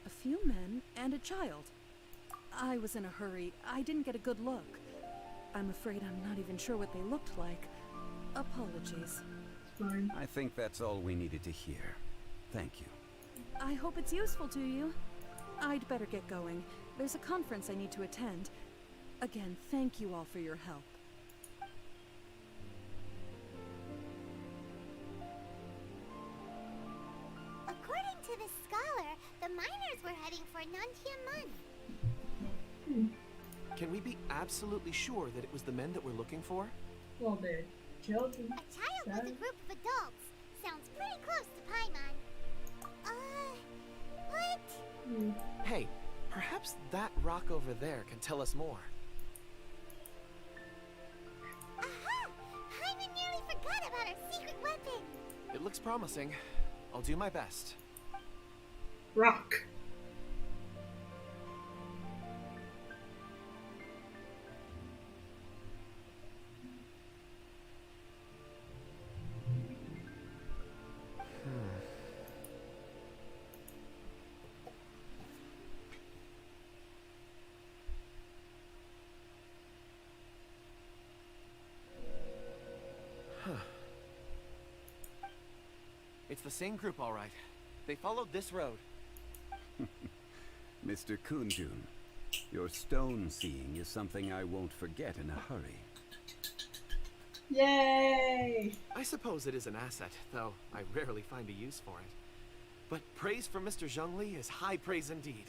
S3: A few men and a child. I was in a hurry. I didn't get a good look. I'm afraid I'm not even sure what they looked like. Apologies.
S1: Fine.
S12: I think that's all we needed to hear. Thank you.
S3: I hope it's useful to you. I'd better get going. There's a conference I need to attend. Again, thank you all for your help.
S2: According to the scholar, the miners were heading for Nantianmen.
S13: Can we be absolutely sure that it was the men that we're looking for?
S1: Well, they're children.
S2: A child with a group of adults. Sounds pretty close to Paimon. What?
S13: Hey, perhaps that rock over there can tell us more.
S2: Aha! Paimon nearly forgot about our secret weapon.
S13: It looks promising. I'll do my best.
S1: Rock.
S13: It's the same group, all right. They followed this road.
S12: Mr. Kunjun, your stone seeing is something I won't forget in a hurry.
S1: Yay!
S13: I suppose it is an asset, though I rarely find a use for it. But praise from Mr. Zhongli is high praise indeed.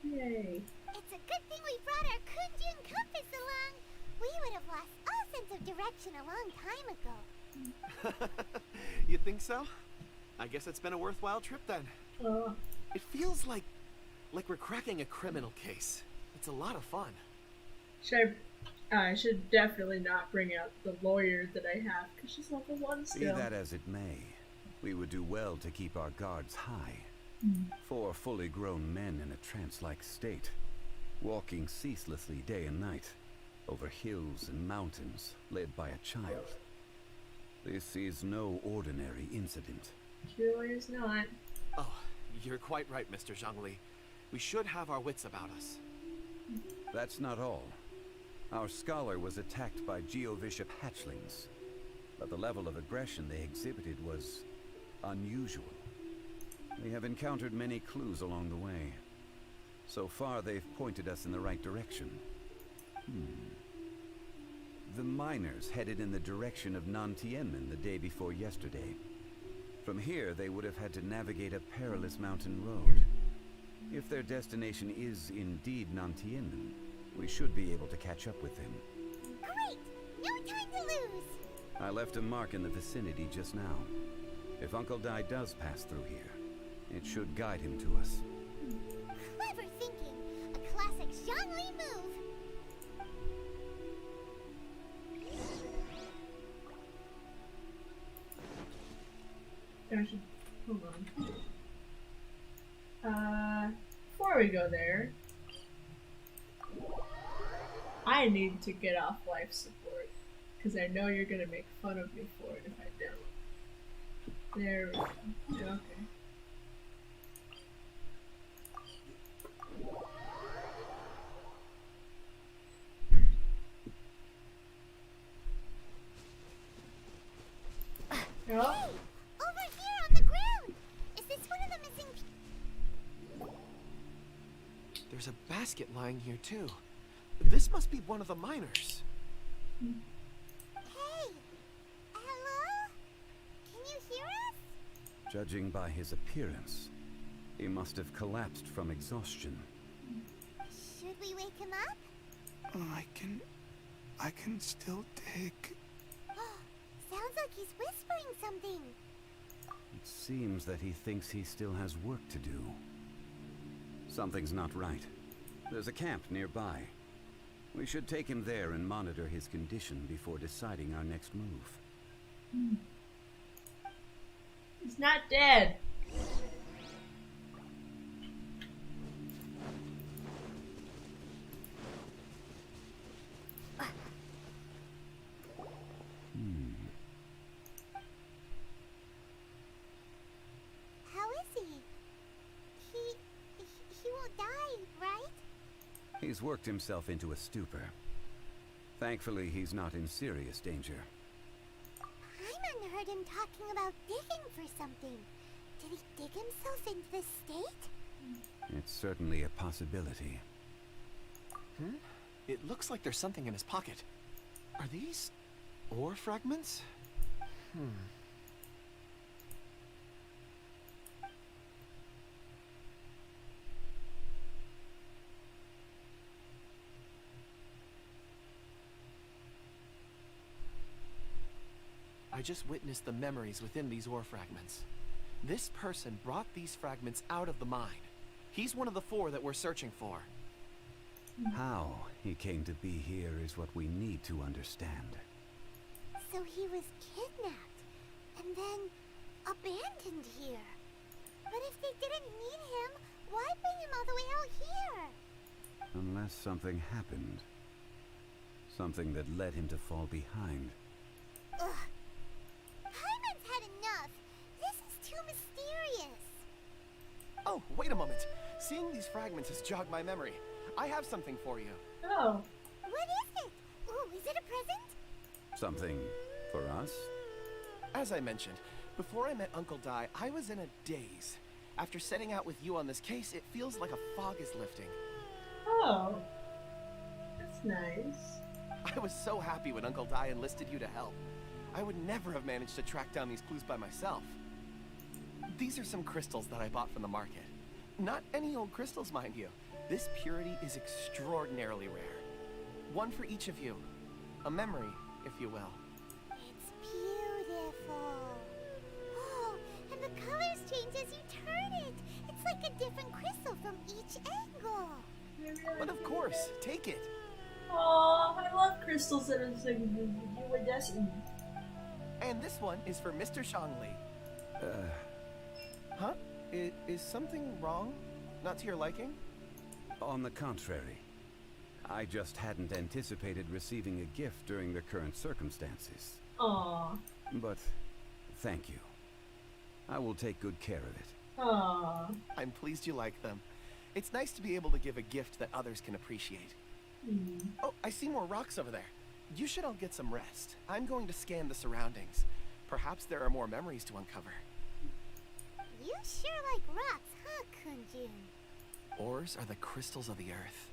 S1: Yay.
S2: It's a good thing we brought our Kunjun compass along. We would have lost all sense of direction a long time ago.
S13: You think so? I guess it's been a worthwhile trip then. It feels like we're cracking a criminal case. It's a lot of fun.
S1: I should definitely not bring out the lawyer that I have, because she's level 1
S12: Be
S1: still.
S12: that as it may, we would do well to keep our guards high. 4 fully grown men in a trance-like state, walking ceaselessly day and night, over hills and mountains, led by a child. This is no ordinary incident.
S1: Surely is not.
S13: Oh, you're quite right, Mr. Zhongli. We should have our wits about us.
S12: That's not all. Our scholar was attacked by Geovishap hatchlings, but the level of aggression they exhibited was unusual. We have encountered many clues along the way. So far, they've pointed us in the right direction. The miners headed in the direction of Nantianmen the day before yesterday. From here, they would have had to navigate a perilous mountain road. If their destination is indeed Nantianmen, we should be able to catch up with them.
S2: Great! No time to lose!
S12: I left a mark in the vicinity just now. If Uncle Dai does pass through here, it should guide him to us.
S2: Clever thinking. A classic Zhongli move.
S1: I should, hold on. Before we go there, I need to get off life support, because I know you're gonna make fun of me for it if I don't. There we go. Okay.
S2: Hey! Over here on the ground! Is this one of the missing
S13: There's a basket lying here, too. This must be one of the miners.
S2: Hey! Hello? Can you hear us?
S12: Judging by his appearance, he must have collapsed from exhaustion.
S2: Should we wake him up?
S15: I can still dig.
S2: Sounds like he's whispering something.
S12: It seems that he thinks he still has work to do. Something's not right. There's a camp nearby. We should take him there and monitor his condition before deciding our next move.
S1: He's not dead.
S2: How is he? He won't die, right?
S12: He's worked himself into a stupor. Thankfully, he's not in serious danger.
S2: Hyman heard him talking about digging for something. Did he dig himself into this state?
S12: It's certainly a possibility.
S13: It looks like there's something in his pocket. Are these ore fragments? I just witnessed the memories within these ore fragments. This person brought these fragments out of the mine. He's one of the 4 that we're searching for.
S12: How he came to be here is what we need to understand.
S2: So he was kidnapped and then abandoned here. But if they didn't need him, why bring him all the way out here?
S12: Unless something happened. Something that led him to fall behind.
S2: Ugh. Hyman's had enough. This is too mysterious.
S13: Oh, wait a moment. Seeing these fragments has jogged my memory. I have something for you.
S1: Oh.
S2: What is it? Ooh, is it a present?
S12: Something for us?
S13: As I mentioned, before I met Uncle Di, I was in a daze. After setting out with you on this case, it feels like a fog is lifting.
S1: Oh. That's nice.
S13: I was so happy when Uncle Di enlisted you to help. I would never have managed to track down these clues by myself. These are some crystals that I bought from the market. Not any old crystals, mind you. This purity is extraordinarily rare. One for each of you. A memory, if you will.
S2: It's beautiful. Oh, and the colors change as you turn it. It's like a different crystal from each angle.
S13: But of course, take it.
S1: Oh, I love crystals that are like iridescent.
S13: And this one is for Mr. Shangli. Huh? Is something wrong? Not to your liking?
S12: On the contrary. I just hadn't anticipated receiving a gift during the current circumstances.
S1: Aww.
S12: But thank you. I will take good care of it.
S1: Aww.
S13: I'm pleased you like them. It's nice to be able to give a gift that others can appreciate. Oh, I see more rocks over there. You should all get some rest. I'm going to scan the surroundings. Perhaps there are more memories to uncover.
S2: You sure like rocks, huh, Genshinn?
S13: Ores are the crystals of the earth,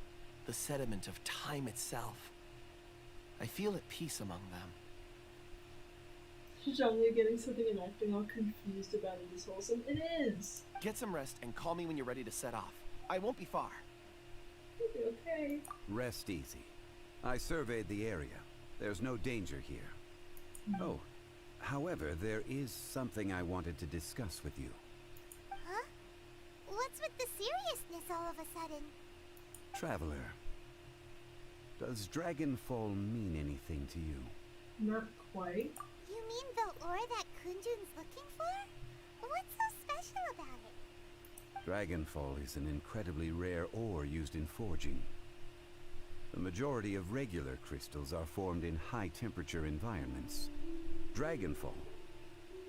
S13: the sediment of time itself. I feel at peace among them.
S1: Zhongli getting something and acting all confused about it is wholesome. It is!
S13: Get some rest and call me when you're ready to set off. I won't be far.
S1: You'll be okay.
S12: Rest easy. I surveyed the area. There's no danger here. Oh, however, there is something I wanted to discuss with you.
S2: Huh? What's with the seriousness all of a sudden?
S12: Traveler, does Dragonfall mean anything to you?
S1: Not quite.
S2: You mean the ore that Genjinn's looking for? What's so special about it?
S12: Dragonfall is an incredibly rare ore used in forging. The majority of regular crystals are formed in high-temperature environments. Dragonfall,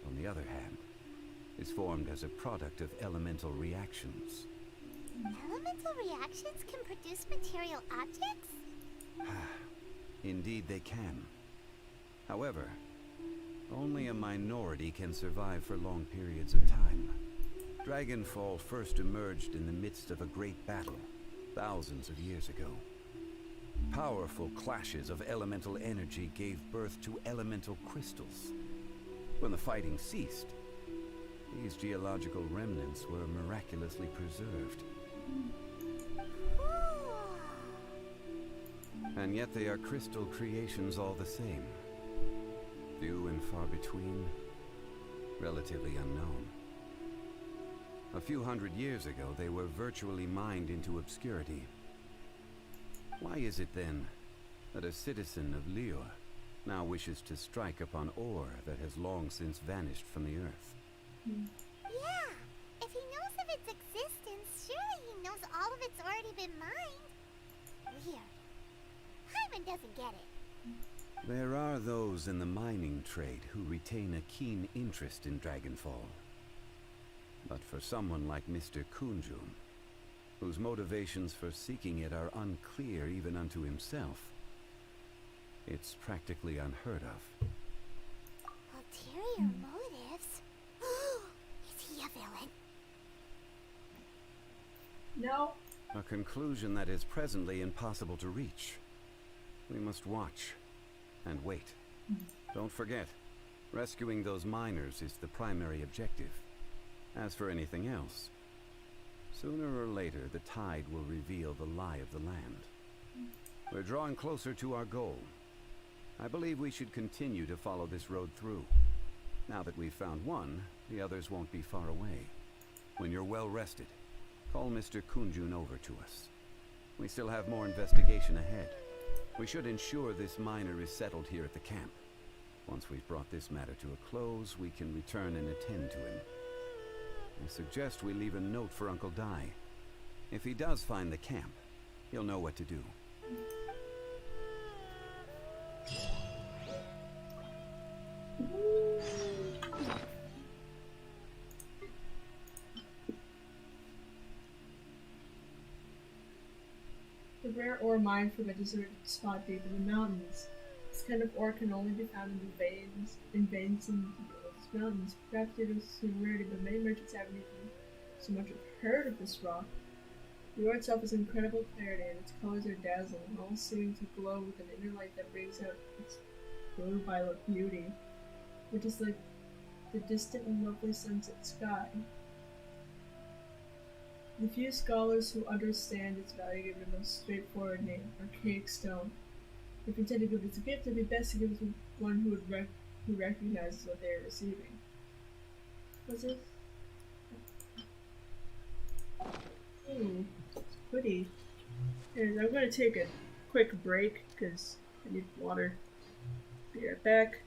S12: on the other hand, is formed as a product of elemental reactions.
S2: Elemental reactions can produce material objects?
S12: Indeed they can. However, only a minority can survive for long periods of time. Dragonfall first emerged in the midst of a great battle, thousands of years ago. Powerful clashes of elemental energy gave birth to elemental crystals. When the fighting ceased, these these geological remnants were miraculously preserved. And yet they are crystal creations all the same. Few and far between, relatively unknown. A few hundred years ago, they were virtually mined into obscurity. Why is it then that a citizen of Liyue now wishes to strike upon ore that has long since vanished from the earth?
S2: Yeah, if he knows of its existence, surely he knows all of it's already been mined. Weird. Hyman doesn't get it.
S12: There are those in the mining trade who retain a keen interest in Dragonfall. But for someone like Mr. Kunjun, whose motivations for seeking it are unclear even unto himself, it's practically unheard of.
S2: Ulterior motives? Is he a villain?
S1: No.
S12: A conclusion that is presently impossible to reach. We must watch and wait. Don't forget, rescuing those miners is the primary objective. As for anything else, sooner or later the tide will reveal the lie of the land. We're drawing closer to our goal. I believe we should continue to follow this road through. Now that we've found one, the others won't be far away. When you're well rested, call Mr. Kunjun over to us. We still have more investigation ahead. We should ensure this miner is settled here at the camp. Once we've brought this matter to a close, we can return and attend to him. I suggest we leave a note for Uncle Dai. If he does find the camp, he'll know what to do.
S1: The rare ore mined from a deserted spot deep in the mountains. This kind of ore can only be found in the veins in the mountains. Perhaps due to its rarity, but many merchants haven't even so much as heard of this rock. The ore itself is incredible clarity, and its colors are dazzling, all seeming to glow with an inner light that brings out its blue-violet beauty, which is like the distant and lovely sunset sky. The few scholars who understand its value give it a most straightforward name, archaic stone. If intended to give it a gift, it would be best to give it to one who recognizes what they are receiving. What's this? Ooh, it's pretty. And I'm going to take a quick break because I need water. Be right back.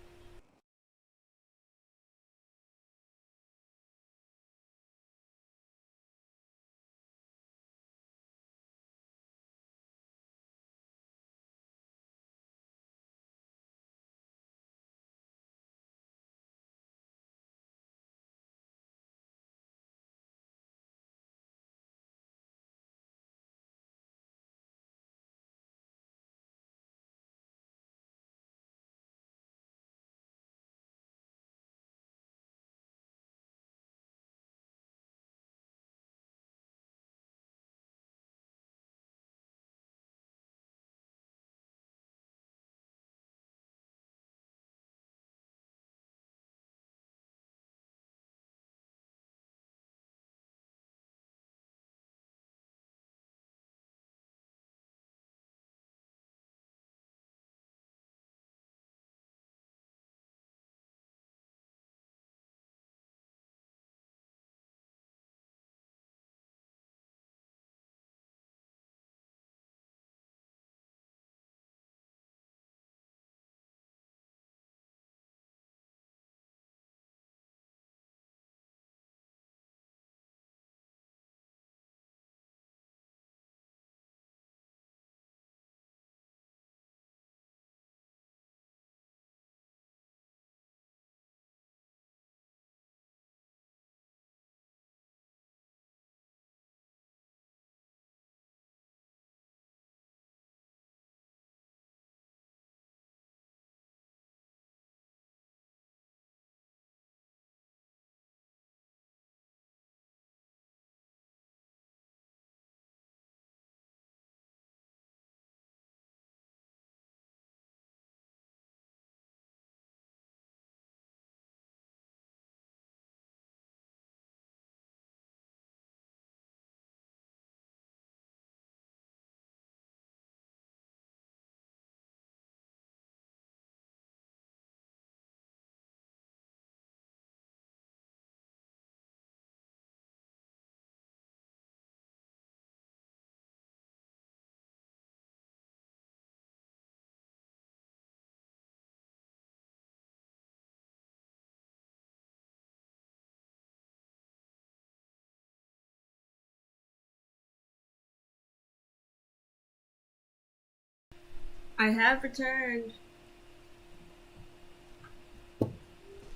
S1: I have returned.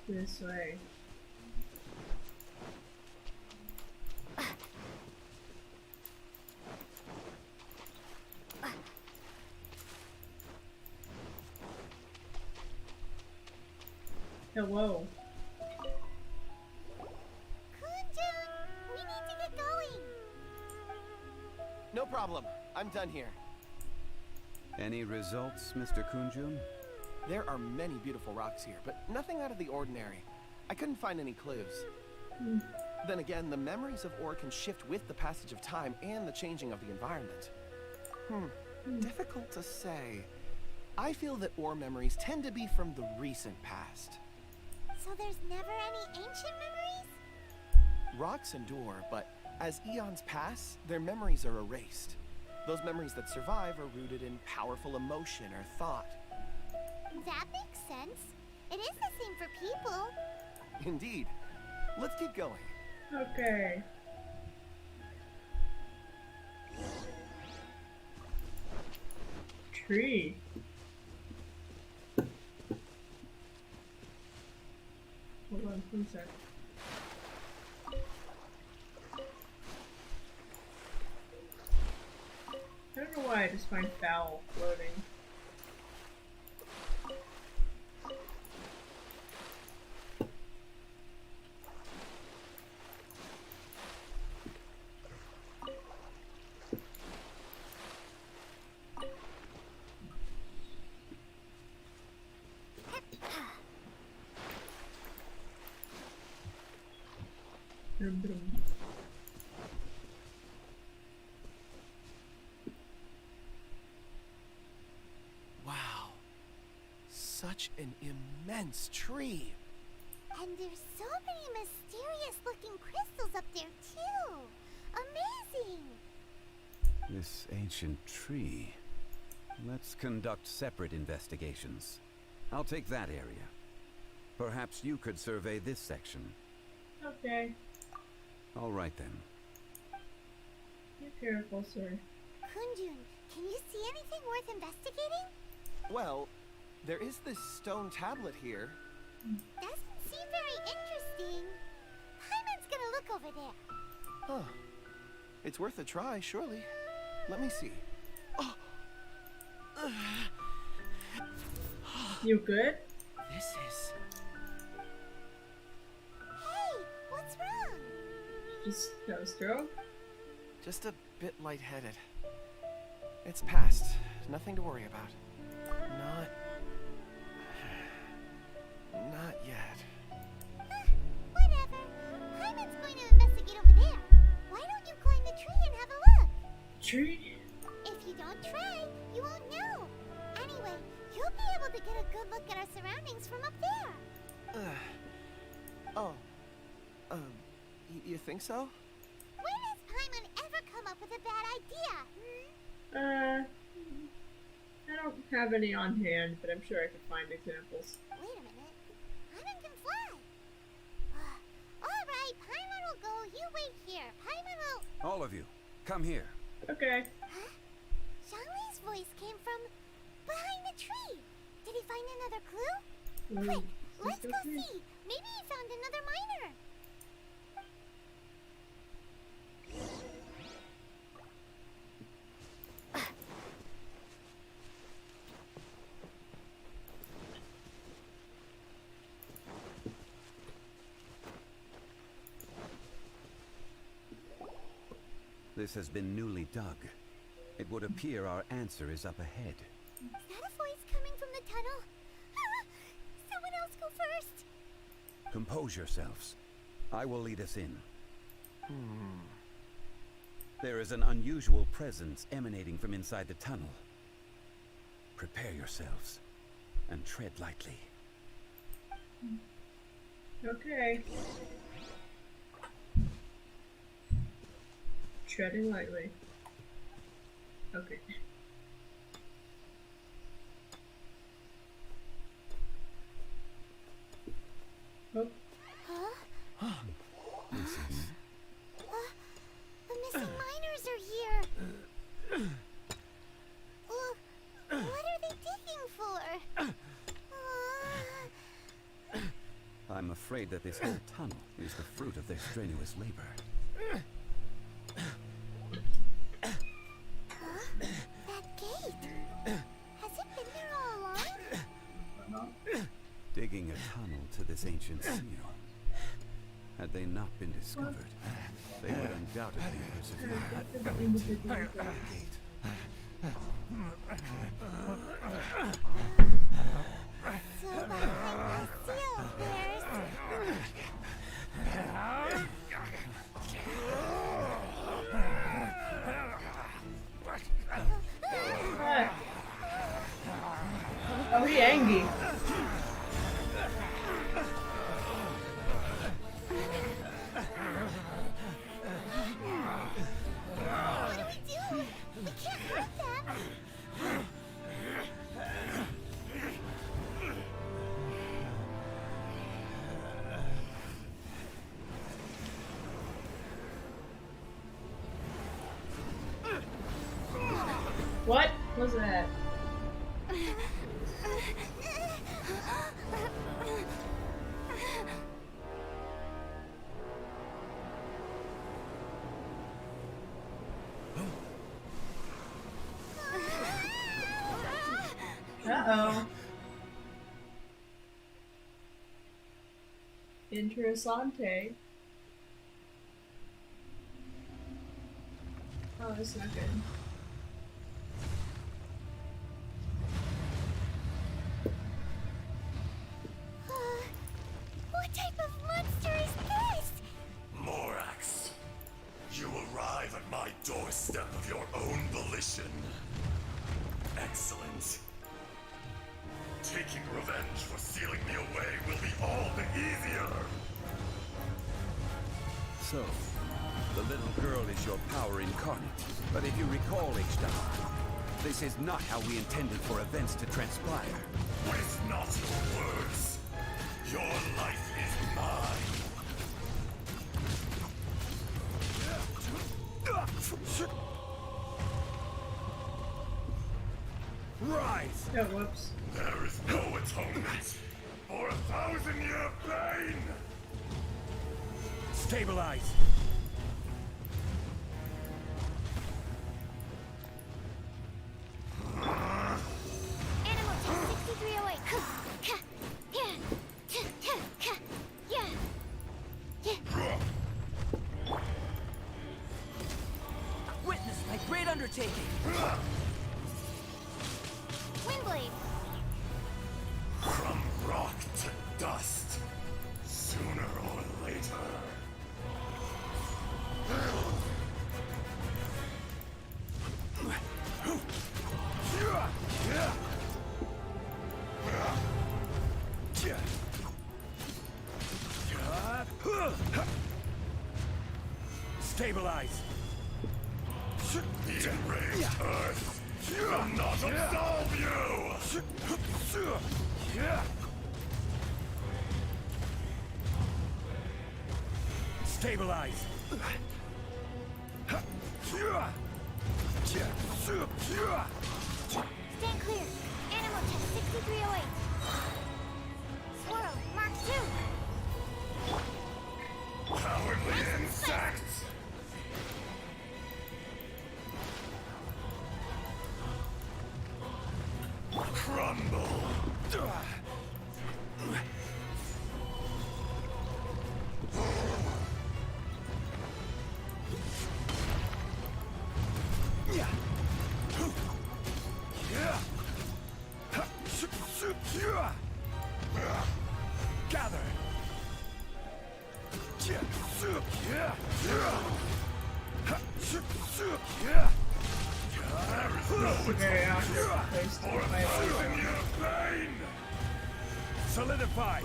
S1: This way. Hello.
S2: Genshinn, we need to get going.
S13: No problem. I'm done here.
S12: Any results, Mr. Genshinn?
S13: There are many beautiful rocks here, but nothing out of the ordinary. I couldn't find any clues. Then again, the memories of ore can shift with the passage of time and the changing of the environment. Difficult to say. I feel that ore memories tend to be from the recent past.
S2: So there's never any ancient memories?
S13: Rocks endure, but as eons pass, their memories are erased. Those memories that survive are rooted in powerful emotion or thought.
S2: That makes sense. It is the same for people.
S13: Indeed. Let's keep going.
S1: Okay. Tree. Hold on, 1 sec. I don't know why I just find foul floating. Brum, brum.
S13: Wow. Such an immense tree.
S2: And there's so many mysterious looking crystals up there too. Amazing.
S12: This ancient tree. Let's conduct separate investigations. I'll take that area. Perhaps you could survey this section.
S1: Okay.
S12: All right then.
S1: Be careful, sir.
S2: Genshinn, can you see anything worth investigating?
S13: Well, there is this stone tablet here.
S2: Doesn't seem very interesting. Paimon's gonna look over there.
S13: Huh. It's worth a try, surely. Let me see. Oh.
S1: You good?
S13: This is...
S2: Hey, what's wrong?
S1: Just got a stroke?
S13: just a bit lightheaded. It's past. Nothing to worry about. Not yet.
S2: Whatever. Paimon's going to investigate over there. Why don't you climb the tree and have a look?
S1: Tree?
S2: If you don't try, you won't know. Anyway, you'll be able to get a good look at our surroundings from up there.
S13: You think so?
S2: When has Paimon ever come up with a bad idea?
S1: I don't have any on hand, but I'm sure I could find examples.
S2: Wait a minute. Paimon can fly. Alright, Paimon will go. You wait here. Paimon will...
S12: All of you, come here.
S1: Okay.
S2: Huh? Zhanglei's voice came from behind the tree. Did he find another clue? Quick, let's go see. Maybe he found another miner.
S12: This has been newly dug. It would appear our answer is up ahead.
S2: Is that a voice coming from the tunnel? Someone else go first.
S12: Compose yourselves. I will lead us in. There is an unusual presence emanating from inside the tunnel. Prepare yourselves and tread lightly.
S1: Okay. Treading lightly. Okay. Oh.
S2: Huh?
S12: This is...
S2: The missing miners are here. What are they
S12: afraid that this whole tunnel is the fruit of their strenuous labor.
S2: That gate. Has it been there all along?
S12: Digging a tunnel to this ancient seal. Had they not been discovered, they would undoubtedly persevere.
S2: So behind the seal, there's...
S1: Oh, he angry.
S2: What do we do? We can't hurt them.
S1: What was that? Uh-oh. Interessante. Oh, that's not good.
S2: What type of monster is this?
S17: Morax, you arrive at my doorstep of your own volition. Excellent. Taking revenge for sealing me away will be all the easier.
S12: So, the little girl is your power incarnate. But if you recall, H-Down, this is not how we intended for events to transpire.
S17: Waste not your words. Your life is mine.
S12: Rise!
S1: Oh, whoops.
S17: There is no atonement for 1,000-year pain.
S12: Stabilize!
S2: Animal test 6308.
S5: Witness my great undertaking!
S2: Windblade.
S17: From rock to dust, sooner or later.
S12: Stabilize!
S17: The enraged earth will not absolve you!
S12: Stabilize!
S2: Stand clear. Animal test 6308. Swirl, Mark 2.
S17: Cowardly insects! Crumble!
S12: Gather!
S1: It's a very awkward place to fight.
S12: Solidify!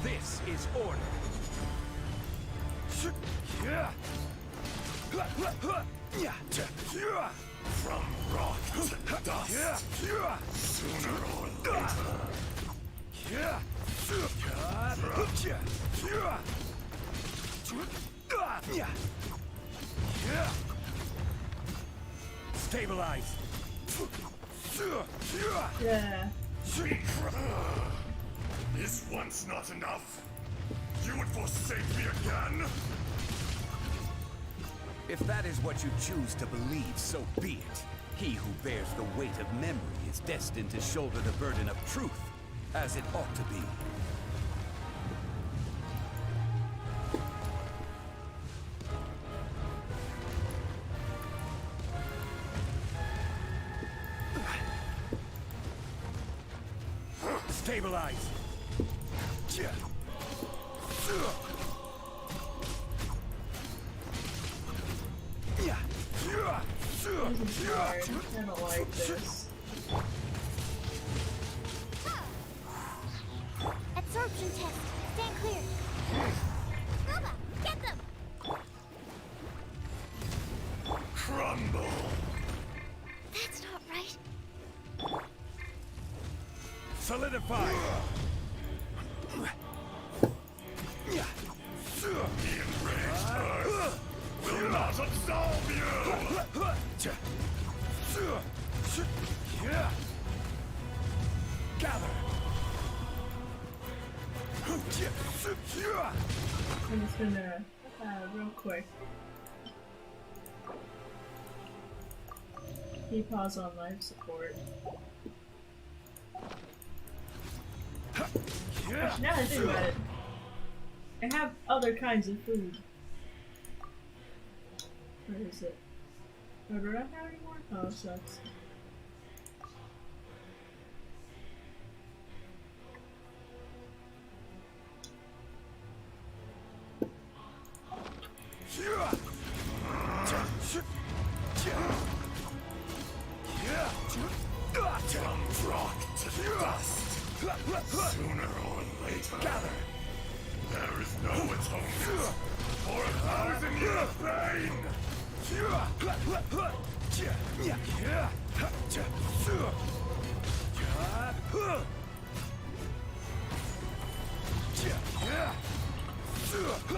S12: This is order!
S17: From rock to dust, sooner or later.
S12: Stabilize!
S17: violence not enough? You would forsake me again?
S12: If that is what you choose to believe, so be it. He who bears the weight of memory is destined to shoulder the burden of truth, as it ought to be. Stabilize!
S1: This is hard. I don't like this.
S2: Absorption test. Stand clear. Bubba, get them!
S17: Crumble!
S2: That's not right.
S12: Solidify!
S17: The enraged earth will not absolve you!
S12: Gather!
S1: I'm just gonna, real quick. Keep pause on life support. Actually, now that I think about it, I have other kinds of food. Where is it? Oh, do I not have any more? Oh, it sucks.
S17: From rock to dust, sooner or later. Gather. There is no atonement for 1,000 years of pain.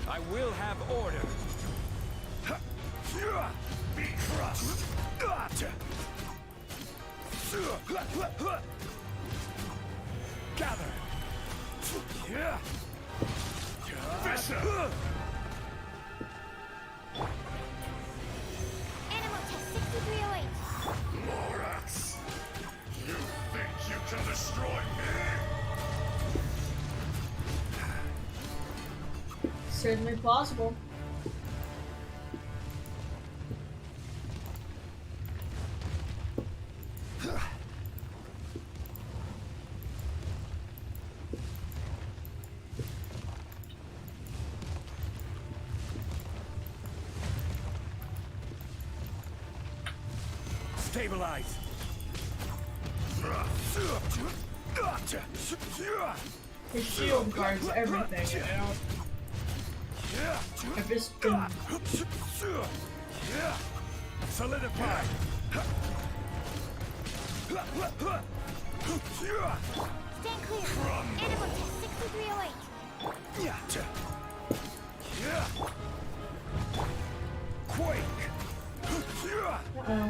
S12: I will have order.
S17: Be crushed.
S12: Gather.
S17: Fisher.
S2: Animal test 6308.
S17: Lorax, you think you can destroy me?
S1: Certainly plausible.
S12: Stabilize.
S1: His shield guards everything, and I don't... I've just been...
S12: Solidify.
S2: Stand clear. Animal test 6308.
S12: Quake.
S1: Uh-oh.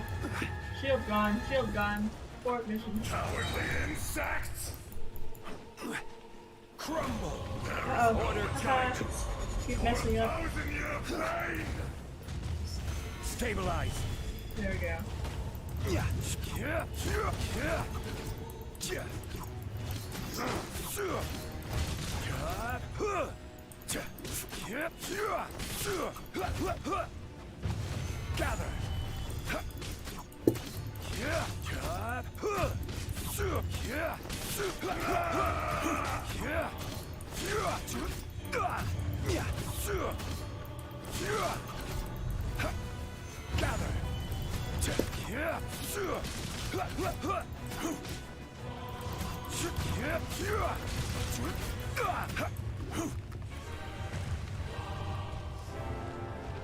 S1: Shield gone, shield gone. Abort mission.
S17: Cowardly insects!
S12: Crumble.
S1: Uh-oh. Keep messing up.
S17: 1,000 year pain!
S12: Stabilize.
S1: There we go.
S12: Gather.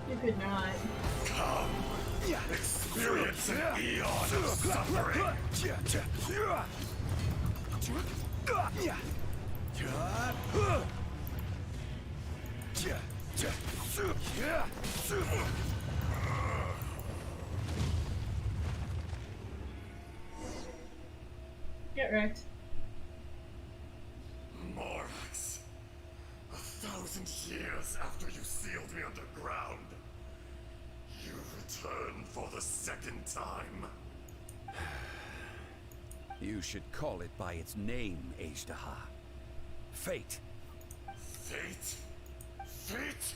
S1: You could not.
S17: Come, experience an eon of suffering!
S1: Get wrecked.
S17: Morax, years after you sealed me underground, you returned for the second time.
S12: You should call it by its name, Aaaaaaaa. Fate.
S17: Fate? Fate?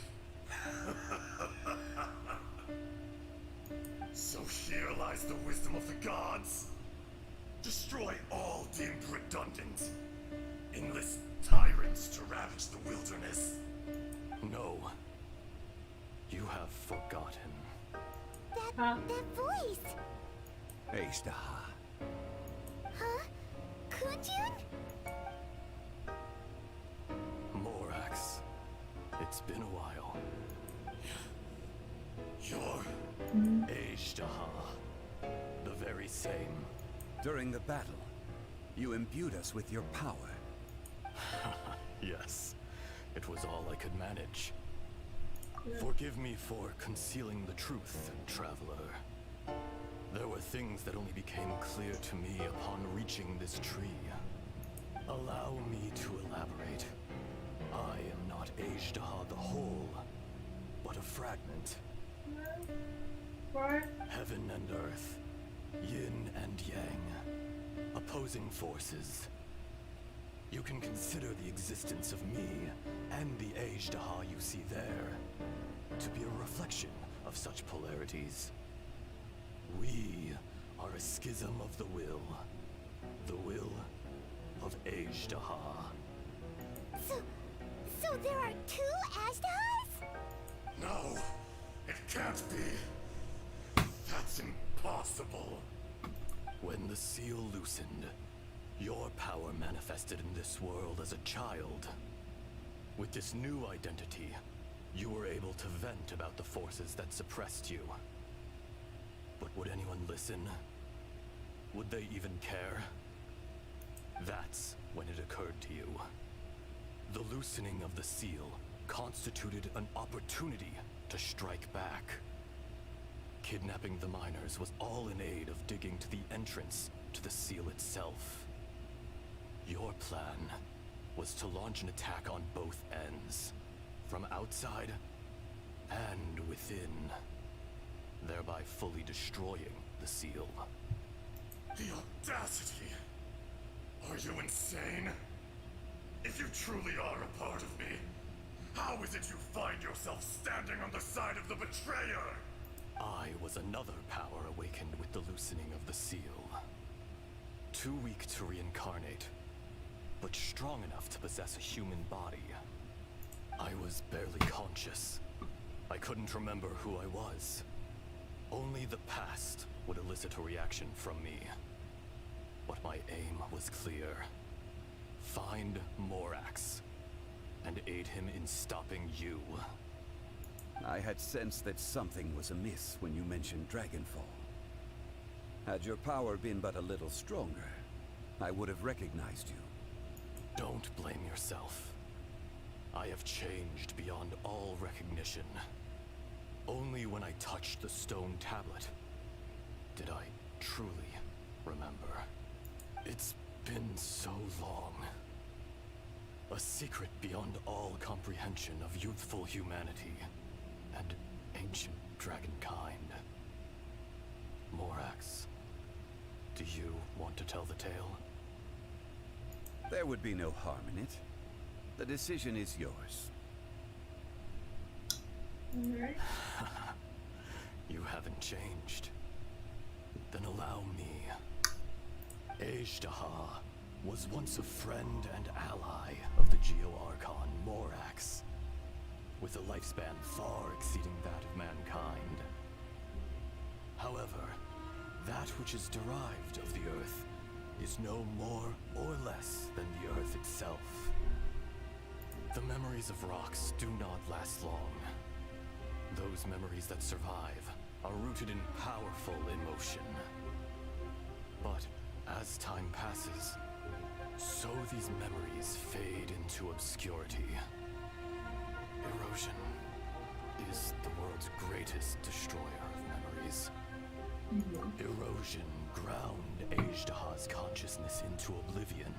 S17: So here lies the wisdom of the gods. Destroy all deemed redundant. Enlist tyrants to ravage the wilderness.
S6: No. You have forgotten.
S2: That voice!
S12: Aaaaaaaa.
S2: Huh? Genshinn?
S6: Morax. It's been a while.
S17: You're...
S6: Aaaaaaaa. The very same.
S12: During the battle, you imbued us with your power.
S6: Yes. It was all I could manage. Forgive me for concealing the truth, traveler. There were things that only became clear to me upon reaching this tree. Allow me to elaborate. I am not Aaaaaaaa the whole, but a fragment.
S1: What?
S6: Heaven and earth, yin and yang, opposing forces. You can consider the existence of me and the Aaaaaaaa you see there to be a reflection of such polarities. We are a schism of the will of Aaaaaaaa.
S2: So there are two Aaaaaaas?
S17: No, it can't be. That's impossible.
S6: When the seal loosened, your power manifested in this world as a child. With this new identity, you were able to vent about the forces that suppressed you. But would anyone listen? Would they even care? That's when it occurred to you. The loosening of the seal constituted an opportunity to strike back. Kidnapping the miners was all in aid of digging to the entrance to the seal itself. Your plan was to launch an attack on both ends, from outside and within, thereby fully destroying the seal.
S17: The audacity! Are you insane? If you truly are a part of me, how is it you find yourself standing on the side of the betrayer?
S6: I was another power awakened with the loosening of the seal. Too weak to reincarnate, but strong enough to possess a human body. I was barely conscious. I couldn't remember who I was. Only the past would elicit a reaction from me. But my aim was clear. Find Morax, and aid him in stopping you.
S12: I had sensed that something was amiss when you mentioned Dragonfall. Had your power been but a little stronger, I would have recognized you.
S6: Don't blame yourself. I have changed beyond all recognition. Only when I touched the stone tablet did I truly remember. It's been so long. A secret beyond all comprehension of youthful humanity and ancient dragonkind. Morax, do you want to tell the tale?
S12: There would be no harm in it. The decision is yours.
S1: Alright.
S6: You haven't changed. Then allow me. Aaaaaaaa was once a friend and ally of the Geo-Archon Morax, with a lifespan far exceeding that of mankind. However, that which is derived of the Earth is no more or less than the Earth itself. The memories of rocks do not last long. Those memories that survive are rooted in powerful emotion. But as time passes, so these memories fade into obscurity. Erosion is the world's greatest destroyer of memories. Erosion ground Aaaaaa's consciousness into oblivion.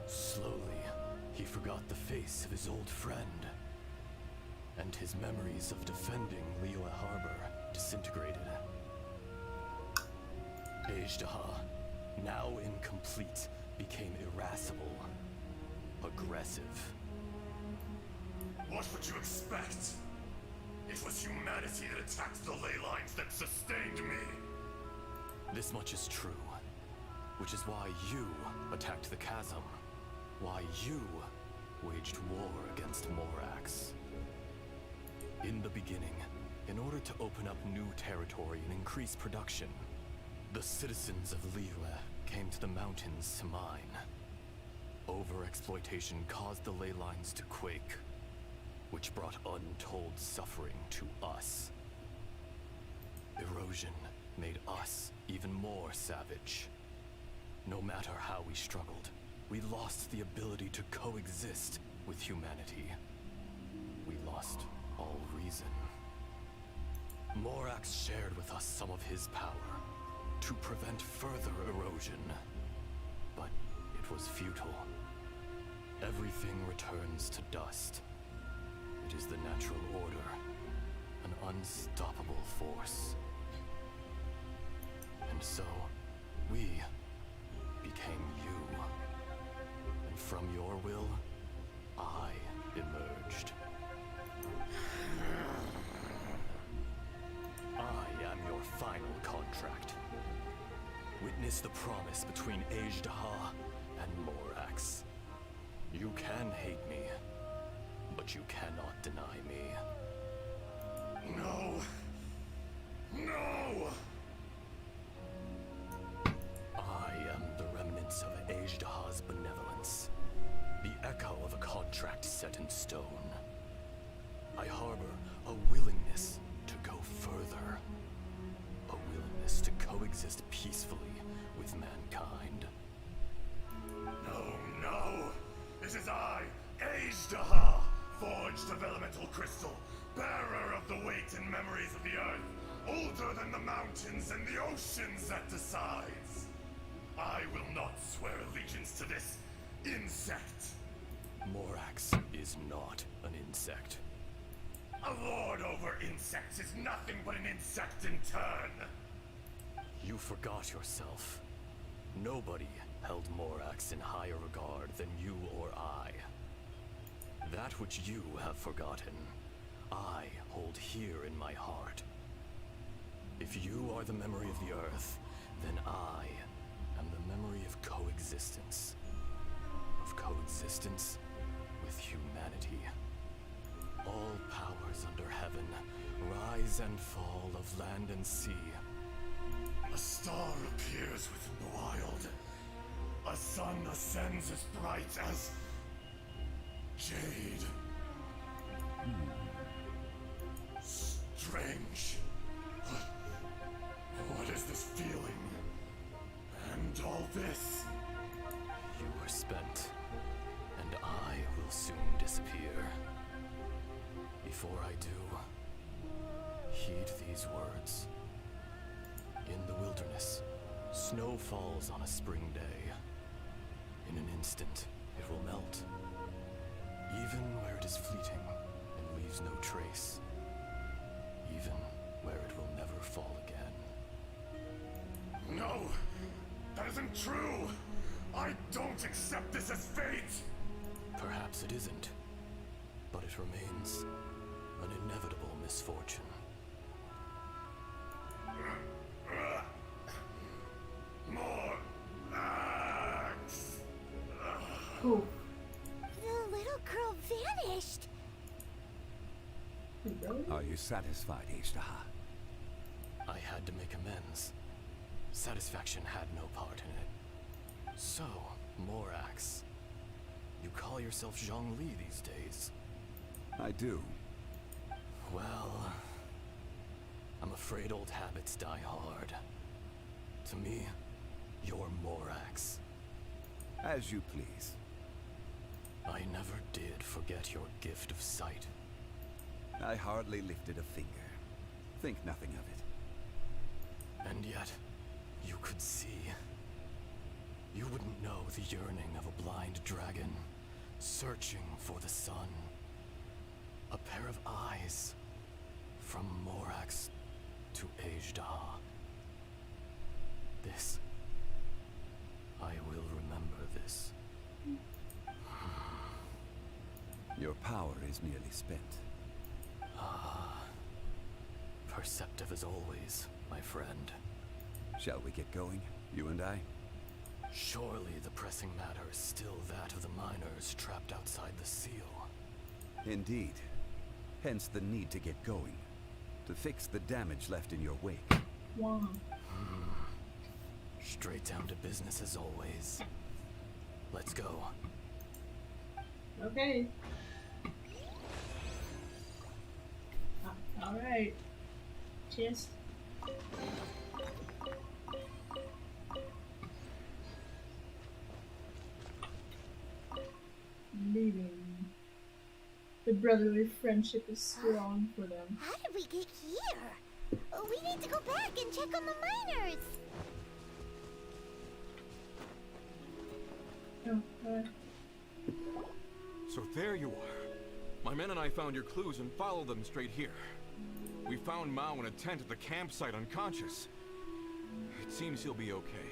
S6: Slowly, he
S18: forgot the face of his old friend, and his memories of defending Liyue Harbor disintegrated. Ajdaha, now incomplete, became irascible, aggressive.
S17: What would you expect? It was humanity that attacked the ley lines that sustained me.
S18: This much is true, which is why you attacked the chasm, why you waged war against Morax. In the beginning, in order to open up new territory and increase production, the citizens of Liyue came to the mountains to mine. Overexploitation caused the ley lines to quake, which brought untold suffering to us. Erosion made us even more savage. No matter how we struggled, we lost the ability to coexist with humanity. We lost all reason. Morax shared with us some of his power to prevent further erosion, but it was futile. Everything returns to dust. It is the natural order, an unstoppable force. And so, we became you. And from your will, I emerged. I am your final contract. Witness the promise between Ajdaha and Morax. You can hate me, but you cannot deny me.
S17: No. No!
S18: I am the remnants of Ajdaha's benevolence, the echo of a contract set in stone. I harbor a willingness to go further, a willingness to coexist peacefully with mankind.
S17: No! It is I, Ajdaha, forged of elemental crystal, bearer of the weight and memories of the earth, older than the mountains and the oceans that decides. I will not swear allegiance to this insect.
S18: Morax is not an insect.
S17: A lord over insects is nothing but an insect in turn.
S18: You forgot yourself. Nobody held Morax in higher regard than you or I. That which you have forgotten, I hold here in my heart. If you are the memory of the earth, then I am the memory of coexistence. Of coexistence with humanity. All powers under heaven, rise and fall of land and sea.
S17: A star appears within the wild. A sun ascends as bright as jade. Strange. What is this feeling? And all this?
S18: You are spent, and I will soon disappear. Before I do, heed these words. In the wilderness, snow falls on a spring day. In an instant, it will melt. Even where it is fleeting and leaves no trace. Even where it will never fall again.
S17: No! That isn't true! I don't accept this as fate!
S18: Perhaps it isn't, but it remains an inevitable misfortune.
S17: More axe!
S1: Oh.
S2: The little girl vanished.
S12: Are you satisfied, Ajdaha?
S18: I had to make amends. Satisfaction had no part in it. So, Morax, you call yourself Zhongli these days?
S12: I do.
S18: Well, I'm afraid old habits die hard. To me, you're Morax.
S12: As you please.
S18: I never did forget your gift of sight.
S12: I hardly lifted a finger. Think nothing of it.
S18: And yet, you could see. You wouldn't know the yearning of a blind dragon, so searching for the sun. A pair of eyes. From Morax to Aaaaaaaa. This. I will remember this.
S12: Your power is nearly spent.
S18: Perceptive as always, my friend.
S12: Shall we get going, you and I?
S18: Surely the pressing matter is still that of the miners trapped outside the seal.
S12: Indeed. Hence the need to get going. To fix the damage left in your wake.
S1: Wow.
S18: Straight down to business as always. Let's go.
S1: Okay. Alright. Cheers. Leaving. The brotherly friendship is strong for them.
S2: How did we get here? We need to go back and check on the miners.
S11: So there you are. My men and I found your clues and followed them straight here. We found Mao in a tent at the campsite unconscious. It seems he'll be okay.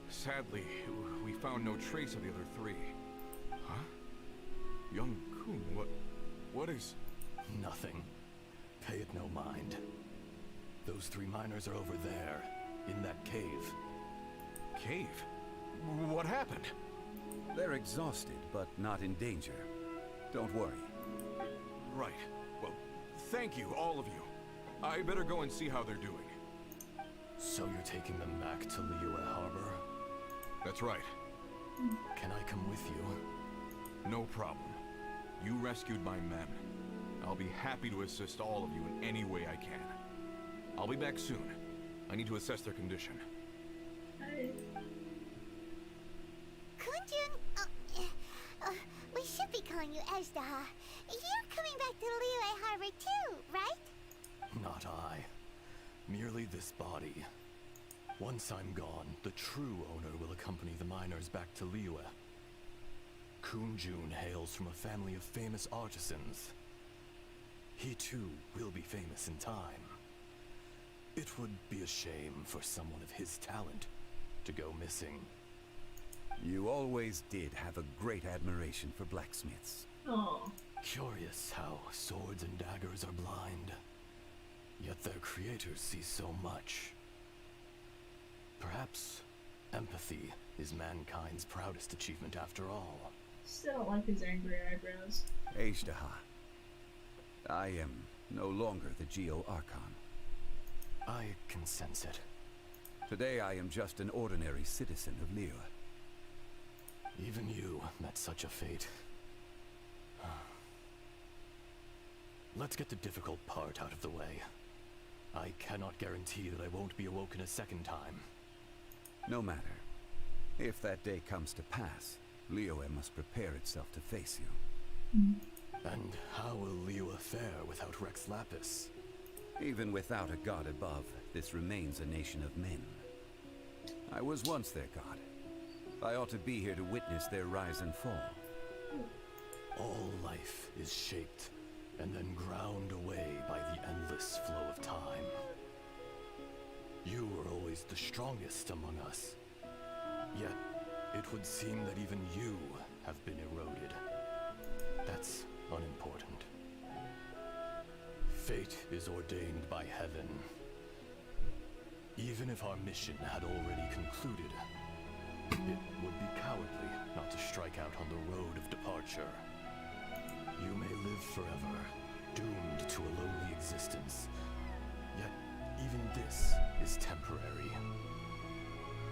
S11: Sadly, we found no trace of the other three. Huh? Young Kun, what is...
S18: Nothing. Pay it no mind. Those three miners are over there, in that cave.
S11: Cave? What happened?
S12: They're exhausted, but not in danger. Don't worry.
S11: Right. Well, thank you, all of you. I better go and see how they're doing.
S18: So you're taking them back to Liyue Harbor?
S11: That's right.
S18: Can I come with you?
S11: No problem. You rescued my men. I'll be happy to assist all of you in any way I can. I'll be back soon. I need to assess their condition.
S2: Genshinn, we should be calling you Aaaaaaaa. You're coming back to Liyue Harbor too, right?
S18: Not I. Merely this body. Once I'm gone, the true owner will accompany the miners back to Liyue. Genshinn hails from a family of famous artisans. He too will be famous in time. It would be a shame for someone of his talent to go missing.
S12: You always did have a great admiration for blacksmiths.
S1: Oh.
S18: Curious how swords and daggers are blind, yet their creators see so much. Perhaps empathy is mankind's proudest achievement after all.
S1: Still don't like his angry eyebrows.
S12: Aaaaaaaa. I am no longer the Geo-Archon.
S18: I can sense it.
S12: Today I am just an ordinary citizen of Liyue.
S18: Even you met such a fate. Let's get the difficult part out of the way. I cannot guarantee that I won't be awoken a second time.
S12: No matter. If that day comes to pass, Liyue must prepare itself to face you.
S18: And how will Liyue fare without Rex Lapis?
S12: Even without a god above, this remains a nation of men. I was once their god. I ought to be here to witness their rise and fall.
S18: All life is shaped and then ground away by the endless flow of time. You were always the strongest among us. Yet, it would seem that even you have been eroded. That's unimportant. Fate is ordained by heaven. Even if our mission had already concluded, it would be cowardly not to strike out on the road of departure. You may live forever, doomed to a lonely existence. Yet, even this is temporary.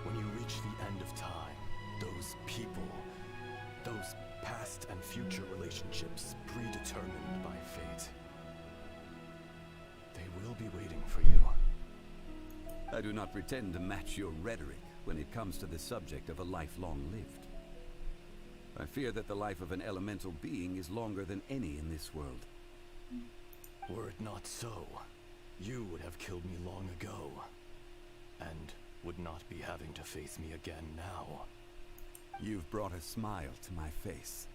S18: When you reach the end of time, those people, those past and future relationships predetermined by fate, they will be waiting for you.
S12: I do not pretend to match your rhetoric when it comes to the subject of a life long lived. I fear that the life of an elemental being is longer than any in this world.
S18: Were it not so, you would have killed me long ago, and would not be having to face me again now.
S12: You've brought a smile to my face.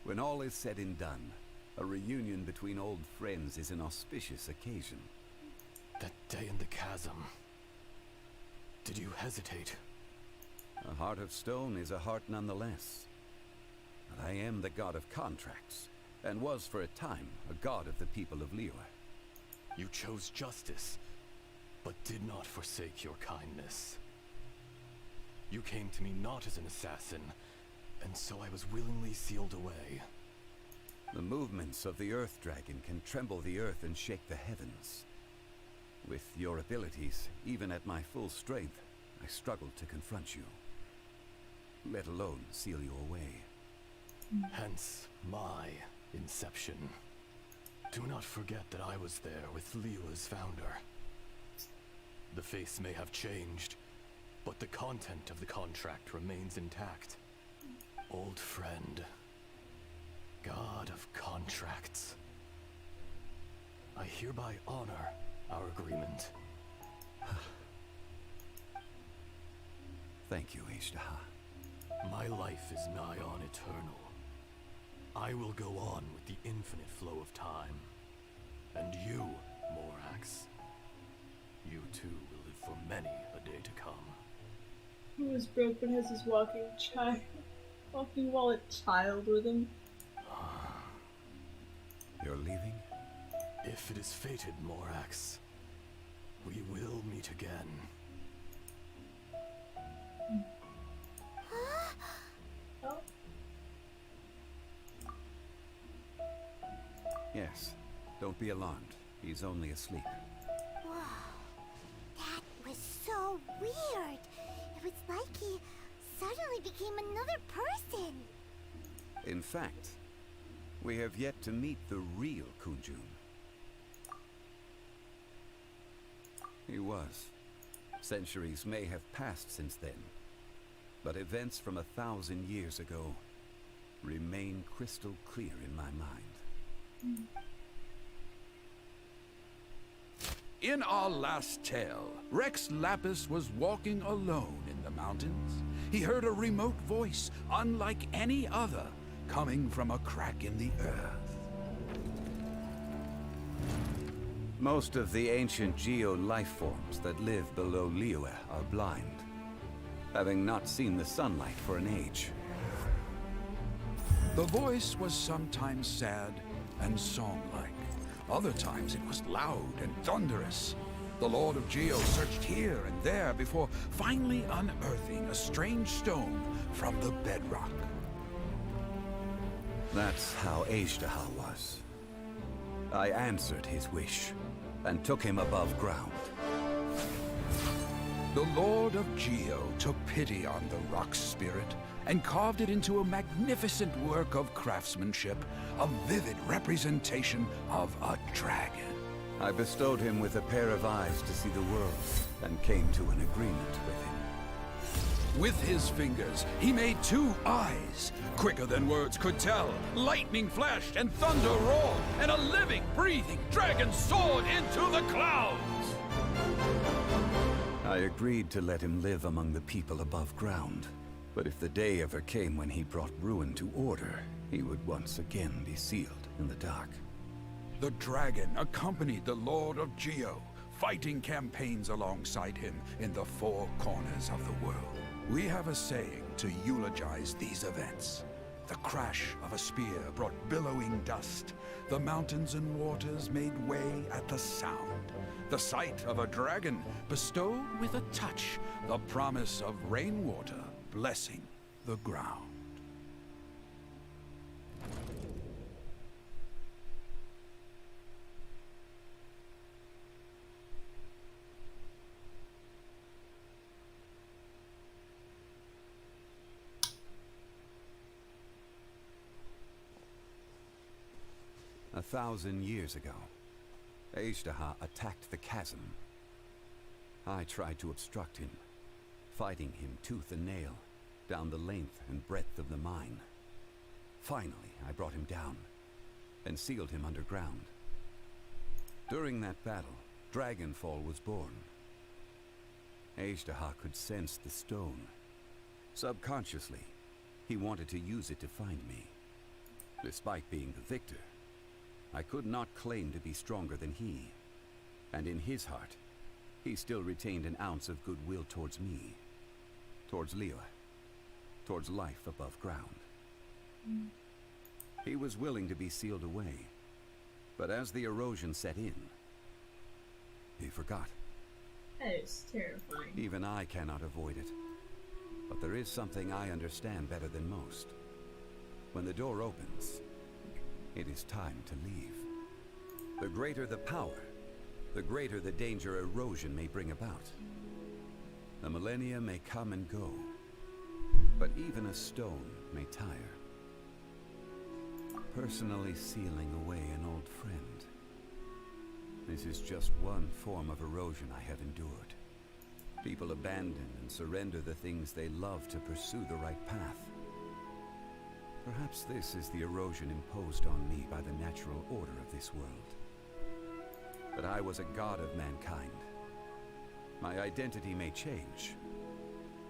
S12: When all is said and done, a reunion between old friends is an auspicious occasion.
S18: That day in the chasm. Did you hesitate?
S12: A heart of stone is a heart nonetheless. But I am the god of contracts, and was for a time a god of the people of Liyue.
S18: You chose justice, but did not forsake your kindness. You came to me not as an assassin, and so I was willingly sealed away.
S12: The movements of the Earth Dragon can tremble the earth and shake the heavens. With your abilities, even at my full strength, I struggled to confront you, let alone seal you away.
S18: Hence my inception. Do not forget that I was there with Liyue's founder. The face may have changed, but the content of the contract remains intact. Old friend. God of contracts. I hereby honor our agreement.
S12: Thank you, Ashtaha.
S18: My life is nigh on eternal. I will go on with the infinite flow of time. And you, Morax, you too will live for many a day to come.
S1: Who is broke but has his walking wallet child with him?
S12: You're leaving?
S18: If it is fated, Morax, we will meet again.
S1: Oh.
S12: Yes. Don't be alarmed. He's only asleep.
S2: Whoa. That was so weird. It was like he suddenly became another person.
S12: In fact, we have yet to meet the real Kunjun. He was. Centuries may have passed since then, but events from 1,000 years ago remain crystal clear in my mind.
S19: In our last tale, Rex Lapis was walking alone in the mountains. He heard a remote voice, unlike any other, coming from a crack in the earth.
S12: Most of the ancient geo-life forms that live below Liyue are blind, having not seen the sunlight for an age.
S19: The voice was sometimes sad and song-like. Other times it was loud and thunderous. The Lord of Geo searched here and there before finally unearthing a strange stone from the bedrock.
S12: That's how Ashtaha was. I answered his wish and took him above ground.
S19: The Lord of Geo took pity on the rock spirit and carved it into a magnificent work of craftsmanship, a vivid representation of a dragon.
S12: I bestowed him with a pair of eyes to see the world and came to an agreement with him.
S19: With his fingers, he made 2 eyes, quicker than words could tell. Lightning flashed and thunder roared, and a living, breathing dragon soared into the clouds.
S12: I agreed to let him live among the people above ground. But if the day ever came when he brought ruin to order, he would once again be sealed in the dark.
S19: The dragon accompanied the Lord of Geo, fighting campaigns alongside him in the 4 corners of the world. We have a saying to eulogize these events. The crash of a spear brought billowing dust. The mountains and waters made way at the sound. The sight of a dragon bestowed with a touch the promise of rainwater blessing the ground.
S12: A 1,000 years ago, Ashtaha attacked the chasm. I tried to obstruct him, fighting him tooth and nail, down the length and breadth of the mine. Finally, I brought him down, and sealed him underground. During that battle, Dragonfall was born. Ashtaha could sense the stone. Subconsciously, he wanted to use it to find me. Despite being the victor, I could not claim to be stronger than he. And in his heart, he still retained an ounce of goodwill towards me. Towards Liyue. Towards life above ground. He was willing to be sealed away. But as the erosion set in, he forgot.
S1: That is terrifying.
S12: Even I cannot avoid it. But there is something I understand better than most. When the door opens, it is time to leave. The greater the power, the greater the danger erosion may bring about. The millennia may come and go, but even a stone may tire. Personally sealing away an old friend. This is just one form of erosion I have endured. People abandon and surrender the things they love to pursue the right path. Perhaps this is the erosion imposed on me by the natural order of this world. But I was a god of mankind. My identity may change,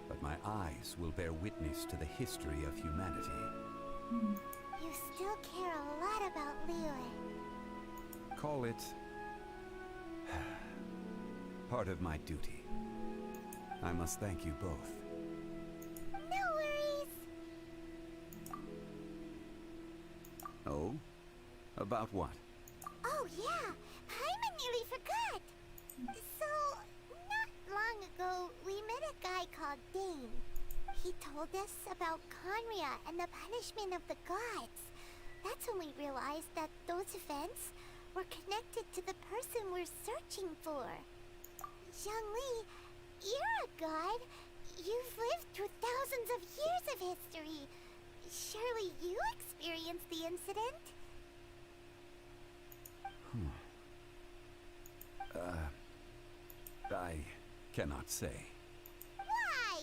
S12: but my eyes will bear witness to the history of humanity.
S2: You still care a lot about Liyue.
S12: Call it part of my duty. I must thank you both.
S2: No worries.
S12: Oh? About what?
S2: Oh yeah, Paimon nearly forgot. So, not long ago, we met a guy called Dane. He told us about Conria and the punishment of the gods. That's when we realized that those events were connected to the person we're searching for. Zhongli, you're a god. You've lived through thousands of years of history. Surely you experienced the incident?
S12: I cannot say.
S2: Why?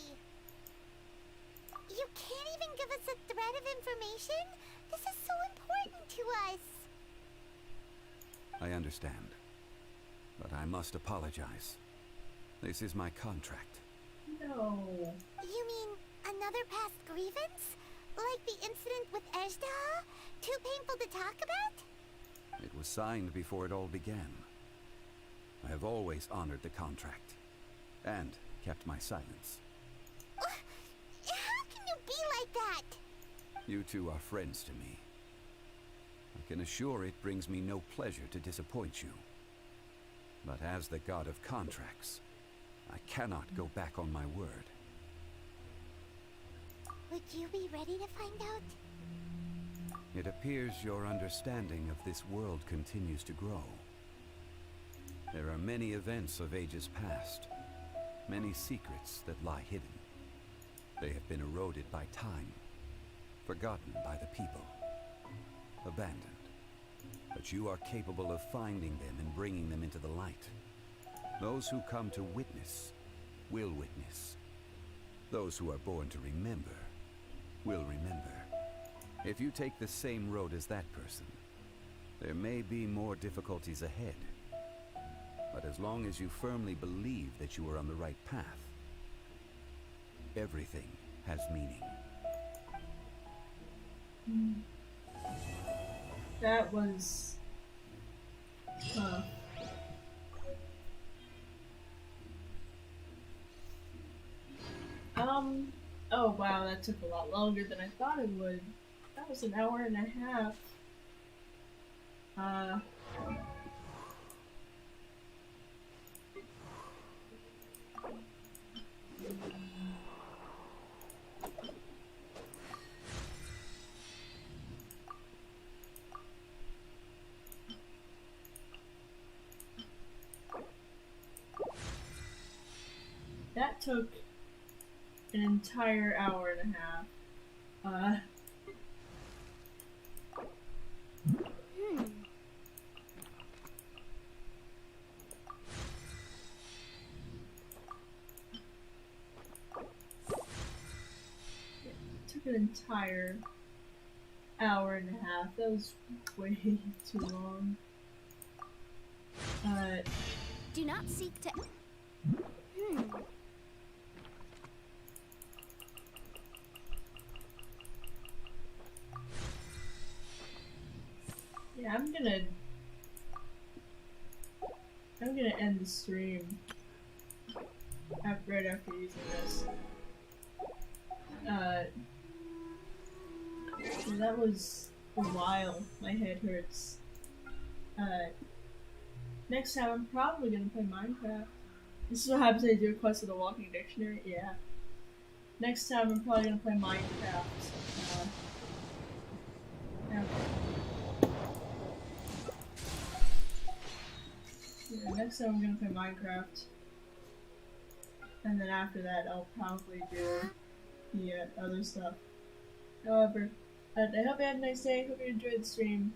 S2: You can't even give us a thread of information? This is so important to us.
S12: I understand. But I must apologize. This is my contract.
S1: No.
S2: You mean another past grievance? Like the incident with Ejdah? Too painful to talk about?
S12: It was signed before it all began. I have always honored the contract. And kept my silence.
S2: How can you be like that?
S12: You two are friends to me. I can assure it brings me no pleasure to disappoint you. But as the god of contracts, I cannot go back on my word.
S2: Would you be ready to find out?
S12: It appears your understanding of this world continues to grow. There are many events of ages past, many secrets that lie hidden. They have been eroded by time, forgotten by the people, abandoned. But you are capable of finding them and bringing them into the light. Those who come to witness will witness. Those who are born to remember will remember. If you take the same road as that person, there may be more difficulties ahead. But as long as you firmly believe that you are on the right path, everything has meaning.
S1: That was tough. Oh wow, that took a lot longer than I thought it would. That was an hour and a half. That took an entire hour and a half. It took an entire hour and a half. That was way too long.
S16: Do not seek to...
S1: Yeah, I'm gonna end the stream right after using this. So that was a while. My head hurts. Next time I'm probably gonna play Minecraft. This is what happens when I do a quest with a walking dictionary. Yeah. Next time I'm probably gonna play Minecraft. Okay. Yeah, next time I'm gonna play Minecraft. And then after that I'll probably do the other stuff. However, I hope you had a nice day. Hope you enjoyed the stream.